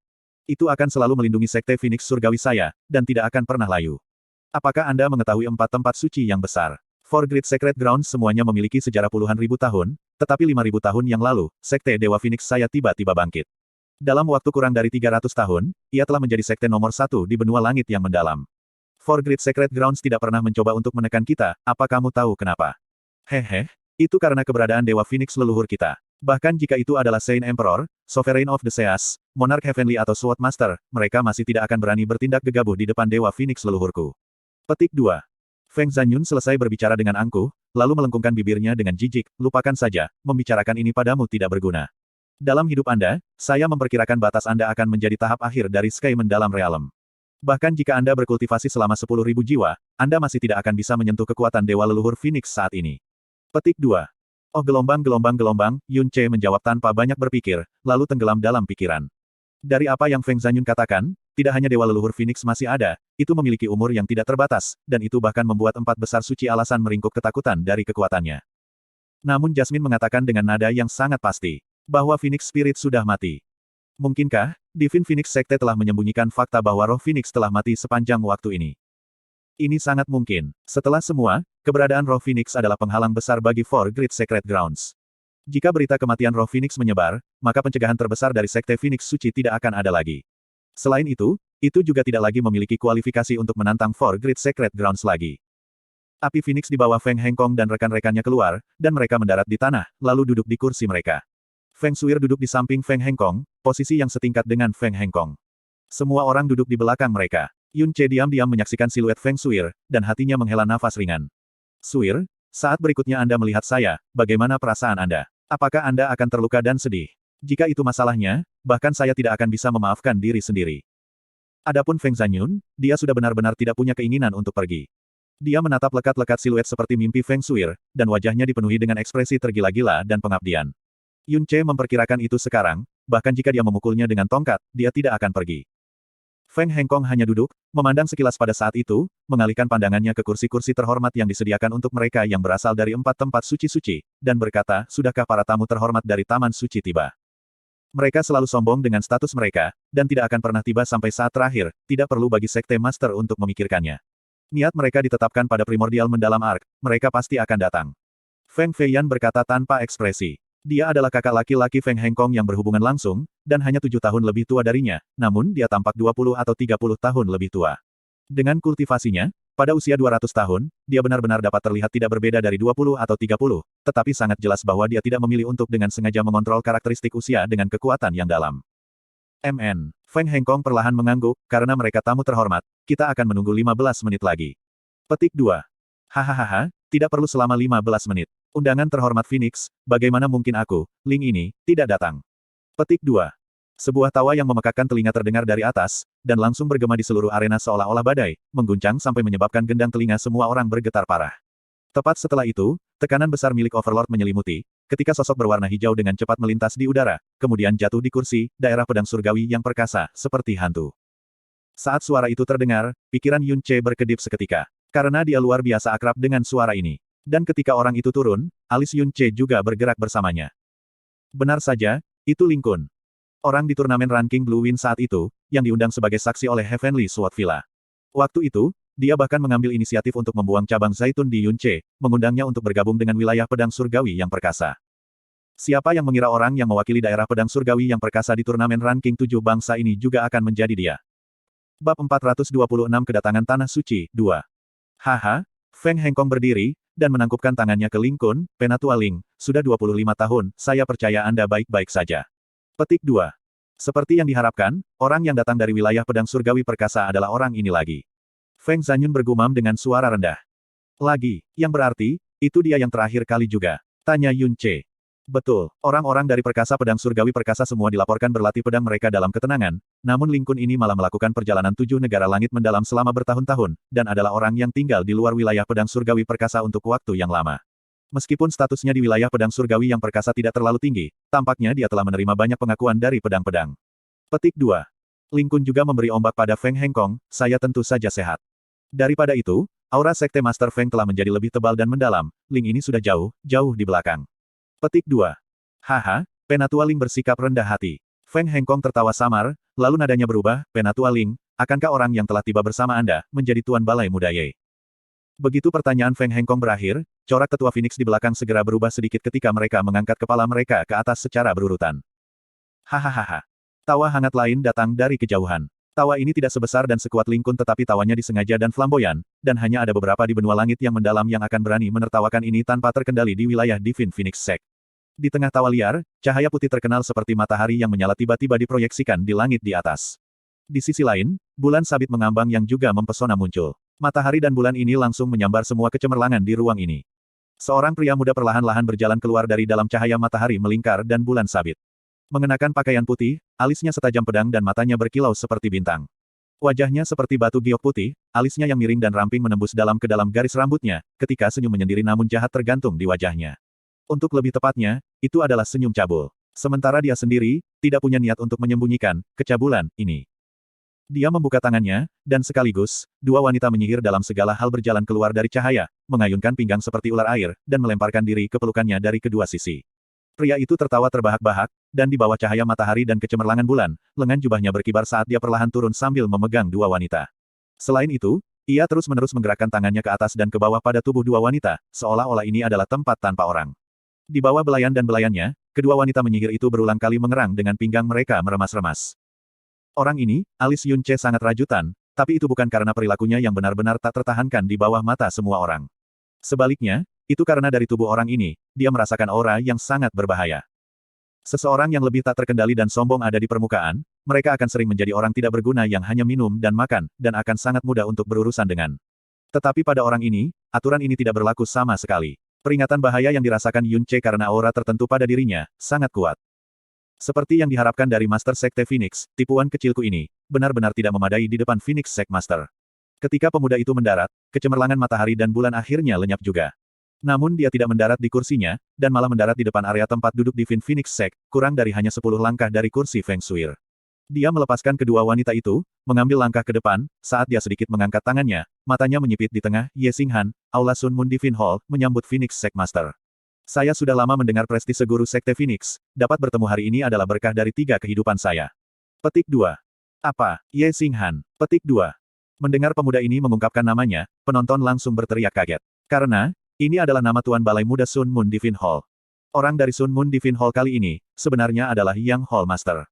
Itu akan selalu melindungi Sekte Phoenix Surgawi saya, dan tidak akan pernah layu. Apakah Anda mengetahui 4 tempat suci yang besar? For Great Sacred Grounds semuanya memiliki sejarah puluhan ribu tahun, tetapi 5.000 tahun yang lalu, Sekte Dewa Phoenix saya tiba-tiba bangkit. Dalam waktu kurang dari 300 tahun, ia telah menjadi sekte nomor 1 di benua langit yang mendalam. For Great Sacred Grounds tidak pernah mencoba untuk menekan kita, apa kamu tahu kenapa? Hehe, itu karena keberadaan Dewa Phoenix leluhur kita. Bahkan jika itu adalah Saint Emperor, Sovereign of the Seas, Monarch Heavenly atau Sword Master, mereka masih tidak akan berani bertindak gegabah di depan Dewa Phoenix leluhurku. Petik 2. Feng Zanyun selesai berbicara dengan angkuh, lalu melengkungkan bibirnya dengan jijik, lupakan saja, membicarakan ini padamu tidak berguna. Dalam hidup Anda, saya memperkirakan batas Anda akan menjadi tahap akhir dari Sky Mendalam Realm. Bahkan jika Anda berkultivasi selama 10.000 jiwa, Anda masih tidak akan bisa menyentuh kekuatan Dewa leluhur Phoenix saat ini. Petik 2. Oh gelombang, Yun Ce menjawab tanpa banyak berpikir, lalu tenggelam dalam pikiran. Dari apa yang Feng Zanyun katakan, tidak hanya Dewa leluhur Phoenix masih ada, itu memiliki umur yang tidak terbatas, dan itu bahkan membuat 4 besar suci alasan meringkuk ketakutan dari kekuatannya. Namun Jasmine mengatakan dengan nada yang sangat pasti, bahwa Phoenix Spirit sudah mati. Mungkinkah, Divine Phoenix Sekte telah menyembunyikan fakta bahwa roh Phoenix telah mati sepanjang waktu ini? Ini sangat mungkin. Setelah semua, keberadaan roh Phoenix adalah penghalang besar bagi For Great Sacred Grounds. Jika berita kematian roh Phoenix menyebar, maka pencegahan terbesar dari Sekte Phoenix Suci tidak akan ada lagi. Selain itu juga tidak lagi memiliki kualifikasi untuk menantang Four Great Sacred Grounds lagi. Api Phoenix di bawah Feng Hengkong dan rekan-rekannya keluar, dan mereka mendarat di tanah, lalu duduk di kursi mereka. Feng Shuir duduk di samping Feng Hengkong, posisi yang setingkat dengan Feng Hengkong. Semua orang duduk di belakang mereka. Yun Ce diam-diam menyaksikan siluet Feng Shuir, dan hatinya menghela nafas ringan. Shuir, saat berikutnya Anda melihat saya, bagaimana perasaan Anda? Apakah Anda akan terluka dan sedih? Jika itu masalahnya, bahkan saya tidak akan bisa memaafkan diri sendiri. Adapun Feng Zanyun, dia sudah benar-benar tidak punya keinginan untuk pergi. Dia menatap lekat-lekat siluet seperti mimpi Feng Shuir, dan wajahnya dipenuhi dengan ekspresi tergila-gila dan pengabdian. Yun Ce memperkirakan itu sekarang, bahkan jika dia memukulnya dengan tongkat, dia tidak akan pergi. Feng Hengkong hanya duduk, memandang sekilas pada saat itu, mengalihkan pandangannya ke kursi-kursi terhormat yang disediakan untuk mereka yang berasal dari 4 tempat suci-suci, dan berkata, sudahkah para tamu terhormat dari Taman Suci tiba? Mereka selalu sombong dengan status mereka, dan tidak akan pernah tiba sampai saat terakhir, tidak perlu bagi Sekte Master untuk memikirkannya. Niat mereka ditetapkan pada primordial mendalam ark, mereka pasti akan datang. Feng Feiyan berkata tanpa ekspresi. Dia adalah kakak laki-laki Feng Hengkong yang berhubungan langsung, dan hanya 7 tahun lebih tua darinya, namun dia tampak 20 atau 30 tahun lebih tua. Dengan kultivasinya, pada usia 200 tahun, dia benar-benar dapat terlihat tidak berbeda dari 20 atau 30, tetapi sangat jelas bahwa dia tidak memilih untuk dengan sengaja mengontrol karakteristik usia dengan kekuatan yang dalam. Feng Hengkong perlahan mengangguk, karena mereka tamu terhormat, kita akan menunggu 15 menit lagi. Petik 2. Hahaha, tidak perlu selama 15 menit. Undangan terhormat Phoenix, bagaimana mungkin aku, Ling ini, tidak datang? Petik 2. Sebuah tawa yang memekakkan telinga terdengar dari atas, dan langsung bergema di seluruh arena seolah-olah badai, mengguncang sampai menyebabkan gendang telinga semua orang bergetar parah. Tepat setelah itu, tekanan besar milik Overlord menyelimuti, ketika sosok berwarna hijau dengan cepat melintas di udara, kemudian jatuh di kursi, daerah pedang surgawi yang perkasa, seperti hantu. Saat suara itu terdengar, pikiran Yun Ce berkedip seketika. Karena dia luar biasa akrab dengan suara ini. Dan ketika orang itu turun, alis Yun Ce juga bergerak bersamanya. Benar saja, itu Ling Kun. Orang di turnamen ranking Blue Wind saat itu, yang diundang sebagai saksi oleh Heavenly Sword Villa. Waktu itu, dia bahkan mengambil inisiatif untuk membuang cabang zaitun di Yun Ce, mengundangnya untuk bergabung dengan wilayah pedang surgawi yang perkasa. Siapa yang mengira orang yang mewakili daerah pedang surgawi yang perkasa di turnamen ranking 7 bangsa ini juga akan menjadi dia. Bab 426 Kedatangan Tanah Suci, 2. Haha, Feng Hengkong berdiri, dan menangkupkan tangannya ke Ling Kun, Penatua Ling, sudah 25 tahun, saya percaya Anda baik-baik saja. Petik 2. Seperti yang diharapkan, orang yang datang dari wilayah pedang surgawi perkasa adalah orang ini lagi. Feng Zanyun bergumam dengan suara rendah. Lagi, yang berarti, itu dia yang terakhir kali juga. Tanya Yun Ce. Betul, orang-orang dari perkasa pedang surgawi perkasa semua dilaporkan berlatih pedang mereka dalam ketenangan, namun Ling Kun ini malah melakukan perjalanan 7 negara langit mendalam selama bertahun-tahun, dan adalah orang yang tinggal di luar wilayah pedang surgawi perkasa untuk waktu yang lama. Meskipun statusnya di wilayah pedang surgawi yang perkasa tidak terlalu tinggi, tampaknya dia telah menerima banyak pengakuan dari pedang-pedang. Petik 2. Ling Kun juga memberi ombak pada Feng Hengkong, saya tentu saja sehat. Daripada itu, aura Sekte Master Feng telah menjadi lebih tebal dan mendalam, Ling ini sudah jauh, jauh di belakang. Petik 2. Haha, Penatua Ling bersikap rendah hati. Feng Hengkong tertawa samar, lalu nadanya berubah, Penatua Ling, akankah orang yang telah tiba bersama Anda, menjadi Tuan Balai Muda Ye? Begitu pertanyaan Feng Hengkong berakhir, corak tetua Phoenix di belakang segera berubah sedikit ketika mereka mengangkat kepala mereka ke atas secara berurutan. Hahaha. Tawa hangat lain datang dari kejauhan. Tawa ini tidak sebesar dan sekuat Ling Kun tetapi tawanya disengaja dan flamboyan, dan hanya ada beberapa di benua langit yang mendalam yang akan berani menertawakan ini tanpa terkendali di wilayah Divine Phoenix Sect. Di tengah tawa liar, cahaya putih terkenal seperti matahari yang menyala tiba-tiba diproyeksikan di langit di atas. Di sisi lain, bulan sabit mengambang yang juga mempesona muncul. Matahari dan bulan ini langsung menyambar semua kecemerlangan di ruang ini. Seorang pria muda perlahan-lahan berjalan keluar dari dalam cahaya matahari melingkar dan bulan sabit. Mengenakan pakaian putih, alisnya setajam pedang dan matanya berkilau seperti bintang. Wajahnya seperti batu giok putih, alisnya yang miring dan ramping menembus dalam ke dalam garis rambutnya, ketika senyum menyendiri namun jahat tergantung di wajahnya. Untuk lebih tepatnya, itu adalah senyum cabul. Sementara dia sendiri, tidak punya niat untuk menyembunyikan kecabulan ini. Dia membuka tangannya, dan sekaligus, dua wanita menyihir dalam segala hal berjalan keluar dari cahaya, mengayunkan pinggang seperti ular air, dan melemparkan diri ke pelukannya dari kedua sisi. Pria itu tertawa terbahak-bahak, dan di bawah cahaya matahari dan kecemerlangan bulan, lengan jubahnya berkibar saat dia perlahan turun sambil memegang dua wanita. Selain itu, ia terus-menerus menggerakkan tangannya ke atas dan ke bawah pada tubuh dua wanita, seolah-olah ini adalah tempat tanpa orang. Di bawah belayan dan belayannya, kedua wanita menyihir itu berulang kali mengerang dengan pinggang mereka meremas-remas. Orang ini, alis Yun Ce sangat rajutan, tapi itu bukan karena perilakunya yang benar-benar tak tertahankan di bawah mata semua orang. Sebaliknya, itu karena dari tubuh orang ini, dia merasakan aura yang sangat berbahaya. Seseorang yang lebih tak terkendali dan sombong ada di permukaan, mereka akan sering menjadi orang tidak berguna yang hanya minum dan makan, dan akan sangat mudah untuk berurusan dengan. Tetapi pada orang ini, aturan ini tidak berlaku sama sekali. Peringatan bahaya yang dirasakan Yun Ce karena aura tertentu pada dirinya, sangat kuat. Seperti yang diharapkan dari Master Sekte Phoenix, tipuan kecilku ini, benar-benar tidak memadai di depan Phoenix Sect Master. Ketika pemuda itu mendarat, kecemerlangan matahari dan bulan akhirnya lenyap juga. Namun dia tidak mendarat di kursinya, dan malah mendarat di depan area tempat duduk Divine Phoenix Sect, kurang dari hanya 10 langkah dari kursi Feng Shuir. Dia melepaskan kedua wanita itu, mengambil langkah ke depan, saat dia sedikit mengangkat tangannya, matanya menyipit di tengah, Ye Xinghan, Aula Sun Moon Divine Hall, menyambut Phoenix Sect Master. Saya sudah lama mendengar prestise guru Sekte Phoenix, dapat bertemu hari ini adalah berkah dari 3 kehidupan saya. Petik 2. Apa, Ye Xinghan? Petik 2. Mendengar pemuda ini mengungkapkan namanya, penonton langsung berteriak kaget. Karena, ini adalah nama Tuan Balai Muda Sun Moon Divine Hall. Orang dari Sun Moon Divine Hall kali ini, sebenarnya adalah Yang Hall Master.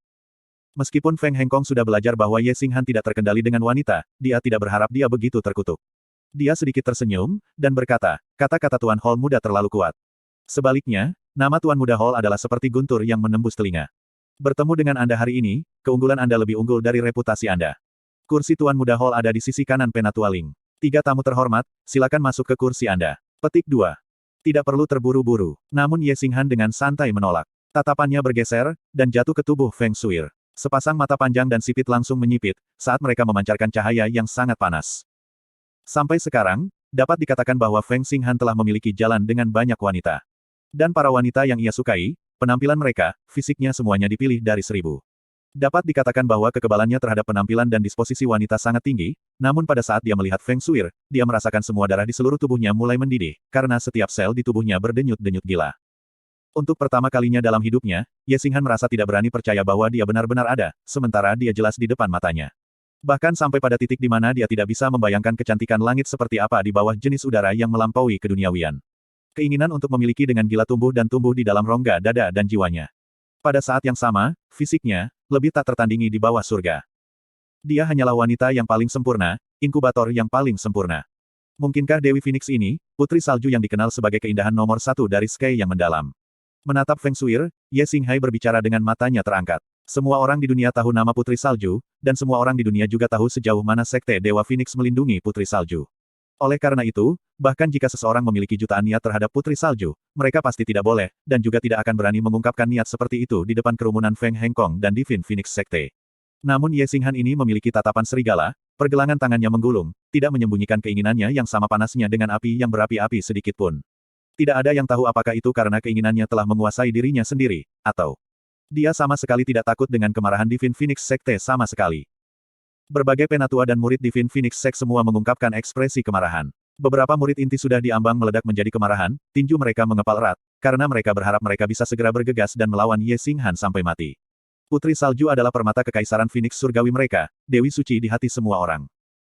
Meskipun Feng Hengkong sudah belajar bahwa Ye Xinghan tidak terkendali dengan wanita, dia tidak berharap dia begitu terkutuk. Dia sedikit tersenyum, dan berkata, kata-kata Tuan Hall Muda terlalu kuat. Sebaliknya, nama Tuan Muda Hall adalah seperti guntur yang menembus telinga. Bertemu dengan Anda hari ini, keunggulan Anda lebih unggul dari reputasi Anda. Kursi Tuan Muda Hall ada di sisi kanan Penatua Ling. 3 tamu terhormat, silakan masuk ke kursi Anda. Petik 2. Tidak perlu terburu-buru. Namun Ye Xinghan dengan santai menolak. Tatapannya bergeser, dan jatuh ke tubuh Feng Shuir. Sepasang mata panjang dan sipit langsung menyipit, saat mereka memancarkan cahaya yang sangat panas. Sampai sekarang, dapat dikatakan bahwa Feng Xinghan telah memiliki jalan dengan banyak wanita. Dan para wanita yang ia sukai, penampilan mereka, fisiknya semuanya dipilih dari 1000. Dapat dikatakan bahwa kekebalannya terhadap penampilan dan disposisi wanita sangat tinggi, namun pada saat dia melihat Feng Shuir, dia merasakan semua darah di seluruh tubuhnya mulai mendidih, karena setiap sel di tubuhnya berdenyut-denyut gila. Untuk pertama kalinya dalam hidupnya, Ye Xinghan merasa tidak berani percaya bahwa dia benar-benar ada, sementara dia jelas di depan matanya. Bahkan sampai pada titik di mana dia tidak bisa membayangkan kecantikan langit seperti apa di bawah jenis udara yang melampaui keduniawian. Keinginan untuk memiliki dengan gila tumbuh di dalam rongga dada dan jiwanya. Pada saat yang sama, fisiknya, lebih tak tertandingi di bawah surga. Dia hanyalah wanita yang paling sempurna, inkubator yang paling sempurna. Mungkinkah Dewi Phoenix ini, putri salju yang dikenal sebagai keindahan nomor 1 dari Sky yang mendalam? Menatap Feng Shuir, Ye Xinghai berbicara dengan matanya terangkat. Semua orang di dunia tahu nama Putri Salju, dan semua orang di dunia juga tahu sejauh mana Sekte Dewa Phoenix melindungi Putri Salju. Oleh karena itu, bahkan jika seseorang memiliki jutaan niat terhadap Putri Salju, mereka pasti tidak boleh, dan juga tidak akan berani mengungkapkan niat seperti itu di depan kerumunan Feng Hengkong dan Divine Phoenix Sekte. Namun Ye Xinghan ini memiliki tatapan serigala, pergelangan tangannya menggulung, tidak menyembunyikan keinginannya yang sama panasnya dengan api yang berapi-api sedikitpun. Tidak ada yang tahu apakah itu karena keinginannya telah menguasai dirinya sendiri, atau dia sama sekali tidak takut dengan kemarahan Divine Phoenix Sekte sama sekali. Berbagai penatua dan murid Divine Phoenix Sect semua mengungkapkan ekspresi kemarahan. Beberapa murid inti sudah diambang meledak menjadi kemarahan, tinju mereka mengepal erat, karena mereka berharap mereka bisa segera bergegas dan melawan Ye Xinghan sampai mati. Putri Salju adalah permata kekaisaran Phoenix surgawi mereka, Dewi Suci di hati semua orang.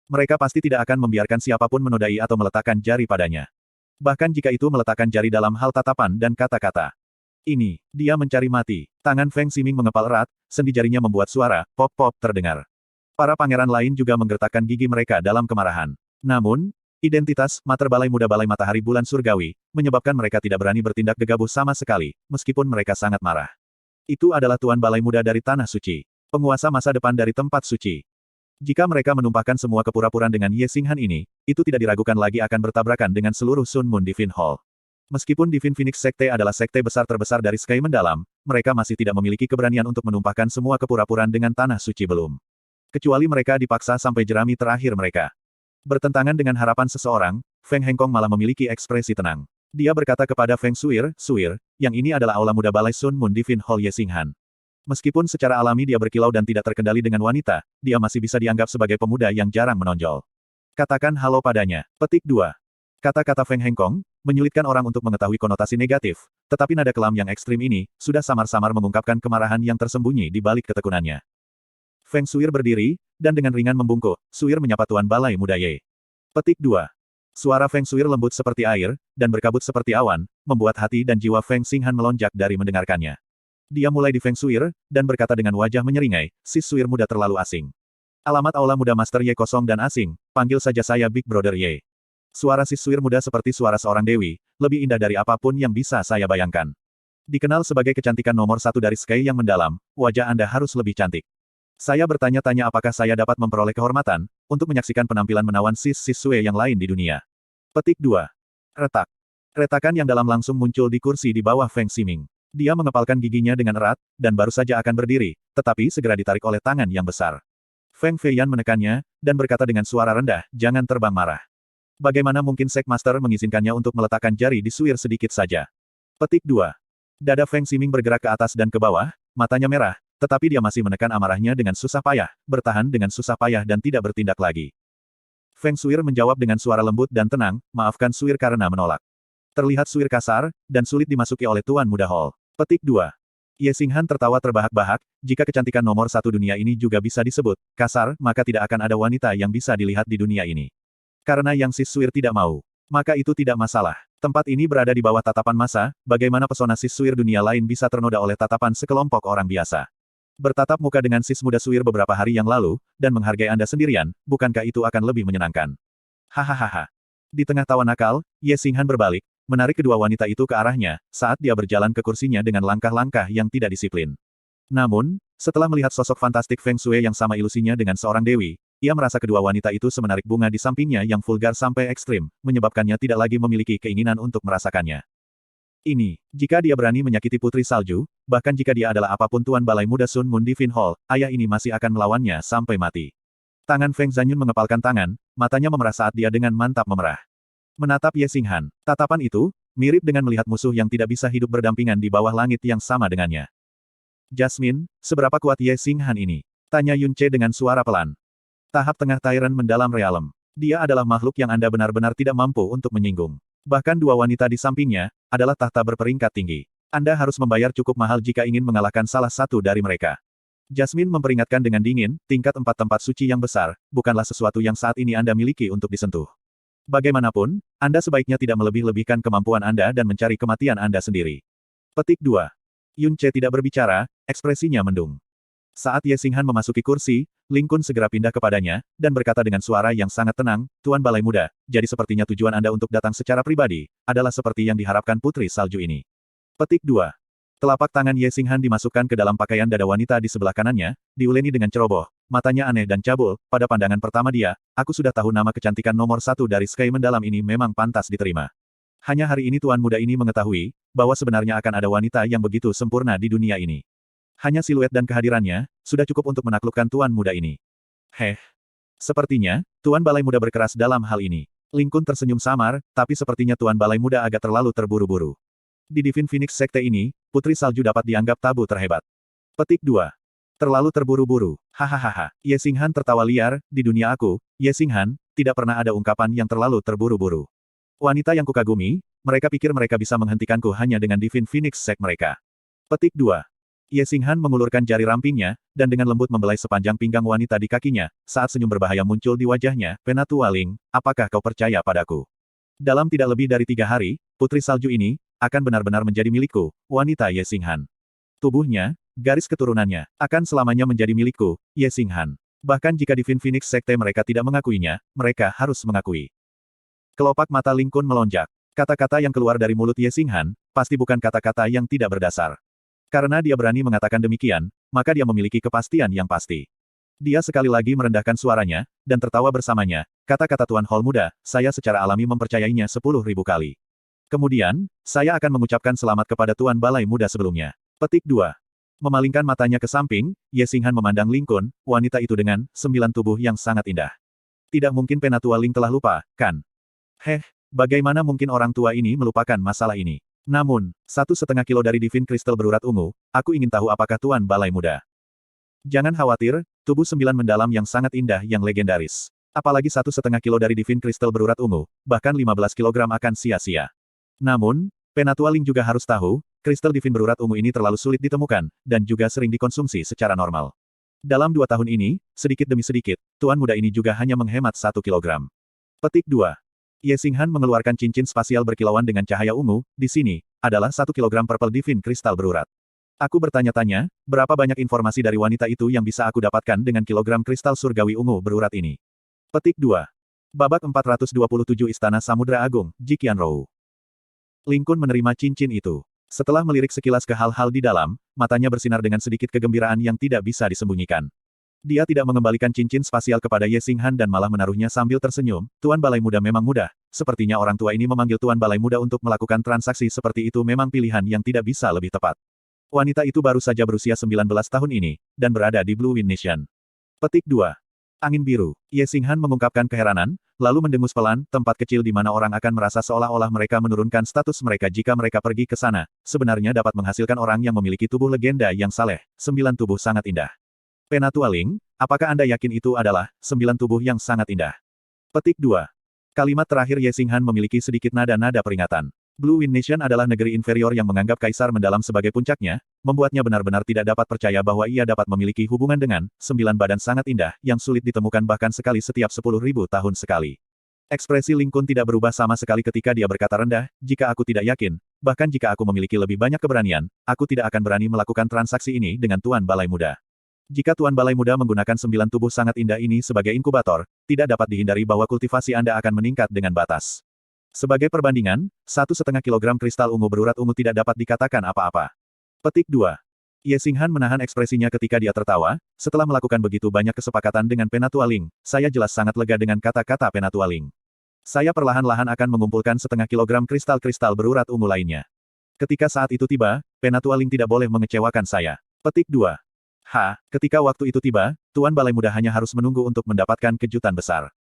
Mereka pasti tidak akan membiarkan siapapun menodai atau meletakkan jari padanya. Bahkan jika itu meletakkan jari dalam hal tatapan dan kata-kata. Ini, dia mencari mati. Tangan Feng Ximing mengepal erat, sendi jarinya membuat suara, pop-pop terdengar. Para pangeran lain juga menggertakkan gigi mereka dalam kemarahan. Namun, identitas, Mater Balai Muda Balai Matahari Bulan Surgawi, menyebabkan mereka tidak berani bertindak gegabah sama sekali, meskipun mereka sangat marah. Itu adalah Tuan Balai Muda dari Tanah Suci. Penguasa masa depan dari tempat suci. Jika mereka menumpahkan semua kepura-puraan dengan Ye Xinghan ini, itu tidak diragukan lagi akan bertabrakan dengan seluruh Sun Moon Divine Hall. Meskipun Divine Phoenix Sekte adalah sekte besar terbesar dari Sky Mendalam, mereka masih tidak memiliki keberanian untuk menumpahkan semua kepura-puraan dengan Tanah Suci belum. Kecuali mereka dipaksa sampai jerami terakhir mereka. Bertentangan dengan harapan seseorang, Feng Hengkong malah memiliki ekspresi tenang. Dia berkata kepada Feng Shuir, Shuir, yang ini adalah aula muda balai Sun Moon Divine Hall Ye Xinghan. Meskipun secara alami dia berkilau dan tidak terkendali dengan wanita, dia masih bisa dianggap sebagai pemuda yang jarang menonjol. Katakan halo padanya. Petik 2. Kata-kata Feng Hengkong, menyulitkan orang untuk mengetahui konotasi negatif, tetapi nada kelam yang ekstrim ini, sudah samar-samar mengungkapkan kemarahan yang tersembunyi di balik ketekunannya. Feng Shuir berdiri, dan dengan ringan membungkuk, Shuir menyapa Tuan Balai Muda Ye. Petik 2. Suara Feng Shuir lembut seperti air, dan berkabut seperti awan, membuat hati dan jiwa Feng Xinghan melonjak dari mendengarkannya. Dia mulai difengsuir, dan berkata dengan wajah menyeringai, "Sis Suir muda terlalu asing. Alamat Aula Muda Master Ye kosong dan asing, panggil saja saya Big Brother Ye." Suara Sis Suir muda seperti suara seorang dewi, lebih indah dari apapun yang bisa saya bayangkan. Dikenal sebagai kecantikan nomor satu dari Sky yang mendalam, wajah Anda harus lebih cantik. Saya bertanya-tanya apakah saya dapat memperoleh kehormatan, untuk menyaksikan penampilan menawan Sis Sue yang lain di dunia. Petik 2. Retak. Retakan yang dalam langsung muncul di kursi di bawah Feng Ximing. Dia mengepalkan giginya dengan erat, dan baru saja akan berdiri, tetapi segera ditarik oleh tangan yang besar. Feng Feiyan menekannya, dan berkata dengan suara rendah, "Jangan terbang marah. Bagaimana mungkin Sek Master mengizinkannya untuk meletakkan jari di suir sedikit saja?" Petik 2. Dada Feng Ximing bergerak ke atas dan ke bawah, matanya merah, tetapi dia masih menekan amarahnya dengan susah payah, bertahan dengan susah payah dan tidak bertindak lagi. Feng Suir menjawab dengan suara lembut dan tenang, "Maafkan Suir karena menolak." Terlihat Suir kasar, dan sulit dimasuki oleh Tuan Muda Hall. Petik 2. Ye Xinghan tertawa terbahak-bahak, jika kecantikan nomor satu dunia ini juga bisa disebut kasar, maka tidak akan ada wanita yang bisa dilihat di dunia ini. Karena yang Sis Suir tidak mau, maka itu tidak masalah. Tempat ini berada di bawah tatapan massa, bagaimana pesona Sis Suir dunia lain bisa ternoda oleh tatapan sekelompok orang biasa. Bertatap muka dengan Sis Muda Suir beberapa hari yang lalu, dan menghargai Anda sendirian, bukankah itu akan lebih menyenangkan? Hahaha. Di tengah tawa nakal, Ye Xinghan berbalik, menarik kedua wanita itu ke arahnya, saat dia berjalan ke kursinya dengan langkah-langkah yang tidak disiplin. Namun, setelah melihat sosok fantastik Feng Shui yang sama ilusinya dengan seorang dewi, ia merasa kedua wanita itu semenarik bunga di sampingnya yang vulgar sampai ekstrim, menyebabkannya tidak lagi memiliki keinginan untuk merasakannya. Ini, jika dia berani menyakiti Putri Salju, bahkan jika dia adalah apapun Tuan Balai Muda Sun Moon Divine Hall, ayah ini masih akan melawannya sampai mati. Tangan Feng Zanyun mengepalkan tangan, matanya memerah saat dia dengan mantap memerah. Menatap Ye Xinghan. Tatapan itu, mirip dengan melihat musuh yang tidak bisa hidup berdampingan di bawah langit yang sama dengannya. "Jasmine, seberapa kuat Ye Xinghan ini?" tanya Yun Ce dengan suara pelan. Tahap tengah Tyrant mendalam realem. Dia adalah makhluk yang Anda benar-benar tidak mampu untuk menyinggung. Bahkan dua wanita di sampingnya, adalah tahta berperingkat tinggi. Anda harus membayar cukup mahal jika ingin mengalahkan salah satu dari mereka. Jasmine memperingatkan dengan dingin, tingkat 4 tempat suci yang besar, bukanlah sesuatu yang saat ini Anda miliki untuk disentuh. Bagaimanapun, Anda sebaiknya tidak melebih-lebihkan kemampuan Anda dan mencari kematian Anda sendiri. Petik 2. Yun Ce tidak berbicara, ekspresinya mendung. Saat Ye Xinghan memasuki kursi, Ling Kun segera pindah kepadanya, dan berkata dengan suara yang sangat tenang, "Tuan Balai Muda, jadi sepertinya tujuan Anda untuk datang secara pribadi, adalah seperti yang diharapkan Putri Salju ini." Petik 2. Telapak tangan Ye Xinghan dimasukkan ke dalam pakaian dada wanita di sebelah kanannya, diuleni dengan ceroboh, matanya aneh dan cabul, pada pandangan pertama dia, "Aku sudah tahu nama kecantikan nomor satu dari Sky mendalam ini memang pantas diterima. Hanya hari ini Tuan Muda ini mengetahui, bahwa sebenarnya akan ada wanita yang begitu sempurna di dunia ini. Hanya siluet dan kehadirannya, sudah cukup untuk menaklukkan Tuan Muda ini." Heh. Sepertinya, Tuan Balai Muda berkeras dalam hal ini. Ling Kun tersenyum samar, tapi sepertinya Tuan Balai Muda agak terlalu terburu-buru. Di Divine Phoenix Sekte ini, Putri Salju dapat dianggap tabu terhebat. Petik 2. Terlalu terburu-buru. Hahaha. Ye Xinghan tertawa liar, "Di dunia aku, Ye Xinghan, tidak pernah ada ungkapan yang terlalu terburu-buru. Wanita yang kukagumi, mereka pikir mereka bisa menghentikanku hanya dengan Divine Phoenix Sect mereka." Petik 2. Ye Xinghan mengulurkan jari rampingnya, dan dengan lembut membelai sepanjang pinggang wanita di kakinya, saat senyum berbahaya muncul di wajahnya, "Penatua Ling, apakah kau percaya padaku? Dalam tidak lebih dari 3 hari, Putri Salju ini, akan benar-benar menjadi milikku, wanita Ye Xinghan. Tubuhnya, garis keturunannya, akan selamanya menjadi milikku, Ye Xinghan. Bahkan jika Divine Phoenix Sekte mereka tidak mengakuinya, mereka harus mengakui." Kelopak mata Ling Kun melonjak. Kata-kata yang keluar dari mulut Ye Xinghan, pasti bukan kata-kata yang tidak berdasar. Karena dia berani mengatakan demikian, maka dia memiliki kepastian yang pasti. Dia sekali lagi merendahkan suaranya, dan tertawa bersamanya, "Kata-kata Tuan Hall Muda, saya secara alami mempercayainya 10.000 kali. Kemudian, saya akan mengucapkan selamat kepada Tuan Balai Muda sebelumnya." Petik 2. Memalingkan matanya ke samping, Ye Xinghan memandang Ling Kun, wanita itu dengan 9 tubuh yang sangat indah. Tidak mungkin Penatua Ling telah lupa, kan? Heh, bagaimana mungkin orang tua ini melupakan masalah ini? Namun, 1,5 kilo dari Divine Crystal berurat ungu, aku ingin tahu apakah Tuan Balai Muda. Jangan khawatir, tubuh 9 mendalam yang sangat indah yang legendaris. Apalagi 1,5 kilo dari Divine Crystal berurat ungu, bahkan 15 kilogram akan sia-sia. Namun, Penatua Ling juga harus tahu, kristal Divine berurat ungu ini terlalu sulit ditemukan, dan juga sering dikonsumsi secara normal. Dalam 2 tahun ini, sedikit demi sedikit, Tuan Muda ini juga hanya menghemat 1 kilogram. Petik 2. Ye Xinghan mengeluarkan cincin spasial berkilauan dengan cahaya ungu, di sini, adalah 1 kilogram Purple Divine kristal berurat. Aku bertanya-tanya, berapa banyak informasi dari wanita itu yang bisa aku dapatkan dengan kilogram kristal surgawi ungu berurat ini. Petik 2. Babak 427 Istana Samudra Agung, Ji Qianrou. Ling Kun menerima cincin itu. Setelah melirik sekilas ke hal-hal di dalam, matanya bersinar dengan sedikit kegembiraan yang tidak bisa disembunyikan. Dia tidak mengembalikan cincin spasial kepada Ye Xinghan dan malah menaruhnya sambil tersenyum. Tuan Balai Muda memang mudah. Sepertinya orang tua ini memanggil Tuan Balai Muda untuk melakukan transaksi seperti itu memang pilihan yang tidak bisa lebih tepat. Wanita itu baru saja berusia 19 tahun ini, dan berada di Blue Wind Nation. Petik 2. Angin biru. Ye Xinghan mengungkapkan keheranan, lalu mendengus pelan, tempat kecil di mana orang akan merasa seolah-olah mereka menurunkan status mereka jika mereka pergi ke sana, sebenarnya dapat menghasilkan orang yang memiliki tubuh legenda yang saleh, 9 tubuh sangat indah. Penatua Ling, apakah Anda yakin itu adalah 9 tubuh yang sangat indah? Petik 2. Kalimat terakhir Ye Xinghan memiliki sedikit nada-nada peringatan. Blue Wind Nation adalah negeri inferior yang menganggap Kaisar mendalam sebagai puncaknya, membuatnya benar-benar tidak dapat percaya bahwa ia dapat memiliki hubungan dengan 9 badan sangat indah yang sulit ditemukan bahkan sekali setiap 10.000 tahun sekali. Ekspresi Ling Kun tidak berubah sama sekali ketika dia berkata rendah, jika aku tidak yakin, bahkan jika aku memiliki lebih banyak keberanian, aku tidak akan berani melakukan transaksi ini dengan Tuan Balai Muda. Jika Tuan Balai Muda menggunakan 9 tubuh sangat indah ini sebagai inkubator, tidak dapat dihindari bahwa kultivasi Anda akan meningkat dengan batas. Sebagai perbandingan, 1,5 kilogram kristal ungu berurat ungu tidak dapat dikatakan apa-apa. Petik 2. Ye Xinghan menahan ekspresinya ketika dia tertawa, setelah melakukan begitu banyak kesepakatan dengan Penatua Ling, saya jelas sangat lega dengan kata-kata Penatua Ling. Saya perlahan-lahan akan mengumpulkan 0,5 kilogram kristal-kristal berurat ungu lainnya. Ketika saat itu tiba, Penatua Ling tidak boleh mengecewakan saya. Petik 2. Ketika waktu itu tiba, Tuan Balai Muda hanya harus menunggu untuk mendapatkan kejutan besar.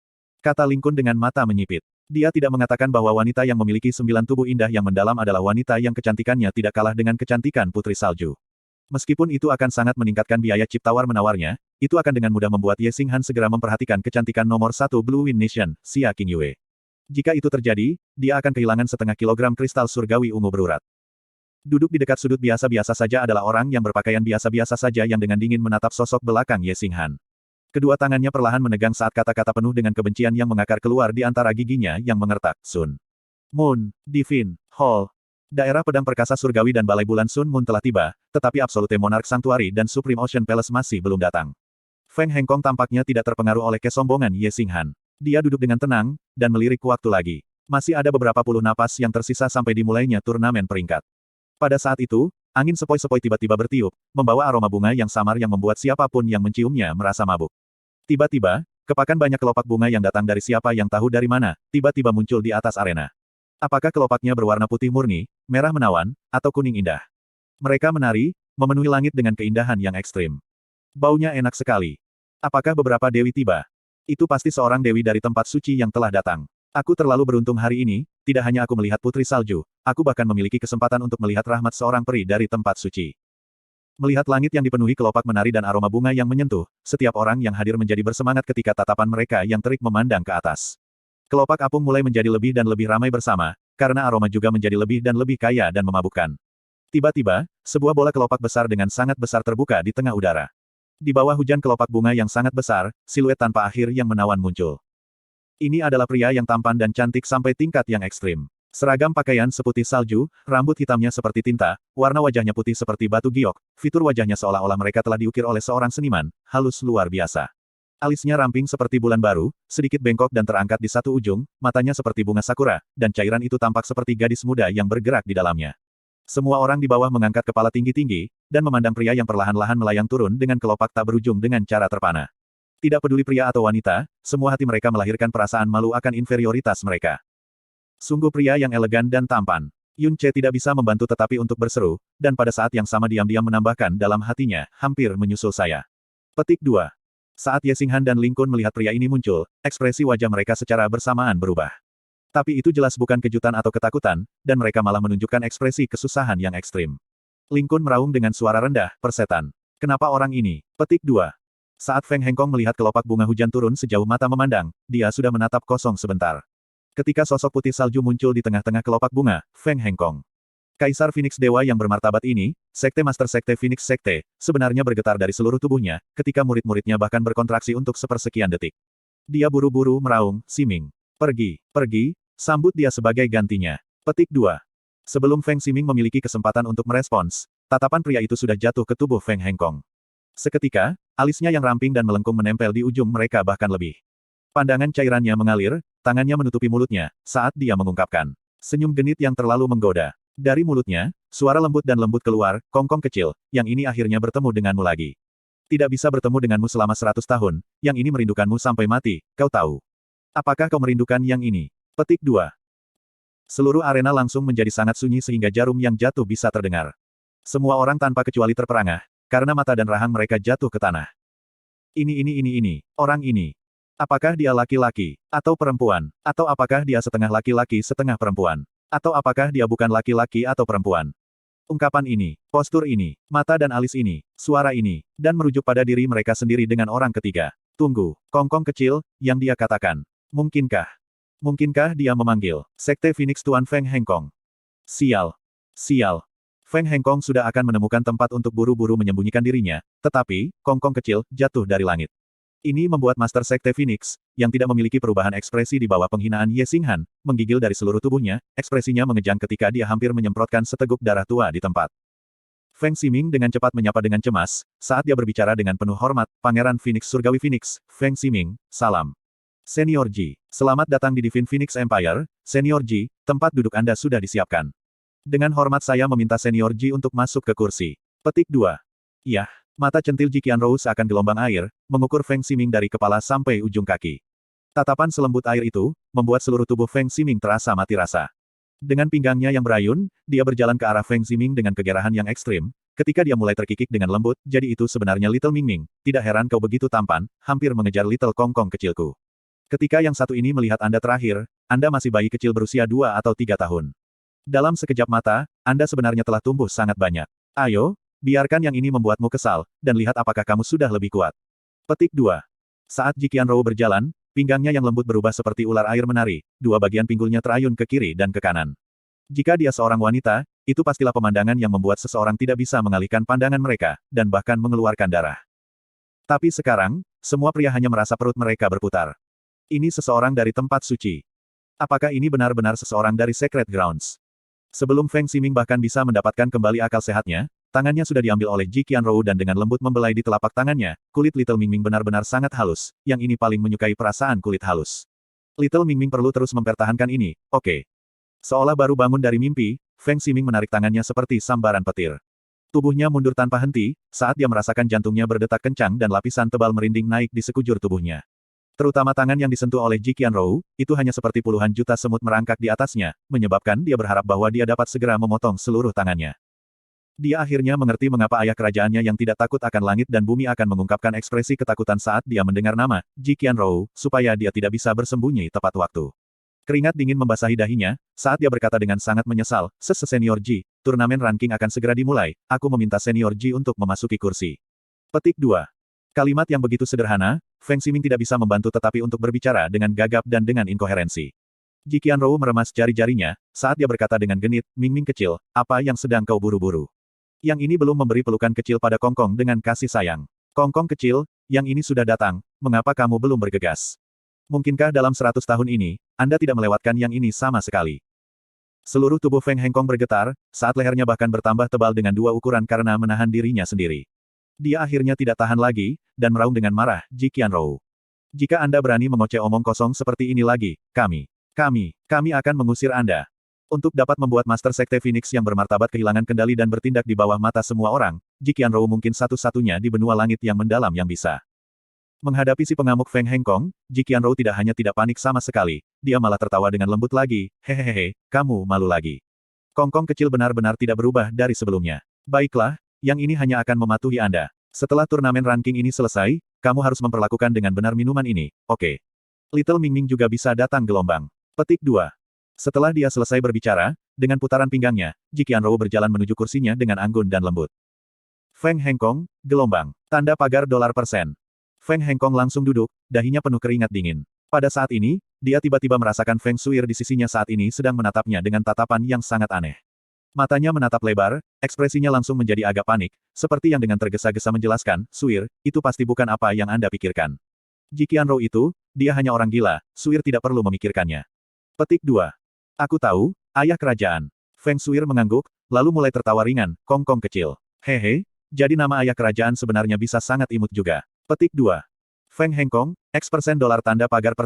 Kata Ling Kun dengan mata menyipit. Dia tidak mengatakan bahwa wanita yang memiliki 9 tubuh indah yang mendalam adalah wanita yang kecantikannya tidak kalah dengan kecantikan Putri Salju. Meskipun itu akan sangat meningkatkan biaya chip tawar-menawarnya, itu akan dengan mudah membuat Ye Xinghan segera memperhatikan kecantikan nomor 1 Blue Wind Nation, Xia Qingyue. Jika itu terjadi, dia akan kehilangan 0,5 kilogram kristal surgawi ungu berurat. Duduk di dekat sudut biasa-biasa saja adalah orang yang berpakaian biasa-biasa saja yang dengan dingin menatap sosok belakang Ye Xinghan. Kedua tangannya perlahan menegang saat kata-kata penuh dengan kebencian yang mengakar keluar di antara giginya yang mengertak. Sun Moon, Divine Hall. Daerah pedang perkasa surgawi dan balai bulan Sun Moon telah tiba, tetapi Absolute Monarch Sanctuary dan Supreme Ocean Palace masih belum datang. Feng Hengkong tampaknya tidak terpengaruh oleh kesombongan Ye Xinghan. Dia duduk dengan tenang, dan melirik waktu lagi. Masih ada beberapa puluh napas yang tersisa sampai dimulainya turnamen peringkat. Pada saat itu, angin sepoi-sepoi tiba-tiba bertiup, membawa aroma bunga yang samar yang membuat siapapun yang menciumnya merasa mabuk. Tiba-tiba, kepakan banyak kelopak bunga yang datang dari siapa yang tahu dari mana, tiba-tiba muncul di atas arena. Apakah kelopaknya berwarna putih murni, merah menawan, atau kuning indah? Mereka menari, memenuhi langit dengan keindahan yang ekstrim. Baunya enak sekali. Apakah beberapa dewi tiba? Itu pasti seorang dewi dari tempat suci yang telah datang. Aku terlalu beruntung hari ini, tidak hanya aku melihat Putri Salju, aku bahkan memiliki kesempatan untuk melihat rahmat seorang peri dari tempat suci. Melihat langit yang dipenuhi kelopak menari dan aroma bunga yang menyentuh, setiap orang yang hadir menjadi bersemangat ketika tatapan mereka yang terik memandang ke atas. Kelopak apung mulai menjadi lebih dan lebih ramai bersama, karena aroma juga menjadi lebih dan lebih kaya dan memabukkan. Tiba-tiba, sebuah bola kelopak besar dengan sangat besar terbuka di tengah udara. Di bawah hujan kelopak bunga yang sangat besar, siluet tanpa akhir yang menawan muncul. Ini adalah pria yang tampan dan cantik sampai tingkat yang ekstrim. Seragam pakaian seputih salju, rambut hitamnya seperti tinta, warna wajahnya putih seperti batu giok, fitur wajahnya seolah-olah mereka telah diukir oleh seorang seniman, halus luar biasa. Alisnya ramping seperti bulan baru, sedikit bengkok dan terangkat di satu ujung, matanya seperti bunga sakura, dan cairan itu tampak seperti gadis muda yang bergerak di dalamnya. Semua orang di bawah mengangkat kepala tinggi-tinggi, dan memandang pria yang perlahan-lahan melayang turun dengan kelopak tak berujung dengan cara terpana. Tidak peduli pria atau wanita, semua hati mereka melahirkan perasaan malu akan inferioritas mereka. Sungguh pria yang elegan dan tampan. Yun Ce tidak bisa membantu tetapi untuk berseru, dan pada saat yang sama diam-diam menambahkan dalam hatinya, hampir menyusul saya. Petik 2. Saat Ye Xinghan dan Ling Kun melihat pria ini muncul, ekspresi wajah mereka secara bersamaan berubah. Tapi itu jelas bukan kejutan atau ketakutan, dan mereka malah menunjukkan ekspresi kesusahan yang ekstrim. Ling Kun meraung dengan suara rendah, persetan. Kenapa orang ini? Petik 2. Saat Feng Hengkong melihat kelopak bunga hujan turun sejauh mata memandang, dia sudah menatap kosong sebentar. Ketika sosok putih salju muncul di tengah-tengah kelopak bunga, Feng Hengkong. Kaisar Phoenix Dewa yang bermartabat ini, Sekte Master Sekte Phoenix Sekte, sebenarnya bergetar dari seluruh tubuhnya, ketika murid-muridnya bahkan berkontraksi untuk sepersekian detik. Dia buru-buru meraung, Siming. Pergi, pergi, Sambut dia sebagai gantinya. Petik 2. Sebelum Feng Ximing memiliki kesempatan untuk merespons, tatapan pria itu sudah jatuh ke tubuh Feng Hengkong. Seketika, alisnya yang ramping dan melengkung menempel di ujung mereka bahkan lebih. Pandangan cairannya mengalir, tangannya menutupi mulutnya, saat dia mengungkapkan senyum genit yang terlalu menggoda. Dari mulutnya, suara lembut dan lembut keluar, Kongkong kecil, yang ini akhirnya bertemu denganmu lagi. Tidak bisa bertemu denganmu selama 100 tahun, yang ini merindukanmu sampai mati, kau tahu. Apakah kau merindukan yang ini? Petik 2. Seluruh arena langsung menjadi sangat sunyi sehingga jarum yang jatuh bisa terdengar. Semua orang tanpa kecuali terperangah, karena mata dan rahang mereka jatuh ke tanah. Ini. Orang ini. Apakah dia laki-laki, atau perempuan, atau apakah dia setengah laki-laki setengah perempuan? Atau apakah dia bukan laki-laki atau perempuan? Ungkapan ini, postur ini, mata dan alis ini, suara ini, dan merujuk pada diri mereka sendiri dengan orang ketiga. Tunggu, Kongkong kecil, yang dia katakan. Mungkinkah? Mungkinkah dia memanggil Sekte Phoenix Tuan Feng Hengkong? Sial. Sial. Feng Hengkong sudah akan menemukan tempat untuk buru-buru menyembunyikan dirinya, tetapi, Kongkong kecil, jatuh dari langit. Ini membuat Master Sekte Phoenix, yang tidak memiliki perubahan ekspresi di bawah penghinaan Ye Xinghan, menggigil dari seluruh tubuhnya, ekspresinya mengejang ketika dia hampir menyemprotkan seteguk darah tua di tempat. Feng Ximing dengan cepat menyapa dengan cemas, saat dia berbicara dengan penuh hormat, Pangeran Phoenix Surgawi Phoenix, Feng Ximing, salam. Senior Ji, selamat datang di Divine Phoenix Empire, Senior Ji, tempat duduk Anda sudah disiapkan. Dengan hormat saya meminta Senior Ji untuk masuk ke kursi. Petik 2. Yah. Mata centil Ji Qianrou seakan gelombang air, mengukur Feng Ximing dari kepala sampai ujung kaki. Tatapan selembut air itu, membuat seluruh tubuh Feng Ximing terasa mati rasa. Dengan pinggangnya yang berayun, dia berjalan ke arah Feng Ximing dengan kegerahan yang ekstrim. Ketika dia mulai terkikik dengan lembut, jadi itu sebenarnya Little Mingming, tidak heran kau begitu tampan, hampir mengejar Little Kongkong kecilku. Ketika yang satu ini melihat Anda terakhir, Anda masih bayi kecil berusia 2 atau 3 tahun. Dalam sekejap mata, Anda sebenarnya telah tumbuh sangat banyak. Ayo, biarkan yang ini membuatmu kesal, dan lihat apakah kamu sudah lebih kuat. Petik 2. Saat Ji Qianrou berjalan, pinggangnya yang lembut berubah seperti ular air menari, dua bagian pinggulnya terayun ke kiri dan ke kanan. Jika dia seorang wanita, itu pastilah pemandangan yang membuat seseorang tidak bisa mengalihkan pandangan mereka, dan bahkan mengeluarkan darah. Tapi sekarang, semua pria hanya merasa perut mereka berputar. Ini seseorang dari tempat suci. Apakah ini benar-benar seseorang dari Sacred Grounds? Sebelum Feng Ximing bahkan bisa mendapatkan kembali akal sehatnya, tangannya sudah diambil oleh Ji Qianrou dan dengan lembut membelai di telapak tangannya, kulit Little Mingming benar-benar sangat halus, yang ini paling menyukai perasaan kulit halus. Little Mingming perlu terus mempertahankan ini, oke. Seolah baru bangun dari mimpi, Feng Ximing menarik tangannya seperti sambaran petir. Tubuhnya mundur tanpa henti, saat dia merasakan jantungnya berdetak kencang dan lapisan tebal merinding naik di sekujur tubuhnya. Terutama tangan yang disentuh oleh Ji Qianrou, itu hanya seperti puluhan juta semut merangkak di atasnya, menyebabkan dia berharap bahwa dia dapat segera memotong seluruh tangannya. Dia akhirnya mengerti mengapa ayah kerajaannya yang tidak takut akan langit dan bumi akan mengungkapkan ekspresi ketakutan saat dia mendengar nama Ji Qianrou, supaya dia tidak bisa bersembunyi tepat waktu. Keringat dingin membasahi dahinya, saat dia berkata dengan sangat menyesal, Senior Ji, turnamen ranking akan segera dimulai, aku meminta Senior Ji untuk memasuki kursi. Petik 2. Kalimat yang begitu sederhana, Feng Ximing tidak bisa membantu tetapi untuk berbicara dengan gagap dan dengan inkoherensi. Ji Qianrou meremas jari-jarinya, saat dia berkata dengan genit, Mingming kecil, apa yang sedang kau buru-buru? Yang ini belum memberi pelukan kecil pada Kongkong dengan kasih sayang. Kongkong kecil, yang ini sudah datang, mengapa kamu belum bergegas? Mungkinkah dalam 100 tahun ini, Anda tidak melewatkan yang ini sama sekali? Seluruh tubuh Feng Hengkong bergetar, saat lehernya bahkan bertambah tebal dengan dua ukuran karena menahan dirinya sendiri. Dia akhirnya tidak tahan lagi, dan meraung dengan marah, Ji Qianrou. Jika Anda berani mengoceh omong kosong seperti ini lagi, kami akan mengusir Anda. Untuk dapat membuat Master Sekte Phoenix yang bermartabat kehilangan kendali dan bertindak di bawah mata semua orang, Ji Qianrou mungkin satu-satunya di benua langit yang mendalam yang bisa. Menghadapi si pengamuk Feng Hengkong, Ji Qianrou tidak hanya tidak panik sama sekali, dia malah tertawa dengan lembut lagi, hehehe, kamu malu lagi. Kongkong kecil benar-benar tidak berubah dari sebelumnya. Baiklah, yang ini hanya akan mematuhi Anda. Setelah turnamen ranking ini selesai, kamu harus memperlakukan dengan benar minuman ini, oke. Little Mingming juga bisa datang gelombang. Petik 2. Setelah dia selesai berbicara, dengan putaran pinggangnya, Ji Qianrou berjalan menuju kursinya dengan anggun dan lembut. Feng Hengkong, gelombang. Tanda pagar $%. Feng Hengkong langsung duduk, dahinya penuh keringat dingin. Pada saat ini, dia tiba-tiba merasakan Feng Suir di sisinya saat ini sedang menatapnya dengan tatapan yang sangat aneh. Matanya menatap lebar, ekspresinya langsung menjadi agak panik, seperti yang dengan tergesa-gesa menjelaskan, Suir, itu pasti bukan apa yang Anda pikirkan. Ji Qianrou itu, dia hanya orang gila, Suir tidak perlu memikirkannya. Petik 2. Aku tahu, ayah kerajaan. Feng Shuir mengangguk, lalu mulai tertawa ringan, Kongkong kecil. Hehe, jadi nama ayah kerajaan sebenarnya bisa sangat imut juga. Petik 2. Feng Hengkong, X persen dolar tanda pagar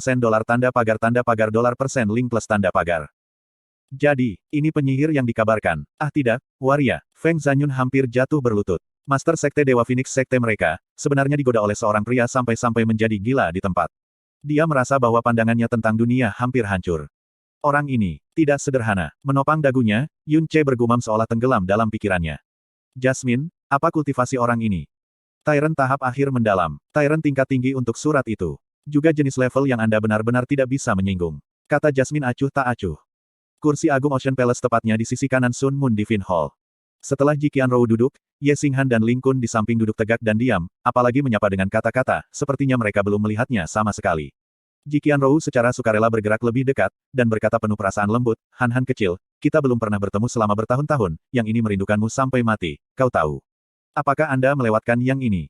dolar persen link plus tanda pagar. Jadi, ini penyihir yang dikabarkan. Ah tidak, waria. Feng Zanyun hampir jatuh berlutut. Master Sekte Dewa Phoenix Sekte mereka, sebenarnya digoda oleh seorang pria sampai-sampai menjadi gila di tempat. Dia merasa bahwa pandangannya tentang dunia hampir hancur. Orang ini, tidak sederhana. Menopang dagunya, Yun Che bergumam seolah tenggelam dalam pikirannya. Jasmine, apa kultivasi orang ini? Tyrant tahap akhir mendalam. Tyrant tingkat tinggi untuk surat itu. Juga jenis level yang Anda benar-benar tidak bisa menyinggung. Kata Jasmine acuh tak acuh. Kursi Agung Ocean Palace tepatnya di sisi kanan Sun Moon Divine Hall. Setelah Ji Qianrou duduk, Ye Xinghan dan Ling Kun di samping duduk tegak dan diam, apalagi menyapa dengan kata-kata, sepertinya mereka belum melihatnya sama sekali. Ji Qianrou secara sukarela bergerak lebih dekat, dan berkata penuh perasaan lembut, Han kecil, kita belum pernah bertemu selama bertahun-tahun, yang ini merindukanmu sampai mati, kau tahu. Apakah Anda melewatkan yang ini?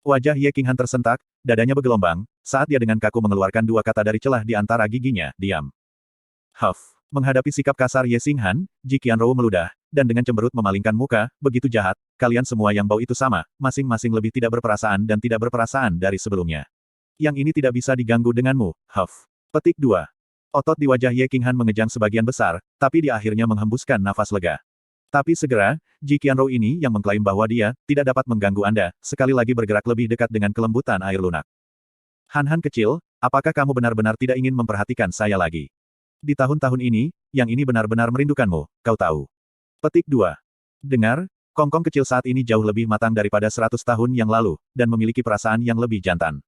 Wajah Ye Qinghan tersentak, dadanya bergelombang, saat dia dengan kaku mengeluarkan dua kata dari celah di antara giginya, diam. Huff. Menghadapi sikap kasar Ye Xinghan, Ji Qianrou meludah, dan dengan cemberut memalingkan muka, begitu jahat, kalian semua yang bau itu sama, masing-masing lebih tidak berperasaan dan tidak berperasaan dari sebelumnya. Yang ini tidak bisa diganggu denganmu, Huff. Petik 2. Otot di wajah Ye Qinghan mengejang sebagian besar, tapi dia akhirnya menghembuskan nafas lega. Tapi segera, Ji Qianrou ini yang mengklaim bahwa dia tidak dapat mengganggu Anda, sekali lagi bergerak lebih dekat dengan kelembutan air lunak. Han kecil, apakah kamu benar-benar tidak ingin memperhatikan saya lagi? Di tahun-tahun ini, yang ini benar-benar merindukanmu, kau tahu. Petik 2. Dengar, Kongkong kecil saat ini jauh lebih matang daripada 100 tahun yang lalu, dan memiliki perasaan yang lebih jantan.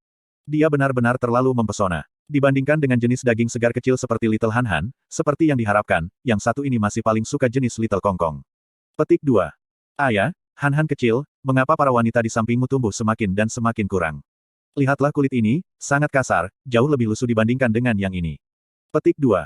Dia benar-benar terlalu mempesona. Dibandingkan dengan jenis daging segar kecil seperti Little Han, seperti yang diharapkan, yang satu ini masih paling suka jenis Little Kongkong. Petik 2. Ayah, Han kecil, mengapa para wanita di sampingmu tumbuh semakin dan semakin kurang? Lihatlah kulit ini, sangat kasar, jauh lebih lusuh dibandingkan dengan yang ini. Petik 2.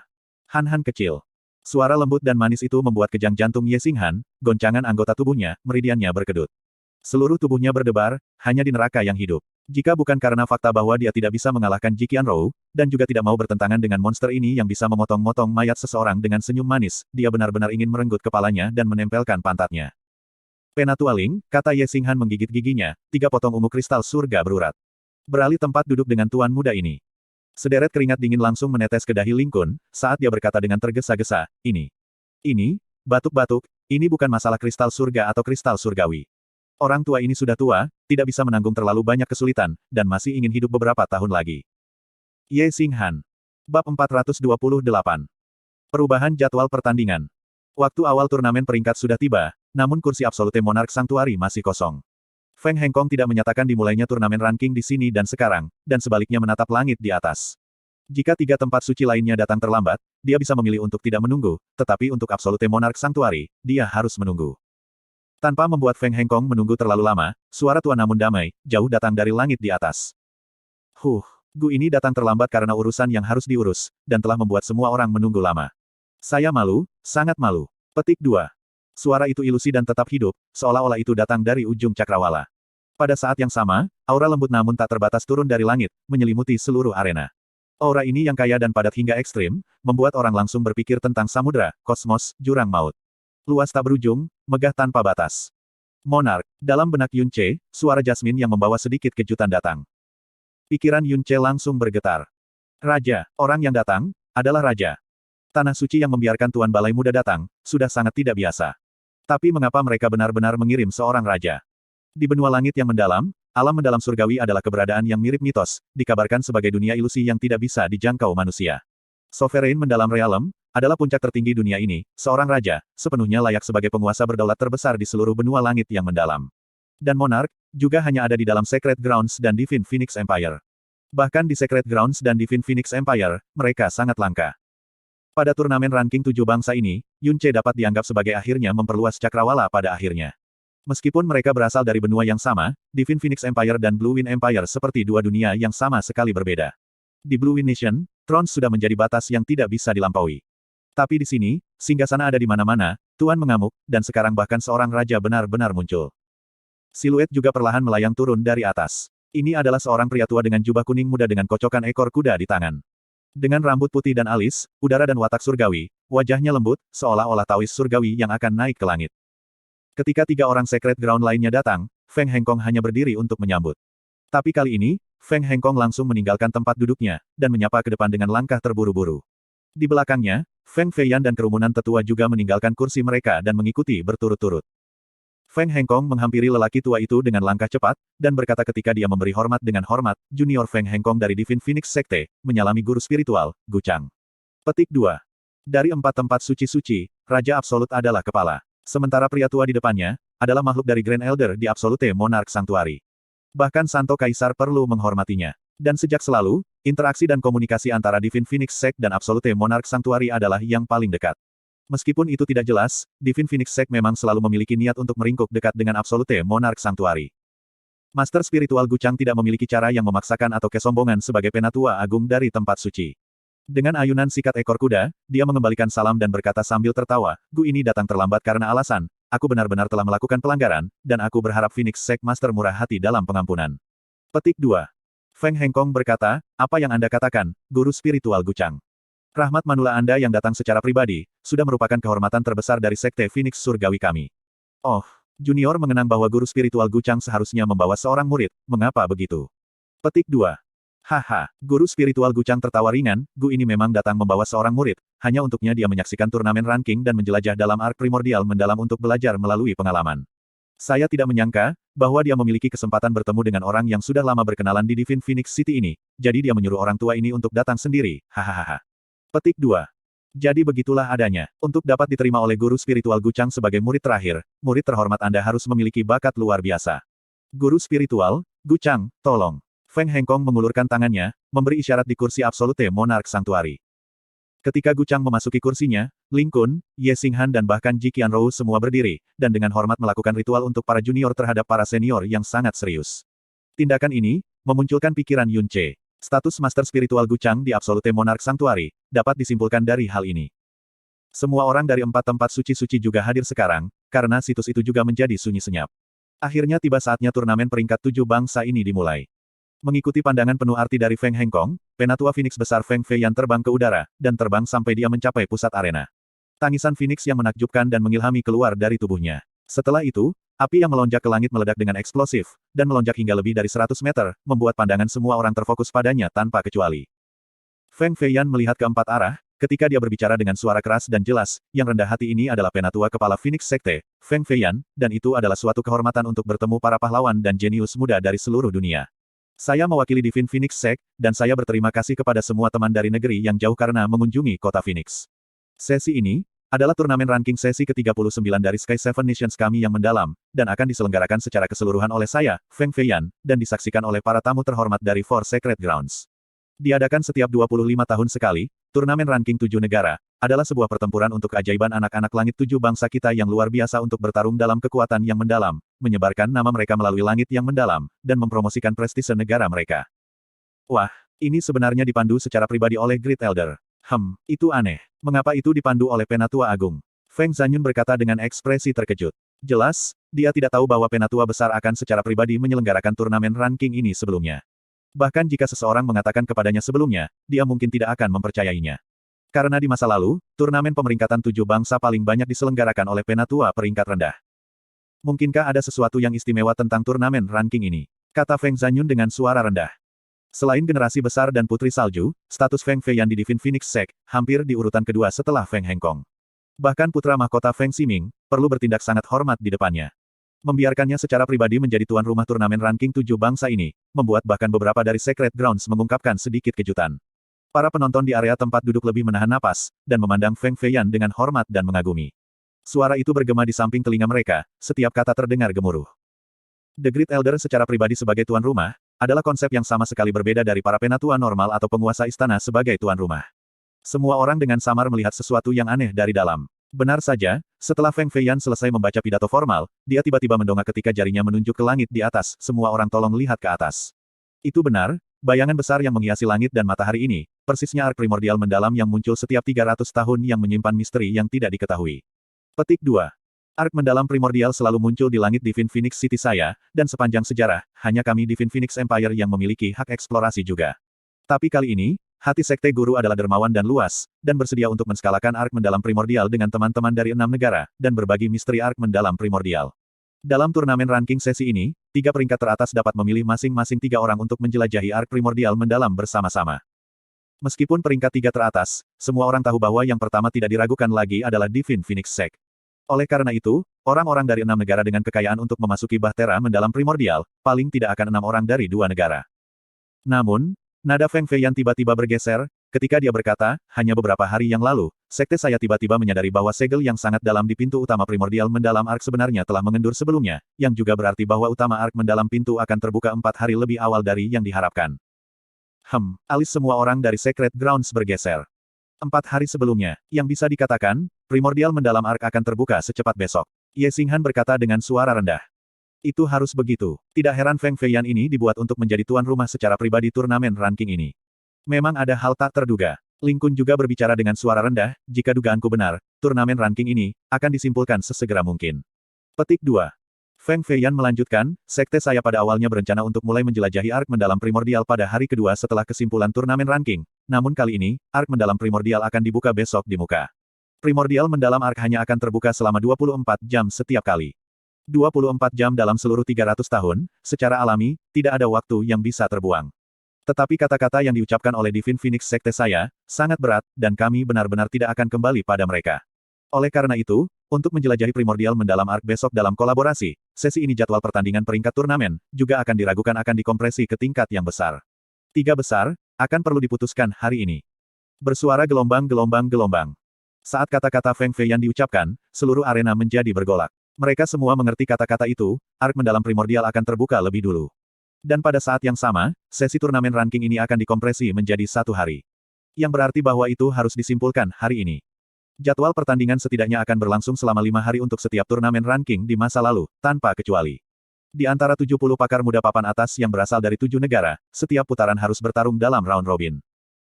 Han kecil. Suara lembut dan manis itu membuat kejang jantung Ye Xinghan, goncangan anggota tubuhnya, meridiannya berkedut. Seluruh tubuhnya berdebar, hanya di neraka yang hidup. Jika bukan karena fakta bahwa dia tidak bisa mengalahkan Ji Qianrou, dan juga tidak mau bertentangan dengan monster ini yang bisa memotong-motong mayat seseorang dengan senyum manis, dia benar-benar ingin merenggut kepalanya dan menempelkan pantatnya. Penatualing, kata Ye Xinghan menggigit giginya, 3 potong ungu kristal surga berurat. Beralih tempat duduk dengan tuan muda ini. Sederet keringat dingin langsung menetes ke dahi Ling Kun, saat dia berkata dengan tergesa-gesa, ini, batuk-batuk, ini bukan masalah kristal surga atau kristal surgawi. Orang tua ini sudah tua, tidak bisa menanggung terlalu banyak kesulitan, dan masih ingin hidup beberapa tahun lagi. Ye Xinghan. Bab 428. Perubahan jadwal pertandingan. Waktu awal turnamen peringkat sudah tiba, namun kursi absolute Monarch Sanctuary masih kosong. Feng Hengkong tidak menyatakan dimulainya turnamen ranking di sini dan sekarang, dan sebaliknya menatap langit di atas. Jika 3 tempat suci lainnya datang terlambat, dia bisa memilih untuk tidak menunggu, tetapi untuk Absolute Monarch Sanctuary, dia harus menunggu. Tanpa membuat Feng Hengkong menunggu terlalu lama, suara tua namun damai, jauh datang dari langit di atas. Gu ini datang terlambat karena urusan yang harus diurus, dan telah membuat semua orang menunggu lama. Saya malu, sangat malu. Petik 2. Suara itu ilusi dan tetap hidup, seolah-olah itu datang dari ujung cakrawala. Pada saat yang sama, aura lembut namun tak terbatas turun dari langit, menyelimuti seluruh arena. Aura ini yang kaya dan padat hingga ekstrim, membuat orang langsung berpikir tentang samudera, kosmos, jurang maut. Luas tak berujung, megah tanpa batas. Monarch, dalam benak Yun Che, suara Jasmine yang membawa sedikit kejutan datang. Pikiran Yun Che langsung bergetar. Raja, orang yang datang, adalah raja. Tanah suci yang membiarkan Tuan Balai Muda datang, sudah sangat tidak biasa. Tapi mengapa mereka benar-benar mengirim seorang raja? Di benua langit yang mendalam, alam mendalam surgawi adalah keberadaan yang mirip mitos, dikabarkan sebagai dunia ilusi yang tidak bisa dijangkau manusia. Sovereign mendalam realm, adalah puncak tertinggi dunia ini, seorang raja, sepenuhnya layak sebagai penguasa berdaulat terbesar di seluruh benua langit yang mendalam. Dan Monarch, juga hanya ada di dalam Sacred Grounds dan Divine Phoenix Empire. Bahkan di Sacred Grounds dan Divine Phoenix Empire, mereka sangat langka. Pada turnamen ranking 7 bangsa ini, Yun Che dapat dianggap sebagai akhirnya memperluas cakrawala pada akhirnya. Meskipun mereka berasal dari benua yang sama, Divine Phoenix Empire dan Blue Wind Empire seperti dua dunia yang sama sekali berbeda. Di Blue Wind Nation, Thrones sudah menjadi batas yang tidak bisa dilampaui. Tapi di sini, singgasana ada di mana-mana, Tuan mengamuk, dan sekarang bahkan seorang raja benar-benar muncul. Siluet juga perlahan melayang turun dari atas. Ini adalah seorang pria tua dengan jubah kuning muda dengan kocokan ekor kuda di tangan. Dengan rambut putih dan alis, udara dan watak surgawi, wajahnya lembut, seolah-olah tawis surgawi yang akan naik ke langit. Ketika 3 orang Secret Ground lainnya datang, Feng Hengkong hanya berdiri untuk menyambut. Tapi kali ini, Feng Hengkong langsung meninggalkan tempat duduknya, dan menyapa ke depan dengan langkah terburu-buru. Di belakangnya, Feng Feiyan dan kerumunan tetua juga meninggalkan kursi mereka dan mengikuti berturut-turut. Feng Hengkong menghampiri lelaki tua itu dengan langkah cepat, dan berkata ketika dia memberi hormat dengan hormat, Junior Feng Hengkong dari Divine Phoenix Sekte, menyalami guru spiritual, Gu Chang. Petik 2. Dari 4 tempat suci-suci, Raja Absolut adalah kepala. Sementara pria tua di depannya, adalah makhluk dari Grand Elder di Absolute Monarch Sanctuary. Bahkan Santo Kaisar perlu menghormatinya. Dan sejak selalu, interaksi dan komunikasi antara Divine Phoenix Sect dan Absolute Monarch Sanctuary adalah yang paling dekat. Meskipun itu tidak jelas, Divine Phoenix Sect memang selalu memiliki niat untuk meringkuk dekat dengan Absolute Monarch Sanctuary. Master Spiritual Gu Chang tidak memiliki cara yang memaksakan atau kesombongan sebagai penatua agung dari tempat suci. Dengan ayunan sikat ekor kuda, dia mengembalikan salam dan berkata sambil tertawa, Gu ini datang terlambat karena alasan, aku benar-benar telah melakukan pelanggaran, dan aku berharap Phoenix Sect Master murah hati dalam pengampunan. Petik 2. Feng Hengkong berkata, apa yang Anda katakan, Guru Spiritual Gu Chang? Rahmat manula Anda yang datang secara pribadi, sudah merupakan kehormatan terbesar dari Sekte Phoenix Surgawi kami. Oh, Junior mengenang bahwa guru spiritual Gu Chang seharusnya membawa seorang murid, mengapa begitu? Petik 2. Haha, guru spiritual Gu Chang tertawa ringan, Gu ini memang datang membawa seorang murid, hanya untuknya dia menyaksikan turnamen ranking dan menjelajah dalam ark primordial mendalam untuk belajar melalui pengalaman. Saya tidak menyangka, bahwa dia memiliki kesempatan bertemu dengan orang yang sudah lama berkenalan di Divine Phoenix City ini, jadi dia menyuruh orang tua ini untuk datang sendiri, hahaha. Petik 2. Jadi begitulah adanya. Untuk dapat diterima oleh guru spiritual Gu Chang sebagai murid terakhir, murid terhormat Anda harus memiliki bakat luar biasa. Guru spiritual, Gu Chang, tolong. Feng Hengkong mengulurkan tangannya, memberi isyarat di kursi Absolute Monarch Sanctuary. Ketika Gu Chang memasuki kursinya, Ling Kun, Ye Xinghan dan bahkan Ji Qianrou semua berdiri, dan dengan hormat melakukan ritual untuk para junior terhadap para senior yang sangat serius. Tindakan ini, memunculkan pikiran Yun Che. Status Master Spiritual Gu Chang di Absolute Monarch Sanctuary, dapat disimpulkan dari hal ini. Semua orang dari 4 tempat suci-suci juga hadir sekarang, karena situs itu juga menjadi sunyi senyap. Akhirnya tiba saatnya turnamen peringkat 7 bangsa ini dimulai. Mengikuti pandangan penuh arti dari Feng Hengkong, penatua Phoenix besar Feng Feiyan terbang ke udara, dan terbang sampai dia mencapai pusat arena. Tangisan Phoenix yang menakjubkan dan mengilhami keluar dari tubuhnya. Setelah itu, api yang melonjak ke langit meledak dengan eksplosif, dan melonjak hingga lebih dari 100 meter, membuat pandangan semua orang terfokus padanya tanpa kecuali. Feng Feiyan melihat ke 4 arah, ketika dia berbicara dengan suara keras dan jelas, yang rendah hati ini adalah penatua kepala Phoenix Sekte, Feng Feiyan, dan itu adalah suatu kehormatan untuk bertemu para pahlawan dan jenius muda dari seluruh dunia. Saya mewakili Divine Phoenix Sect, dan saya berterima kasih kepada semua teman dari negeri yang jauh karena mengunjungi kota Phoenix. Sesi ini adalah turnamen ranking sesi ke-39 dari Sky Seven Nations kami yang mendalam, dan akan diselenggarakan secara keseluruhan oleh saya, Feng Feiyan, dan disaksikan oleh para tamu terhormat dari Four Sacred Grounds. Diadakan setiap 25 tahun sekali, turnamen ranking 7 negara, adalah sebuah pertempuran untuk keajaiban anak-anak langit 7 bangsa kita yang luar biasa untuk bertarung dalam kekuatan yang mendalam, menyebarkan nama mereka melalui langit yang mendalam, dan mempromosikan prestise negara mereka. Wah, ini sebenarnya dipandu secara pribadi oleh Great Elder. Itu aneh. Mengapa itu dipandu oleh Penatua Agung? Feng Zanyun berkata dengan ekspresi terkejut. Jelas, dia tidak tahu bahwa Penatua Besar akan secara pribadi menyelenggarakan turnamen ranking ini sebelumnya. Bahkan jika seseorang mengatakan kepadanya sebelumnya, dia mungkin tidak akan mempercayainya. Karena di masa lalu, turnamen pemeringkatan 7 bangsa paling banyak diselenggarakan oleh Penatua peringkat rendah. Mungkinkah ada sesuatu yang istimewa tentang turnamen ranking ini? Kata Feng Zanyun dengan suara rendah. Selain generasi besar dan putri salju, status Feng Feiyan di Divine Phoenix Sect hampir di urutan kedua setelah Feng Hengkong. Bahkan putra mahkota Feng Ximing perlu bertindak sangat hormat di depannya. Membiarkannya secara pribadi menjadi tuan rumah turnamen ranking 7 bangsa ini, membuat bahkan beberapa dari Sacred Grounds mengungkapkan sedikit kejutan. Para penonton di area tempat duduk lebih menahan napas, dan memandang Feng Feiyan dengan hormat dan mengagumi. Suara itu bergema di samping telinga mereka, setiap kata terdengar gemuruh. The Great Elder secara pribadi sebagai tuan rumah, adalah konsep yang sama sekali berbeda dari para penatua normal atau penguasa istana sebagai tuan rumah. Semua orang dengan samar melihat sesuatu yang aneh dari dalam. Benar saja, setelah Feng Feiyan selesai membaca pidato formal, dia tiba-tiba mendongak ketika jarinya menunjuk ke langit di atas, semua orang tolong lihat ke atas. Itu benar, bayangan besar yang menghiasi langit dan matahari ini, persisnya ark primordial mendalam yang muncul setiap 300 tahun yang menyimpan misteri yang tidak diketahui. Petik 2. Ark mendalam primordial selalu muncul di langit Divine Phoenix City saya, dan sepanjang sejarah, hanya kami Divine Phoenix Empire yang memiliki hak eksplorasi juga. Tapi kali ini, Hati Sekte Guru adalah dermawan dan luas, dan bersedia untuk menskalakan ark mendalam primordial dengan teman-teman dari 6 negara, dan berbagi misteri ark mendalam primordial. Dalam turnamen ranking sesi ini, 3 peringkat teratas dapat memilih masing-masing 3 orang untuk menjelajahi ark primordial mendalam bersama-sama. Meskipun peringkat 3 teratas, semua orang tahu bahwa yang pertama tidak diragukan lagi adalah Divine Phoenix Sect. Oleh karena itu, orang-orang dari 6 negara dengan kekayaan untuk memasuki Bahtera mendalam primordial, paling tidak akan 6 orang dari 2 negara. Namun, nada Feng Feiyan tiba-tiba bergeser, ketika dia berkata, hanya beberapa hari yang lalu, sekte saya tiba-tiba menyadari bahwa segel yang sangat dalam di pintu utama primordial mendalam ark sebenarnya telah mengendur sebelumnya, yang juga berarti bahwa utama ark mendalam pintu akan terbuka 4 hari lebih awal dari yang diharapkan. Alis semua orang dari Sacred Grounds bergeser. 4 hari sebelumnya, yang bisa dikatakan, primordial mendalam ark akan terbuka secepat besok. Ye Xinghan berkata dengan suara rendah. Itu harus begitu. Tidak heran Feng Feiyan ini dibuat untuk menjadi tuan rumah secara pribadi turnamen ranking ini. Memang ada hal tak terduga. Ling Kun juga berbicara dengan suara rendah, jika dugaanku benar, turnamen ranking ini akan disimpulkan sesegera mungkin. Petik 2. Feng Feiyan melanjutkan, sekte saya pada awalnya berencana untuk mulai menjelajahi ark mendalam primordial pada hari kedua setelah kesimpulan turnamen ranking. Namun kali ini, ark mendalam primordial akan dibuka besok di muka. Primordial mendalam ark hanya akan terbuka selama 24 jam setiap kali. 24 jam dalam seluruh 300 tahun, secara alami, tidak ada waktu yang bisa terbuang. Tetapi kata-kata yang diucapkan oleh Divine Phoenix Sekte saya, sangat berat, dan kami benar-benar tidak akan kembali pada mereka. Oleh karena itu, untuk menjelajahi primordial mendalam ark besok dalam kolaborasi, sesi ini jadwal pertandingan peringkat turnamen, juga akan diragukan akan dikompresi ke tingkat yang besar. 3 besar, akan perlu diputuskan hari ini. Bersuara gelombang-gelombang-gelombang. Saat kata-kata Feng Feiyan diucapkan, seluruh arena menjadi bergolak. Mereka semua mengerti kata-kata itu, ark mendalam primordial akan terbuka lebih dulu. Dan pada saat yang sama, sesi turnamen ranking ini akan dikompresi menjadi 1 hari. Yang berarti bahwa itu harus disimpulkan hari ini. Jadwal pertandingan setidaknya akan berlangsung selama 5 hari untuk setiap turnamen ranking di masa lalu, tanpa kecuali. Di antara 70 pakar muda papan atas yang berasal dari 7 negara, setiap putaran harus bertarung dalam round robin.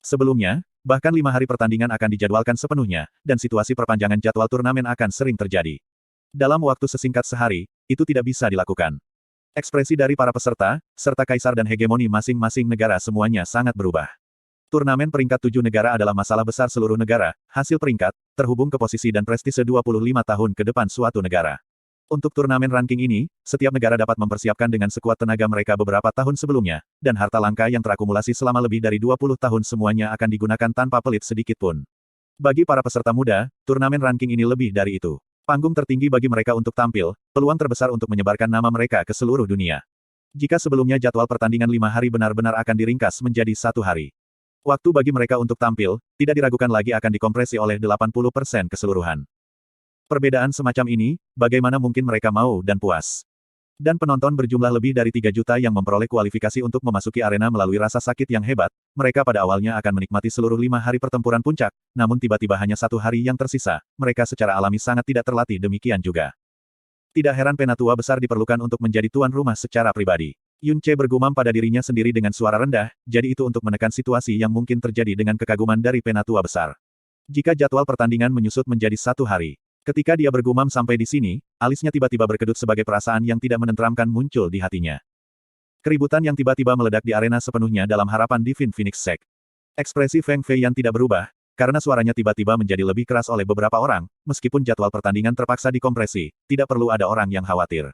Sebelumnya, bahkan 5 hari pertandingan akan dijadwalkan sepenuhnya, dan situasi perpanjangan jadwal turnamen akan sering terjadi. Dalam waktu sesingkat sehari, itu tidak bisa dilakukan. Ekspresi dari para peserta, serta kaisar dan hegemoni masing-masing negara semuanya sangat berubah. Turnamen peringkat 7 negara adalah masalah besar seluruh negara, hasil peringkat, terhubung ke posisi dan prestise 25 tahun ke depan suatu negara. Untuk turnamen ranking ini, setiap negara dapat mempersiapkan dengan sekuat tenaga mereka beberapa tahun sebelumnya, dan harta langka yang terakumulasi selama lebih dari 20 tahun semuanya akan digunakan tanpa pelit sedikit pun. Bagi para peserta muda, turnamen ranking ini lebih dari itu. Panggung tertinggi bagi mereka untuk tampil, peluang terbesar untuk menyebarkan nama mereka ke seluruh dunia. Jika sebelumnya jadwal pertandingan 5 hari benar-benar akan diringkas menjadi 1 hari. Waktu bagi mereka untuk tampil, tidak diragukan lagi akan dikompresi oleh 80% keseluruhan. Perbedaan semacam ini, bagaimana mungkin mereka mau dan puas? Dan penonton berjumlah lebih dari 3 juta yang memperoleh kualifikasi untuk memasuki arena melalui rasa sakit yang hebat, mereka pada awalnya akan menikmati seluruh 5 hari pertempuran puncak, namun tiba-tiba hanya 1 hari yang tersisa, mereka secara alami sangat tidak terlatih demikian juga. Tidak heran penatua besar diperlukan untuk menjadi tuan rumah secara pribadi. Yun Che bergumam pada dirinya sendiri dengan suara rendah, jadi itu untuk menekan situasi yang mungkin terjadi dengan kekaguman dari penatua besar. Jika jadwal pertandingan menyusut menjadi 1 hari. Ketika dia bergumam sampai di sini, alisnya tiba-tiba berkedut sebagai perasaan yang tidak menenteramkan muncul di hatinya. Keributan yang tiba-tiba meledak di arena sepenuhnya dalam harapan Divine Phoenix Sect. Ekspresi Feng Feiyan tidak berubah, karena suaranya tiba-tiba menjadi lebih keras oleh beberapa orang, meskipun jadwal pertandingan terpaksa dikompresi, tidak perlu ada orang yang khawatir.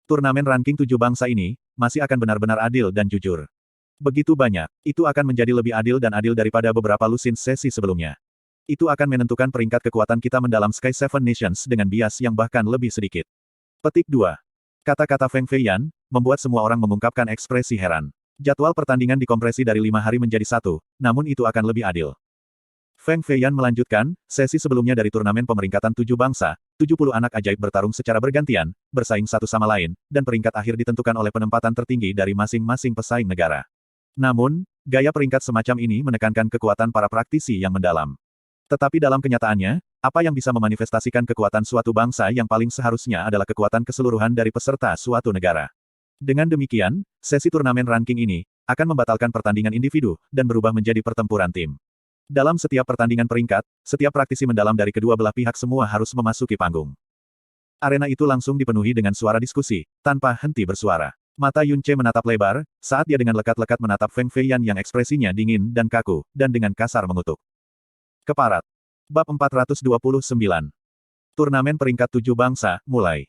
Turnamen ranking 7 bangsa ini, masih akan benar-benar adil dan jujur. Begitu banyak, itu akan menjadi lebih adil dan adil daripada beberapa lusin sesi sebelumnya. Itu akan menentukan peringkat kekuatan kita mendalam Sky Seven Nations dengan bias yang bahkan lebih sedikit. Petik 2. Kata-kata Feng Feiyan, membuat semua orang mengungkapkan ekspresi heran. Jadwal pertandingan dikompresi dari 5 hari menjadi 1, namun itu akan lebih adil. Feng Feiyan melanjutkan, sesi sebelumnya dari turnamen pemeringkatan 7 bangsa, 70 anak ajaib bertarung secara bergantian, bersaing satu sama lain, dan peringkat akhir ditentukan oleh penempatan tertinggi dari masing-masing pesaing negara. Namun, gaya peringkat semacam ini menekankan kekuatan para praktisi yang mendalam. Tetapi dalam kenyataannya, apa yang bisa memanifestasikan kekuatan suatu bangsa yang paling seharusnya adalah kekuatan keseluruhan dari peserta suatu negara. Dengan demikian, sesi turnamen ranking ini akan membatalkan pertandingan individu dan berubah menjadi pertempuran tim. Dalam setiap pertandingan peringkat, setiap praktisi mendalam dari kedua belah pihak semua harus memasuki panggung. Arena itu langsung dipenuhi dengan suara diskusi, tanpa henti bersuara. Mata Yun Ce menatap lebar, saat dia dengan lekat-lekat menatap Feng Feiyan yang ekspresinya dingin dan kaku, dan dengan kasar mengutuk. Keparat. Bab 429. Turnamen peringkat 7 bangsa, mulai.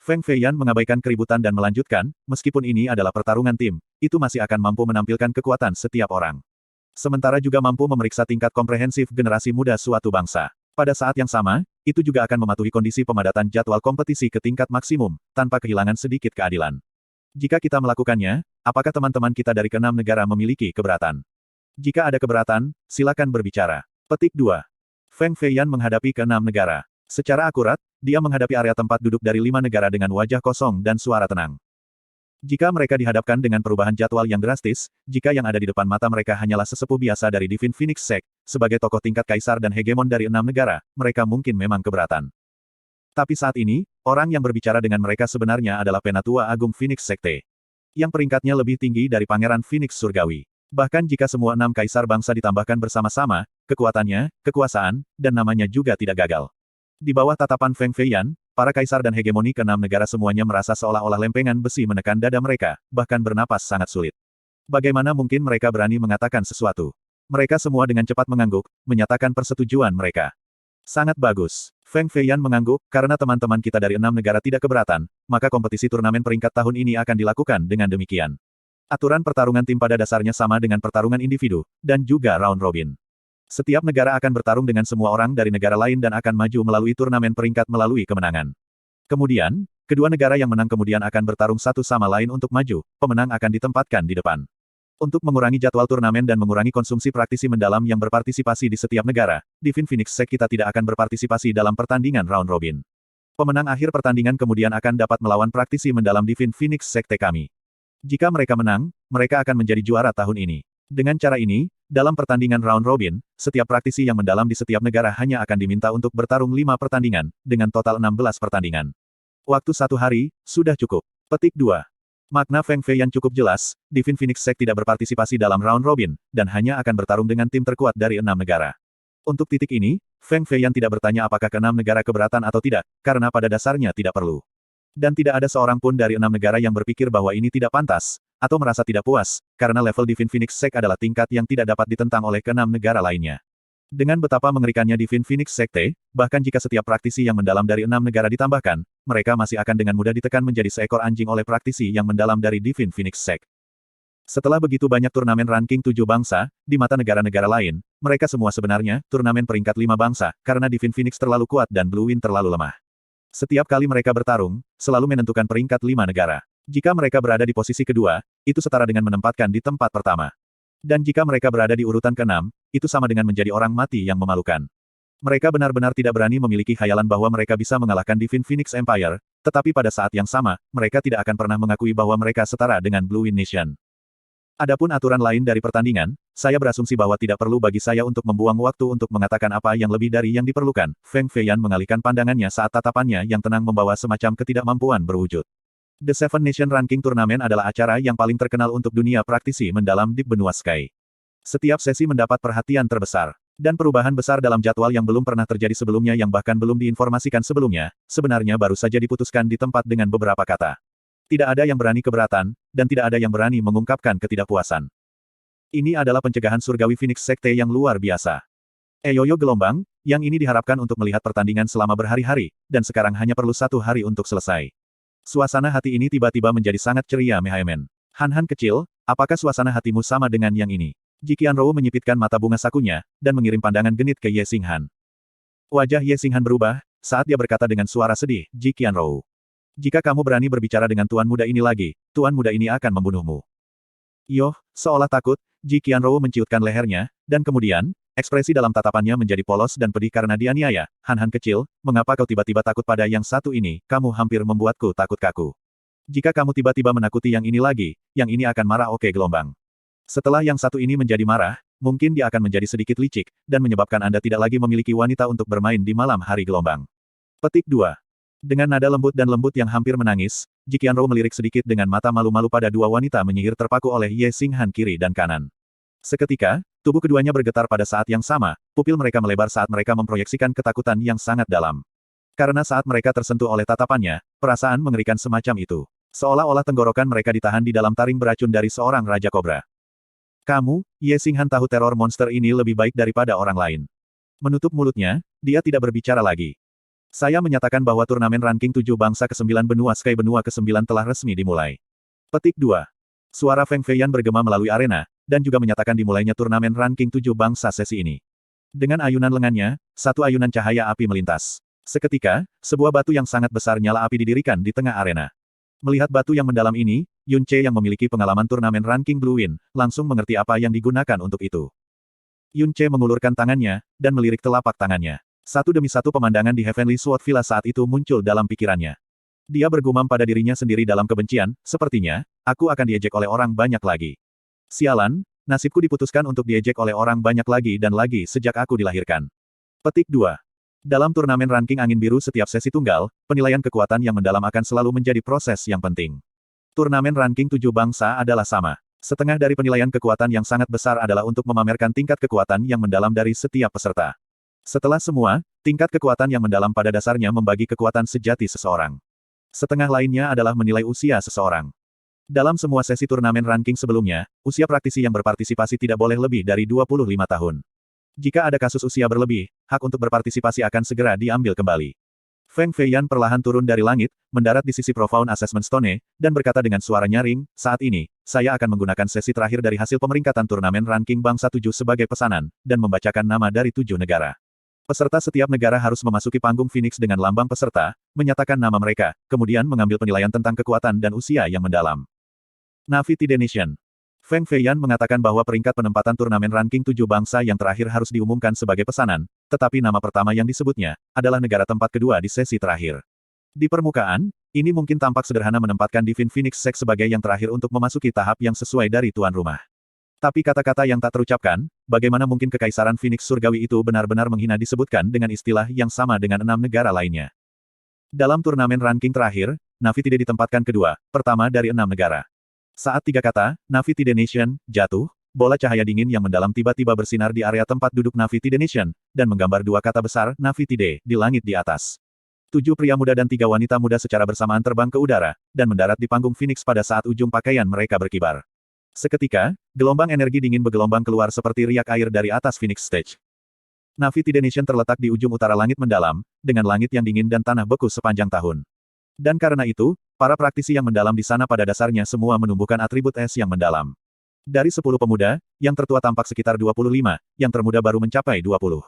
Feng Feiyan mengabaikan keributan dan melanjutkan, meskipun ini adalah pertarungan tim, itu masih akan mampu menampilkan kekuatan setiap orang. Sementara juga mampu memeriksa tingkat komprehensif generasi muda suatu bangsa. Pada saat yang sama, itu juga akan mematuhi kondisi pemadatan jadwal kompetisi ke tingkat maksimum, tanpa kehilangan sedikit keadilan. Jika kita melakukannya, apakah teman-teman kita dari ke-6 negara memiliki keberatan? Jika ada keberatan, silakan berbicara. Petik 2. Feng Feiyan menghadapi ke-6 negara. Secara akurat, dia menghadapi area tempat duduk dari 5 negara dengan wajah kosong dan suara tenang. Jika mereka dihadapkan dengan perubahan jadwal yang drastis, jika yang ada di depan mata mereka hanyalah sesepuh biasa dari Divine Phoenix Sect, sebagai tokoh tingkat kaisar dan hegemon dari 6 negara, mereka mungkin memang keberatan. Tapi saat ini, orang yang berbicara dengan mereka sebenarnya adalah Penatua Agung Phoenix Sekte. Yang peringkatnya lebih tinggi dari Pangeran Phoenix Surgawi. Bahkan jika semua 6 kaisar bangsa ditambahkan bersama-sama, kekuatannya, kekuasaan, dan namanya juga tidak gagal. Di bawah tatapan Feng Feiyan, para kaisar dan hegemoni ke-6 negara semuanya merasa seolah-olah lempengan besi menekan dada mereka, bahkan bernapas sangat sulit. Bagaimana mungkin mereka berani mengatakan sesuatu? Mereka semua dengan cepat mengangguk, menyatakan persetujuan mereka. Sangat bagus. Feng Feiyan mengangguk, karena teman-teman kita dari 6 negara tidak keberatan, maka kompetisi turnamen peringkat tahun ini akan dilakukan dengan demikian. Aturan pertarungan tim pada dasarnya sama dengan pertarungan individu, dan juga round robin. Setiap negara akan bertarung dengan semua orang dari negara lain dan akan maju melalui turnamen peringkat melalui kemenangan. Kemudian, kedua negara yang menang kemudian akan bertarung satu sama lain untuk maju, pemenang akan ditempatkan di depan. Untuk mengurangi jadwal turnamen dan mengurangi konsumsi praktisi mendalam yang berpartisipasi di setiap negara, Divine Phoenix Sect kita tidak akan berpartisipasi dalam pertandingan round robin. Pemenang akhir pertandingan kemudian akan dapat melawan praktisi mendalam Divine Phoenix Sekte kami. Jika mereka menang, mereka akan menjadi juara tahun ini. Dengan cara ini, dalam pertandingan round robin, setiap praktisi yang mendalam di setiap negara hanya akan diminta untuk bertarung 5 pertandingan, dengan total 16 pertandingan. Waktu 1 hari, sudah cukup. Petik 2. Makna Feng Feiyan cukup jelas, Divine Phoenix Sect tidak berpartisipasi dalam round robin, dan hanya akan bertarung dengan tim terkuat dari 6 negara. Untuk titik ini, Feng Feiyan tidak bertanya apakah ke-6 negara keberatan atau tidak, karena pada dasarnya tidak perlu. Dan tidak ada seorang pun dari 6 negara yang berpikir bahwa ini tidak pantas, atau merasa tidak puas, karena level Divine Phoenix Sect adalah tingkat yang tidak dapat ditentang oleh ke-6 negara lainnya. Dengan betapa mengerikannya Divine Phoenix Sekte, bahkan jika setiap praktisi yang mendalam dari 6 negara ditambahkan, mereka masih akan dengan mudah ditekan menjadi seekor anjing oleh praktisi yang mendalam dari Divine Phoenix Sect. Setelah begitu banyak turnamen ranking 7 bangsa, di mata negara-negara lain, mereka semua sebenarnya turnamen peringkat 5 bangsa, karena Divine Phoenix terlalu kuat dan Blue Wind terlalu lemah. Setiap kali mereka bertarung, selalu menentukan peringkat 5 negara. Jika mereka berada di posisi kedua, itu setara dengan menempatkan di tempat pertama. Dan jika mereka berada di urutan ke-6, itu sama dengan menjadi orang mati yang memalukan. Mereka benar-benar tidak berani memiliki khayalan bahwa mereka bisa mengalahkan Divine Phoenix Empire, tetapi pada saat yang sama, mereka tidak akan pernah mengakui bahwa mereka setara dengan Blue Wind Nation. Adapun aturan lain dari pertandingan, saya berasumsi bahwa tidak perlu bagi saya untuk membuang waktu untuk mengatakan apa yang lebih dari yang diperlukan. Feng Feiyan mengalihkan pandangannya saat tatapannya yang tenang membawa semacam ketidakmampuan berwujud. The Seven Nation Ranking Turnamen adalah acara yang paling terkenal untuk dunia praktisi mendalam di benua Sky. Setiap sesi mendapat perhatian terbesar. Dan perubahan besar dalam jadwal yang belum pernah terjadi sebelumnya yang bahkan belum diinformasikan sebelumnya, sebenarnya baru saja diputuskan di tempat dengan beberapa kata. Tidak ada yang berani keberatan, dan tidak ada yang berani mengungkapkan ketidakpuasan. Ini adalah pencegahan surgawi Phoenix Sekte yang luar biasa. Eyoyo gelombang, yang ini diharapkan untuk melihat pertandingan selama berhari-hari, dan sekarang hanya perlu 1 hari untuk selesai. Suasana hati ini tiba-tiba menjadi sangat ceria Mehaimen. Han-Han kecil, apakah suasana hatimu sama dengan yang ini? Ji Qianrou menyipitkan mata bunga sakunya, dan mengirim pandangan genit ke Ye Xinghan. Wajah Ye Xinghan berubah, saat dia berkata dengan suara sedih, Ji Qianrou. Jika kamu berani berbicara dengan tuan muda ini lagi, tuan muda ini akan membunuhmu. Yoh, seolah takut, Ji Qianrou menciutkan lehernya, dan kemudian, ekspresi dalam tatapannya menjadi polos dan pedih karena dianiaya. Han-Han kecil, mengapa kau tiba-tiba takut pada yang satu ini, kamu hampir membuatku takut kaku. Jika kamu tiba-tiba menakuti yang ini lagi, yang ini akan marah oke gelombang. Setelah yang satu ini menjadi marah, mungkin dia akan menjadi sedikit licik, dan menyebabkan Anda tidak lagi memiliki wanita untuk bermain di malam hari gelombang. Petik 2. Dengan nada lembut dan lembut yang hampir menangis, Ji Qianrou melirik sedikit dengan mata malu-malu pada dua wanita menyihir terpaku oleh Ye Xinghan kiri dan kanan. Seketika, tubuh keduanya bergetar pada saat yang sama, pupil mereka melebar saat mereka memproyeksikan ketakutan yang sangat dalam. Karena saat mereka tersentuh oleh tatapannya, perasaan mengerikan semacam itu. Seolah-olah tenggorokan mereka ditahan di dalam taring beracun dari seorang Raja Kobra. Kamu, Ye Xinghan tahu teror monster ini lebih baik daripada orang lain. Menutup mulutnya, dia tidak berbicara lagi. Saya menyatakan bahwa turnamen ranking 7 bangsa ke-9 benua Sky benua ke-9 telah resmi dimulai. Petik 2. Suara Feng Feiyan bergema melalui arena, dan juga menyatakan dimulainya turnamen ranking 7 bangsa sesi ini. Dengan ayunan lengannya, satu ayunan cahaya api melintas. Seketika, sebuah batu yang sangat besar nyala api didirikan di tengah arena. Melihat batu yang mendalam ini, Yun Che yang memiliki pengalaman turnamen ranking Blue Wind, langsung mengerti apa yang digunakan untuk itu. Yun Che mengulurkan tangannya, dan melirik telapak tangannya. Satu demi satu pemandangan di Heavenly Sword Villa saat itu muncul dalam pikirannya. Dia bergumam pada dirinya sendiri dalam kebencian, sepertinya, aku akan diejek oleh orang banyak lagi. Sialan, nasibku diputuskan untuk diejek oleh orang banyak lagi dan lagi sejak aku dilahirkan. Petik 2. Dalam turnamen ranking angin biru setiap sesi tunggal, penilaian kekuatan yang mendalam akan selalu menjadi proses yang penting. Turnamen ranking 7 bangsa adalah sama. Setengah dari penilaian kekuatan yang sangat besar adalah untuk memamerkan tingkat kekuatan yang mendalam dari setiap peserta. Setelah semua, tingkat kekuatan yang mendalam pada dasarnya membagi kekuatan sejati seseorang. Setengah lainnya adalah menilai usia seseorang. Dalam semua sesi turnamen ranking sebelumnya, usia praktisi yang berpartisipasi tidak boleh lebih dari 25 tahun. Jika ada kasus usia berlebih, hak untuk berpartisipasi akan segera diambil kembali. Feng Feiyan perlahan turun dari langit, mendarat di sisi Profound Assessment Stone, dan berkata dengan suara nyaring, saat ini, saya akan menggunakan sesi terakhir dari hasil pemeringkatan turnamen ranking bangsa 7 sebagai pesanan, dan membacakan nama dari 7 negara. Peserta setiap negara harus memasuki panggung Phoenix dengan lambang peserta, menyatakan nama mereka, kemudian mengambil penilaian tentang kekuatan dan usia yang mendalam. Na'vi Tide Nation. Feng Feiyan mengatakan bahwa peringkat penempatan turnamen ranking 7 bangsa yang terakhir harus diumumkan sebagai pesanan, tetapi nama pertama yang disebutnya, adalah negara tempat kedua di sesi terakhir. Di permukaan, ini mungkin tampak sederhana menempatkan Divine Phoenix Sect sebagai yang terakhir untuk memasuki tahap yang sesuai dari tuan rumah. Tapi kata-kata yang tak terucapkan, bagaimana mungkin Kekaisaran Phoenix Surgawi itu benar-benar menghina disebutkan dengan istilah yang sama dengan 6 negara lainnya. Dalam turnamen ranking terakhir, Na'vi Tide ditempatkan kedua, pertama dari 6 negara. Saat 3 kata, Na'vi Tide Nation, jatuh, bola cahaya dingin yang mendalam tiba-tiba bersinar di area tempat duduk Na'vi Tide Nation, dan menggambar 2 kata besar, Na'vi Tide, di langit di atas. 7 pria muda dan 3 wanita muda secara bersamaan terbang ke udara, dan mendarat di panggung Phoenix pada saat ujung pakaian mereka berkibar. Seketika, gelombang energi dingin bergelombang keluar seperti riak air dari atas Phoenix Stage. Na'vi Tide Nation terletak di ujung utara langit mendalam, dengan langit yang dingin dan tanah beku sepanjang tahun. Dan karena itu, para praktisi yang mendalam di sana pada dasarnya semua menumbuhkan atribut es yang mendalam. Dari 10 pemuda, yang tertua tampak sekitar 25, yang termuda baru mencapai 20.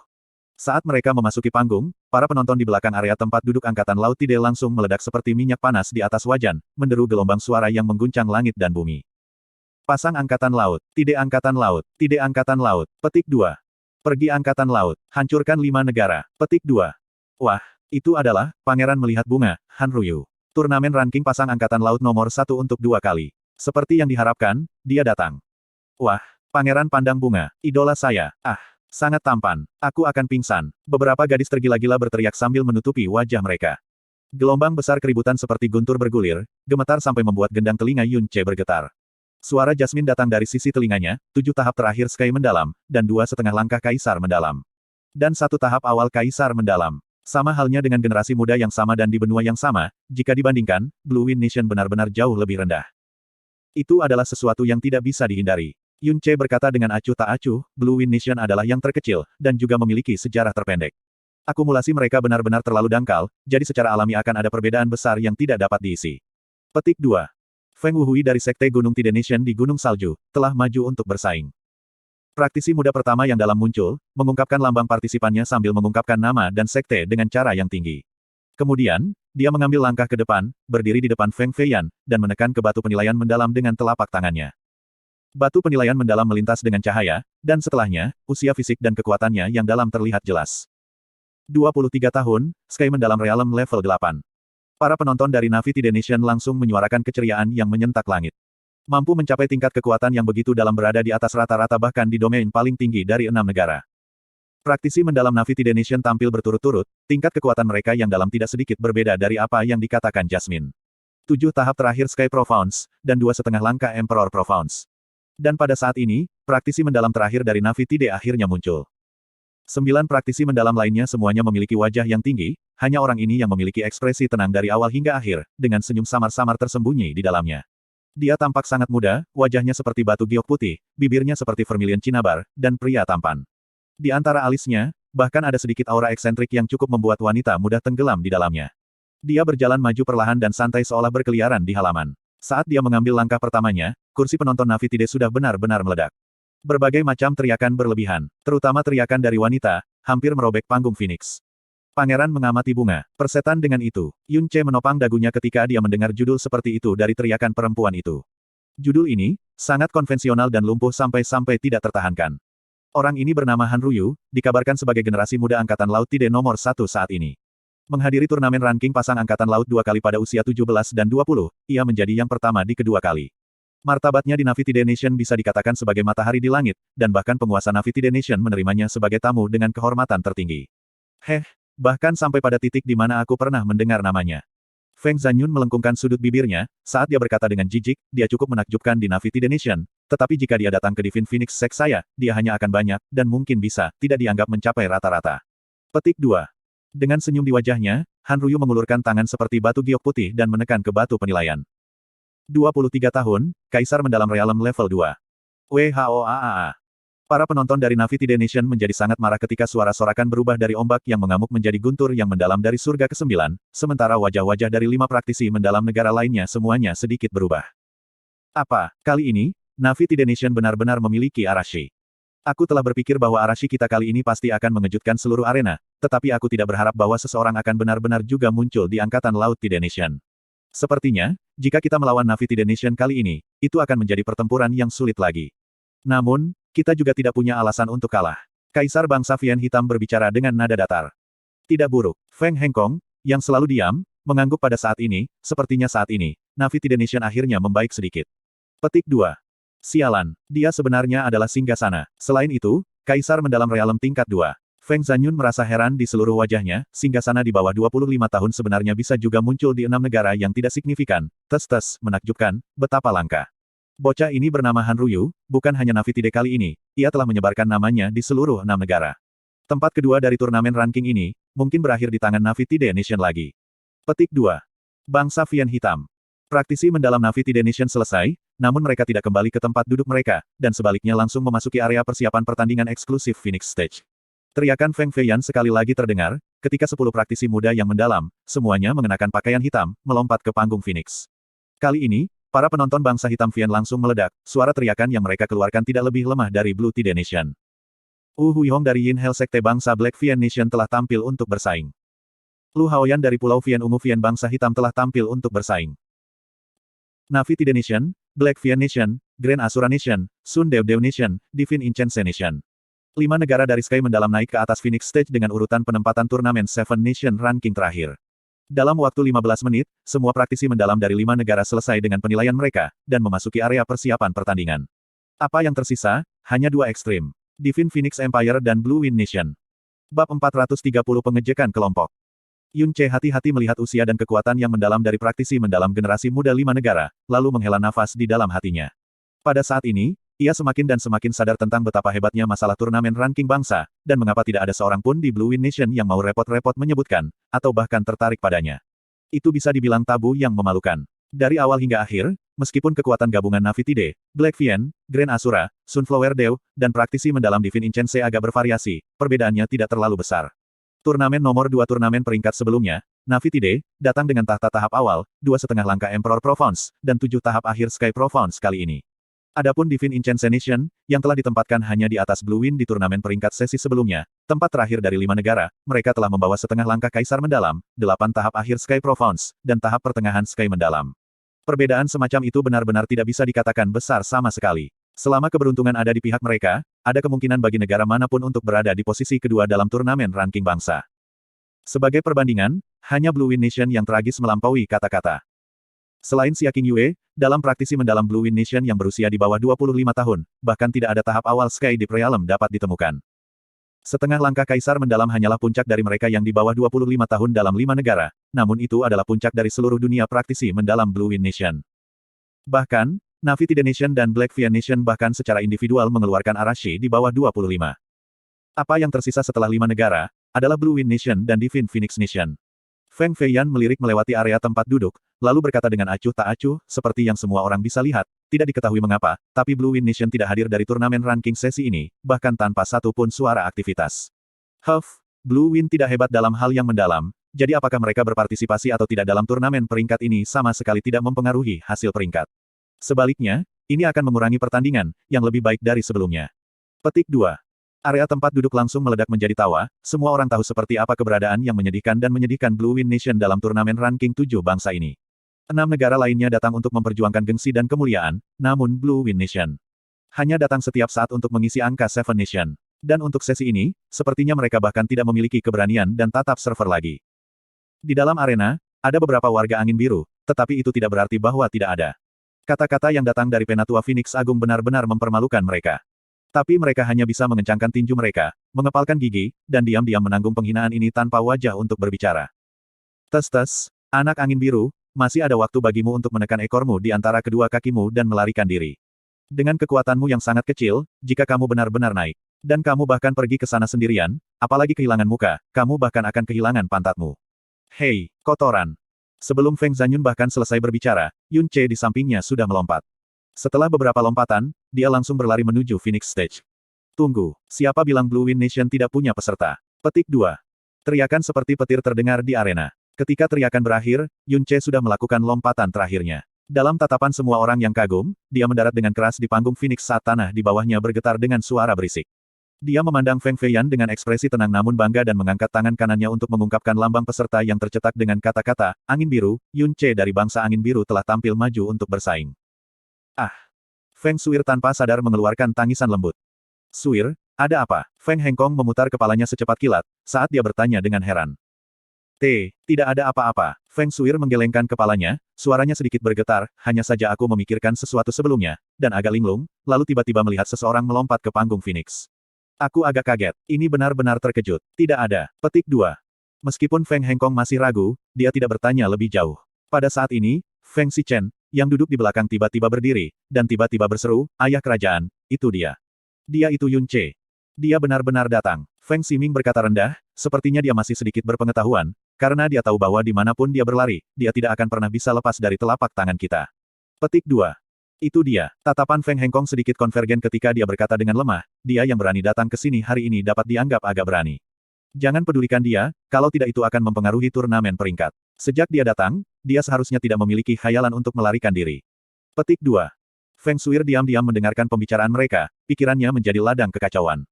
Saat mereka memasuki panggung, para penonton di belakang area tempat duduk Angkatan Laut Tide langsung meledak seperti minyak panas di atas wajan, menderu gelombang suara yang mengguncang langit dan bumi. Pasang Angkatan Laut, Tide Angkatan Laut, Tide Angkatan Laut, petik 2. Pergi Angkatan Laut, hancurkan 5 negara, petik 2. Wah, itu adalah, Pangeran Melihat Bunga, Han Ruyu. Turnamen ranking pasang Angkatan Laut nomor 1 untuk 2 kali. Seperti yang diharapkan, dia datang. Wah, Pangeran Pandang Bunga, idola saya, sangat tampan, aku akan pingsan. Beberapa gadis tergila-gila berteriak sambil menutupi wajah mereka. Gelombang besar keributan seperti guntur bergulir, gemetar sampai membuat gendang telinga Yun Che bergetar. Suara Jasmine datang dari sisi telinganya, 7 tahap terakhir Sky mendalam, dan 2,5 langkah Kaisar mendalam. Dan 1 tahap awal Kaisar mendalam. Sama halnya dengan generasi muda yang sama dan di benua yang sama, jika dibandingkan, Blue Wind Nation benar-benar jauh lebih rendah. Itu adalah sesuatu yang tidak bisa dihindari. Yun Che berkata dengan acuh tak acuh, Blue Wind Nation adalah yang terkecil, dan juga memiliki sejarah terpendek. Akumulasi mereka benar-benar terlalu dangkal, jadi secara alami akan ada perbedaan besar yang tidak dapat diisi. Petik 2. Feng Wuhui dari Sekte Gunung Tide Nation di Gunung Salju, telah maju untuk bersaing. Praktisi muda pertama yang dalam muncul, mengungkapkan lambang partisipannya sambil mengungkapkan nama dan sekte dengan cara yang tinggi. Kemudian, dia mengambil langkah ke depan, berdiri di depan Feng Feiyan, dan menekan ke batu penilaian mendalam dengan telapak tangannya. Batu penilaian mendalam melintas dengan cahaya, dan setelahnya, usia fisik dan kekuatannya yang dalam terlihat jelas. 23 tahun, Sky mendalam realm level 8. Para penonton dari Na'vi Tide Nation langsung menyuarakan keceriaan yang menyentak langit. Mampu mencapai tingkat kekuatan yang begitu dalam berada di atas rata-rata bahkan di domain paling tinggi dari 6 negara. Praktisi mendalam Na'vi Tide Nation tampil berturut-turut, tingkat kekuatan mereka yang dalam tidak sedikit berbeda dari apa yang dikatakan Jasmine. 7 tahap terakhir Sky Profounds, dan 2,5 langkah Emperor Profounds. Dan pada saat ini, praktisi mendalam terakhir dari Na'vi Tide akhirnya muncul. 9 praktisi mendalam lainnya semuanya memiliki wajah yang tinggi, hanya orang ini yang memiliki ekspresi tenang dari awal hingga akhir, dengan senyum samar-samar tersembunyi di dalamnya. Dia tampak sangat muda, wajahnya seperti batu giok putih, bibirnya seperti vermilion cinnabar, dan pria tampan. Di antara alisnya, bahkan ada sedikit aura eksentrik yang cukup membuat wanita muda tenggelam di dalamnya. Dia berjalan maju perlahan dan santai seolah berkeliaran di halaman. Saat dia mengambil langkah pertamanya, kursi penonton Navitide sudah benar-benar meledak. Berbagai macam teriakan berlebihan, terutama teriakan dari wanita, hampir merobek panggung Phoenix. Pangeran mengamati bunga. Persetan dengan itu, Yun Ce menopang dagunya ketika dia mendengar judul seperti itu dari teriakan perempuan itu. Judul ini, sangat konvensional dan lumpuh sampai-sampai tidak tertahankan. Orang ini bernama Han Ruyu, dikabarkan sebagai generasi muda Angkatan Laut Tide nomor 1 saat ini. Menghadiri turnamen ranking pasang Angkatan Laut 2 kali pada usia 17 dan 20, ia menjadi yang pertama di kedua kali. Martabatnya di Navitide Nation bisa dikatakan sebagai matahari di langit, dan bahkan penguasa Navitide Nation menerimanya sebagai tamu dengan kehormatan tertinggi. Bahkan sampai pada titik di mana aku pernah mendengar namanya. Feng Zanyun melengkungkan sudut bibirnya, saat dia berkata dengan jijik, dia cukup menakjubkan di Navitide Nation, tetapi jika dia datang ke Divine Phoenix Sect saya, dia hanya akan banyak, dan mungkin bisa, tidak dianggap mencapai rata-rata. Petik 2. Dengan senyum di wajahnya, Han Ruyu mengulurkan tangan seperti batu giok putih dan menekan ke batu penilaian. 23 tahun, Kaisar Mendalam Realm Level 2. WHOAAA. Para penonton dari Navitide Nation menjadi sangat marah ketika suara sorakan berubah dari ombak yang mengamuk menjadi guntur yang mendalam dari surga ke-9, sementara wajah-wajah dari 5 praktisi mendalam negara lainnya semuanya sedikit berubah. Apa, kali ini, Navitide Nation benar-benar memiliki Arashi. Aku telah berpikir bahwa Arashi kita kali ini pasti akan mengejutkan seluruh arena, tetapi aku tidak berharap bahwa seseorang akan benar-benar juga muncul di Angkatan Laut Tide Nation. Sepertinya, jika kita melawan Navitide Nation kali ini, itu akan menjadi pertempuran yang sulit lagi. Namun, kita juga tidak punya alasan untuk kalah. Kaisar Bangsa Vian Hitam berbicara dengan nada datar. Tidak buruk. Feng Hengkong, yang selalu diam, mengangguk pada saat ini, sepertinya saat ini, Navitide Nation akhirnya membaik sedikit. Petik 2. Sialan, dia sebenarnya adalah singgasana. Selain itu, Kaisar Mendalam Realm tingkat 2. Feng Zanyun merasa heran di seluruh wajahnya, singgasana di bawah 25 tahun sebenarnya bisa juga muncul di 6 negara yang tidak signifikan. Tes, menakjubkan, betapa langka. Bocah ini bernama Han Ruyu, bukan hanya Navitide kali ini, ia telah menyebarkan namanya di seluruh 6 negara. Tempat kedua dari turnamen ranking ini, mungkin berakhir di tangan Navitide Nation lagi. Petik 2. Bangsa Vian Hitam. Praktisi mendalam Navitide Nation selesai, namun mereka tidak kembali ke tempat duduk mereka, dan sebaliknya langsung memasuki area persiapan pertandingan eksklusif Phoenix Stage. Teriakan Feng Feiyan sekali lagi terdengar, ketika 10 praktisi muda yang mendalam, semuanya mengenakan pakaian hitam, melompat ke panggung Phoenix. Kali ini, para penonton Bangsa Hitam Vian langsung meledak, suara teriakan yang mereka keluarkan tidak lebih lemah dari Blue Tide Nation. Huihong dari Yin Hell Sekte Bangsa Black Vian Nation telah tampil untuk bersaing. Lu Haoyan dari Pulau Vian Ungu Vian Bangsa Hitam telah tampil untuk bersaing. Navitide Nation, Black Vian Nation, Grand Asura Nation, Sun Dew Nation, Divine Incense Nation. 5 negara dari Sky Mendalam naik ke atas Phoenix Stage dengan urutan penempatan turnamen Seven Nation ranking terakhir. Dalam waktu 15 menit, semua praktisi mendalam dari 5 negara selesai dengan penilaian mereka, dan memasuki area persiapan pertandingan. Apa yang tersisa? Hanya 2 ekstrim. Divine Phoenix Empire dan Blue Wind Nation. Bab 430 Pengejekan Kelompok. Yun Ce hati-hati melihat usia dan kekuatan yang mendalam dari praktisi mendalam generasi muda 5 negara, lalu menghela nafas di dalam hatinya. Pada saat ini, ia semakin dan semakin sadar tentang betapa hebatnya masalah turnamen ranking bangsa, dan mengapa tidak ada seorang pun di Blue Wind Nation yang mau repot-repot menyebutkan, atau bahkan tertarik padanya. Itu bisa dibilang tabu yang memalukan. Dari awal hingga akhir, meskipun kekuatan gabungan Navitide, Black Vian, Grand Asura, Sunflower Dew, dan praktisi mendalam Divine Incense agak bervariasi, perbedaannya tidak terlalu besar. Turnamen nomor 2 turnamen peringkat sebelumnya, Navitide, datang dengan tahta tahap awal, 2,5 langkah Emperor Province, dan 7 tahap akhir Sky Province kali ini. Adapun Divine Incense Nation, yang telah ditempatkan hanya di atas Blue Wind di turnamen peringkat sesi sebelumnya, tempat terakhir dari 5 negara, mereka telah membawa setengah langkah Kaisar Mendalam, 8 tahap akhir Sky Province, dan tahap pertengahan Sky Mendalam. Perbedaan semacam itu benar-benar tidak bisa dikatakan besar sama sekali. Selama keberuntungan ada di pihak mereka, ada kemungkinan bagi negara manapun untuk berada di posisi kedua dalam turnamen ranking bangsa. Sebagai perbandingan, hanya Blue Wind Nation yang tragis melampaui kata-kata. Selain Xia King Yue, dalam praktisi mendalam Blue Wind Nation yang berusia di bawah 25 tahun, bahkan tidak ada tahap awal Sky Deep Realm dapat ditemukan. Setengah langkah Kaisar Mendalam hanyalah puncak dari mereka yang di bawah 25 tahun dalam 5 negara, namun itu adalah puncak dari seluruh dunia praktisi mendalam Blue Wind Nation. Bahkan, Navitide Nation dan Black Vian Nation bahkan secara individual mengeluarkan Arashi di bawah 25. Apa yang tersisa setelah 5 negara, adalah Blue Wind Nation dan Divine Phoenix Nation. Feng Feiyan melirik melewati area tempat duduk, lalu berkata dengan acuh tak acuh, seperti yang semua orang bisa lihat, tidak diketahui mengapa, tapi Blue Wind Nation tidak hadir dari turnamen ranking sesi ini, bahkan tanpa satu pun suara aktivitas. Blue Wind tidak hebat dalam hal yang mendalam, jadi apakah mereka berpartisipasi atau tidak dalam turnamen peringkat ini sama sekali tidak mempengaruhi hasil peringkat. Sebaliknya, ini akan mengurangi pertandingan, yang lebih baik dari sebelumnya. Petik 2. Area tempat duduk langsung meledak menjadi tawa, semua orang tahu seperti apa keberadaan yang menyedihkan Blue Wind Nation dalam turnamen ranking 7 bangsa ini. 6 negara lainnya datang untuk memperjuangkan gengsi dan kemuliaan, namun Blue Wind Nation hanya datang setiap saat untuk mengisi angka Seven Nation. Dan untuk sesi ini, sepertinya mereka bahkan tidak memiliki keberanian dan tatap server lagi. Di dalam arena, ada beberapa warga angin biru, tetapi itu tidak berarti bahwa tidak ada. Kata-kata yang datang dari Penatua Phoenix Agung benar-benar mempermalukan mereka. Tapi mereka hanya bisa mengencangkan tinju mereka, mengepalkan gigi, dan diam-diam menanggung penghinaan ini tanpa wajah untuk berbicara. Tes-tes, anak angin biru, masih ada waktu bagimu untuk menekan ekormu di antara kedua kakimu dan melarikan diri. Dengan kekuatanmu yang sangat kecil, jika kamu benar-benar naik, dan kamu bahkan pergi ke sana sendirian, apalagi kehilangan muka, kamu bahkan akan kehilangan pantatmu. Hei, kotoran! Sebelum Feng Zanyun bahkan selesai berbicara, Yun Ce di sampingnya sudah melompat. Setelah beberapa lompatan, dia langsung berlari menuju Phoenix Stage. Tunggu, siapa bilang Blue Wind Nation tidak punya peserta? Petik 2. Teriakan seperti petir terdengar di arena. Ketika teriakan berakhir, Yun Ce sudah melakukan lompatan terakhirnya. Dalam tatapan semua orang yang kagum, dia mendarat dengan keras di panggung Phoenix saat tanah di bawahnya bergetar dengan suara berisik. Dia memandang Feng Feiyan dengan ekspresi tenang namun bangga dan mengangkat tangan kanannya untuk mengungkapkan lambang peserta yang tercetak dengan kata-kata, Angin Biru, Yun Ce dari bangsa Angin Biru telah tampil maju untuk bersaing. Ah! Feng Suir tanpa sadar mengeluarkan tangisan lembut. Suir, ada apa? Feng Hengkong memutar kepalanya secepat kilat, saat dia bertanya dengan heran. Tidak ada apa-apa. Feng Suir menggelengkan kepalanya, suaranya sedikit bergetar, hanya saja aku memikirkan sesuatu sebelumnya, dan agak linglung, lalu tiba-tiba melihat seseorang melompat ke panggung Phoenix. Aku agak kaget, ini benar-benar terkejut. Tidak ada. Petik 2. Meskipun Feng Hengkong masih ragu, dia tidak bertanya lebih jauh. Pada saat ini, Feng Xichen, yang duduk di belakang tiba-tiba berdiri, dan tiba-tiba berseru, ayah kerajaan, itu dia. Dia itu Yun Ce. Dia benar-benar datang. Feng Ximing berkata rendah, sepertinya dia masih sedikit berpengetahuan, karena dia tahu bahwa dimanapun dia berlari, dia tidak akan pernah bisa lepas dari telapak tangan kita. Petik 2. Itu dia. Tatapan Feng Hengkong sedikit konvergen ketika dia berkata dengan lemah, dia yang berani datang ke sini hari ini dapat dianggap agak berani. Jangan pedulikan dia, kalau tidak itu akan mempengaruhi turnamen peringkat. Sejak dia datang, dia seharusnya tidak memiliki khayalan untuk melarikan diri. Petik 2. Feng Suir diam-diam mendengarkan pembicaraan mereka, pikirannya menjadi ladang kekacauan.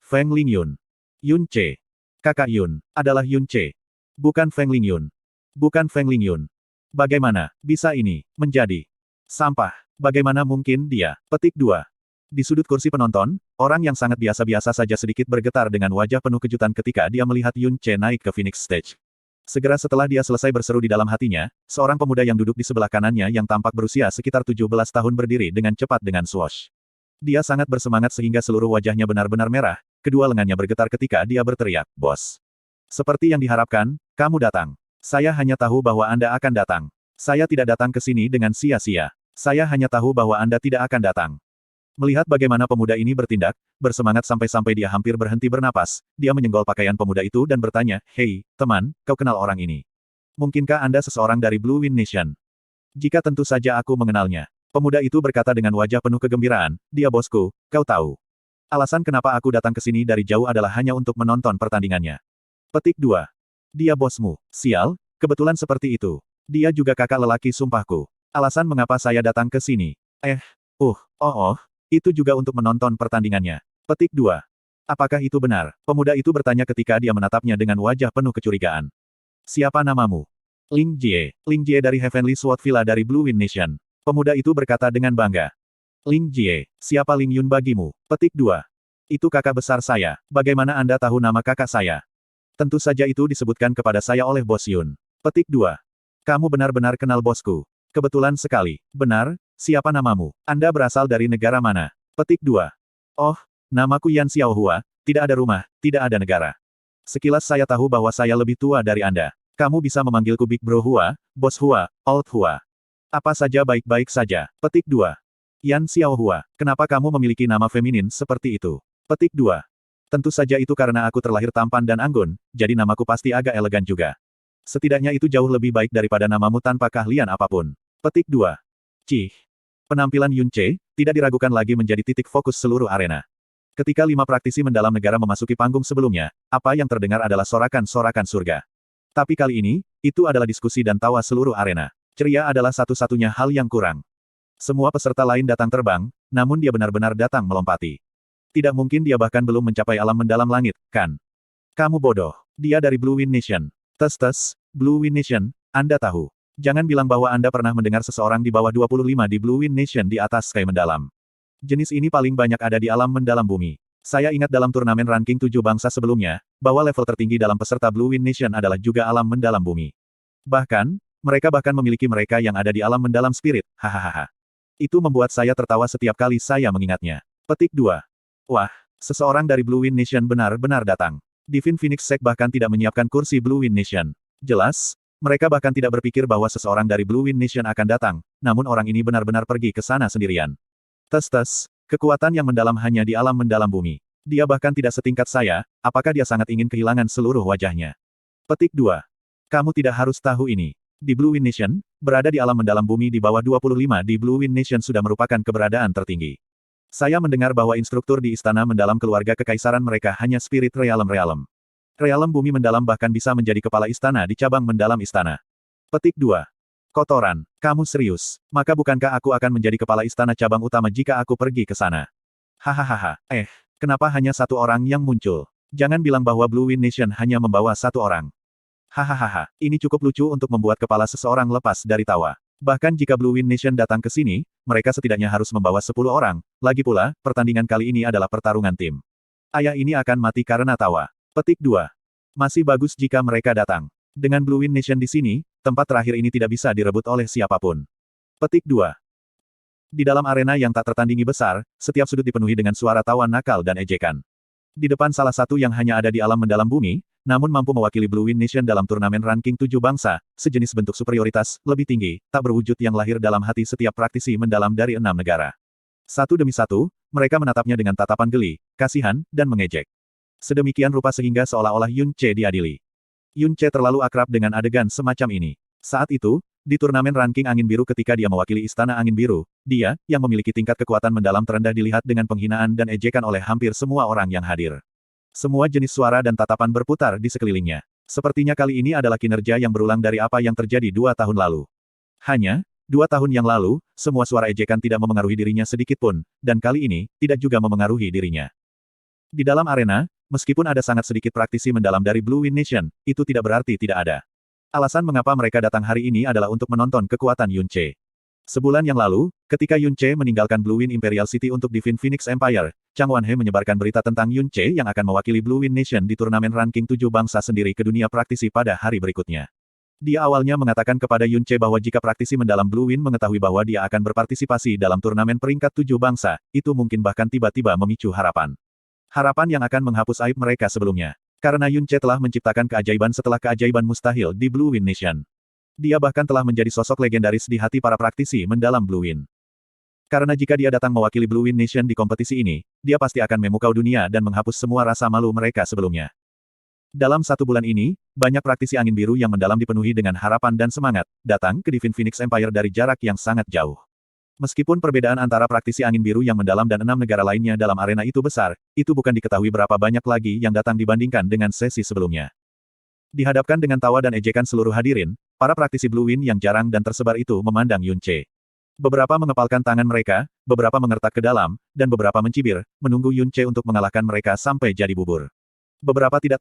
Feng Lingyun. Yun Ce. Kakak Yun, adalah Yun Ce. Bukan Feng Lingyun. Bukan Feng Lingyun. Bagaimana bisa ini menjadi sampah? Bagaimana mungkin dia? Petik 2. Di sudut kursi penonton, orang yang sangat biasa-biasa saja sedikit bergetar dengan wajah penuh kejutan ketika dia melihat Yun Ce naik ke Phoenix Stage. Segera setelah dia selesai berseru di dalam hatinya, seorang pemuda yang duduk di sebelah kanannya yang tampak berusia sekitar 17 tahun berdiri dengan cepat dengan swoosh. Dia sangat bersemangat sehingga seluruh wajahnya benar-benar merah, kedua lengannya bergetar ketika dia berteriak, "Bos!" Seperti yang diharapkan, kamu datang. Saya hanya tahu bahwa Anda akan datang. Saya tidak datang ke sini dengan sia-sia. Saya hanya tahu bahwa Anda tidak akan datang. Melihat bagaimana pemuda ini bertindak, bersemangat sampai-sampai dia hampir berhenti bernapas, dia menyenggol pakaian pemuda itu dan bertanya, "Hei, teman, kau kenal orang ini? Mungkinkah Anda seseorang dari Blue Wind Nation?" "Jika tentu saja aku mengenalnya." Pemuda itu berkata dengan wajah penuh kegembiraan, "Dia bosku, kau tahu. Alasan kenapa aku datang ke sini dari jauh adalah hanya untuk menonton pertandingannya." Petik 2. Dia bosmu. Sial, kebetulan seperti itu. Dia juga kakak lelaki sumpahku. Alasan mengapa saya datang ke sini. Itu juga untuk menonton pertandingannya. Petik 2. Apakah itu benar? Pemuda itu bertanya ketika dia menatapnya dengan wajah penuh kecurigaan. Siapa namamu? Ling Jie. Ling Jie dari Heavenly Sword Villa dari Blue Wind Nation. Pemuda itu berkata dengan bangga. Ling Jie, siapa Ling Yun bagimu? Petik 2. Itu kakak besar saya. Bagaimana Anda tahu nama kakak saya? Tentu saja itu disebutkan kepada saya oleh Bos Yun. Petik 2. Kamu benar-benar kenal bosku. Kebetulan sekali. Benar, siapa namamu? Anda berasal dari negara mana? Petik 2. Oh, namaku Yan Xiaohua, tidak ada rumah, tidak ada negara. Sekilas saya tahu bahwa saya lebih tua dari Anda. Kamu bisa memanggilku Big Bro Hua, Bos Hua, Old Hua. Apa saja baik-baik saja. Petik 2. Yan Xiaohua, kenapa kamu memiliki nama feminin seperti itu? Petik 2. Tentu saja itu karena aku terlahir tampan dan anggun, jadi namaku pasti agak elegan juga. Setidaknya itu jauh lebih baik daripada namamu tanpa keahlian apapun. Petik 2. Cih. Penampilan Yun Che tidak diragukan lagi menjadi titik fokus seluruh arena. Ketika 5 praktisi mendalam negara memasuki panggung sebelumnya, apa yang terdengar adalah sorakan-sorakan surga. Tapi kali ini, itu adalah diskusi dan tawa seluruh arena. Ceria adalah satu-satunya hal yang kurang. Semua peserta lain datang terbang, namun dia benar-benar datang melompati. Tidak mungkin dia bahkan belum mencapai alam mendalam langit, kan? Kamu bodoh. Dia dari Blue Wind Nation. Tes, Blue Wind Nation, Anda tahu. Jangan bilang bahwa Anda pernah mendengar seseorang di bawah 25 di Blue Wind Nation di atas sky mendalam. Jenis ini paling banyak ada di alam mendalam bumi. Saya ingat dalam turnamen ranking 7 bangsa sebelumnya, bahwa level tertinggi dalam peserta Blue Wind Nation adalah juga alam mendalam bumi. Bahkan, mereka memiliki mereka yang ada di alam mendalam spirit, hahaha. Itu membuat saya tertawa setiap kali saya mengingatnya. Petik 2. Wah, seseorang dari Blue Wind Nation benar-benar datang. Divine Phoenix Sect bahkan tidak menyiapkan kursi Blue Wind Nation. Jelas, mereka bahkan tidak berpikir bahwa seseorang dari Blue Wind Nation akan datang, namun orang ini benar-benar pergi ke sana sendirian. Tes, kekuatan yang mendalam hanya di alam mendalam bumi. Dia bahkan tidak setingkat saya, apakah dia sangat ingin kehilangan seluruh wajahnya? Petik 2. Kamu tidak harus tahu ini. Di Blue Wind Nation, berada di alam mendalam bumi di bawah 25 di Blue Wind Nation sudah merupakan keberadaan tertinggi. Saya mendengar bahwa instruktur di istana mendalam keluarga kekaisaran mereka hanya Spirit Realm. Realm bumi mendalam bahkan bisa menjadi kepala istana di cabang mendalam istana. Petik 2. Kotoran, kamu serius? Maka bukankah aku akan menjadi kepala istana cabang utama jika aku pergi ke sana? Hahaha, kenapa hanya satu orang yang muncul? Jangan bilang bahwa Blue Wind Nation hanya membawa satu orang. Hahaha, ini cukup lucu untuk membuat kepala seseorang lepas dari tawa. Bahkan jika Blue Wind Nation datang ke sini, mereka setidaknya harus membawa 10 orang. Lagi pula, pertandingan kali ini adalah pertarungan tim. Ayah ini akan mati karena tawa. Petik 2. Masih bagus jika mereka datang. Dengan Blue Wind Nation di sini, tempat terakhir ini tidak bisa direbut oleh siapapun. Petik 2. Di dalam arena yang tak tertandingi besar, setiap sudut dipenuhi dengan suara tawa nakal dan ejekan. Di depan salah satu yang hanya ada di alam mendalam bumi, namun mampu mewakili Blue Wind Nation dalam turnamen ranking 7 bangsa, sejenis bentuk superioritas, lebih tinggi, tak berwujud yang lahir dalam hati setiap praktisi mendalam dari 6 negara. Satu demi satu, mereka menatapnya dengan tatapan geli, kasihan, dan mengejek. Sedemikian rupa sehingga seolah-olah Yun Che diadili. Yun Che terlalu akrab dengan adegan semacam ini. Saat itu, di turnamen ranking angin biru ketika dia mewakili istana angin biru, dia, yang memiliki tingkat kekuatan mendalam terendah dilihat dengan penghinaan dan ejekan oleh hampir semua orang yang hadir. Semua jenis suara dan tatapan berputar di sekelilingnya. Sepertinya kali ini adalah kinerja yang berulang dari apa yang terjadi 2 tahun lalu. Hanya, 2 tahun yang lalu, semua suara ejekan tidak memengaruhi dirinya sedikitpun, dan kali ini, tidak juga memengaruhi dirinya. Di dalam arena, meskipun ada sangat sedikit praktisi mendalam dari Blue Wind Nation, itu tidak berarti tidak ada. Alasan mengapa mereka datang hari ini adalah untuk menonton kekuatan Yun Che. Sebulan yang lalu, ketika Yun Che meninggalkan Blue Wind Imperial City untuk Divine Phoenix Empire, Chang Wanhe menyebarkan berita tentang Yun Che yang akan mewakili Blue Wind Nation di turnamen ranking 7 bangsa sendiri ke dunia praktisi pada hari berikutnya. Dia awalnya mengatakan kepada Yun Che bahwa jika praktisi mendalam Blue Wind mengetahui bahwa dia akan berpartisipasi dalam turnamen peringkat 7 bangsa, itu mungkin bahkan tiba-tiba memicu harapan. Harapan yang akan menghapus aib mereka sebelumnya. Karena Yun Che telah menciptakan keajaiban setelah keajaiban mustahil di Blue Wind Nation. Dia bahkan telah menjadi sosok legendaris di hati para praktisi mendalam Blue Wind. Karena jika dia datang mewakili Blue Wind Nation di kompetisi ini, dia pasti akan memukau dunia dan menghapus semua rasa malu mereka sebelumnya. Dalam 1 bulan ini, banyak praktisi angin biru yang mendalam dipenuhi dengan harapan dan semangat, datang ke Divine Phoenix Empire dari jarak yang sangat jauh. Meskipun perbedaan antara praktisi angin biru yang mendalam dan 6 negara lainnya dalam arena itu besar, itu bukan diketahui berapa banyak lagi yang datang dibandingkan dengan sesi sebelumnya. Dihadapkan dengan tawa dan ejekan seluruh hadirin, para praktisi Blue Wind yang jarang dan tersebar itu memandang Yun Che. Beberapa mengepalkan tangan mereka, beberapa mengertak ke dalam, dan beberapa mencibir, menunggu Yun Che untuk mengalahkan mereka sampai jadi bubur. Beberapa tidak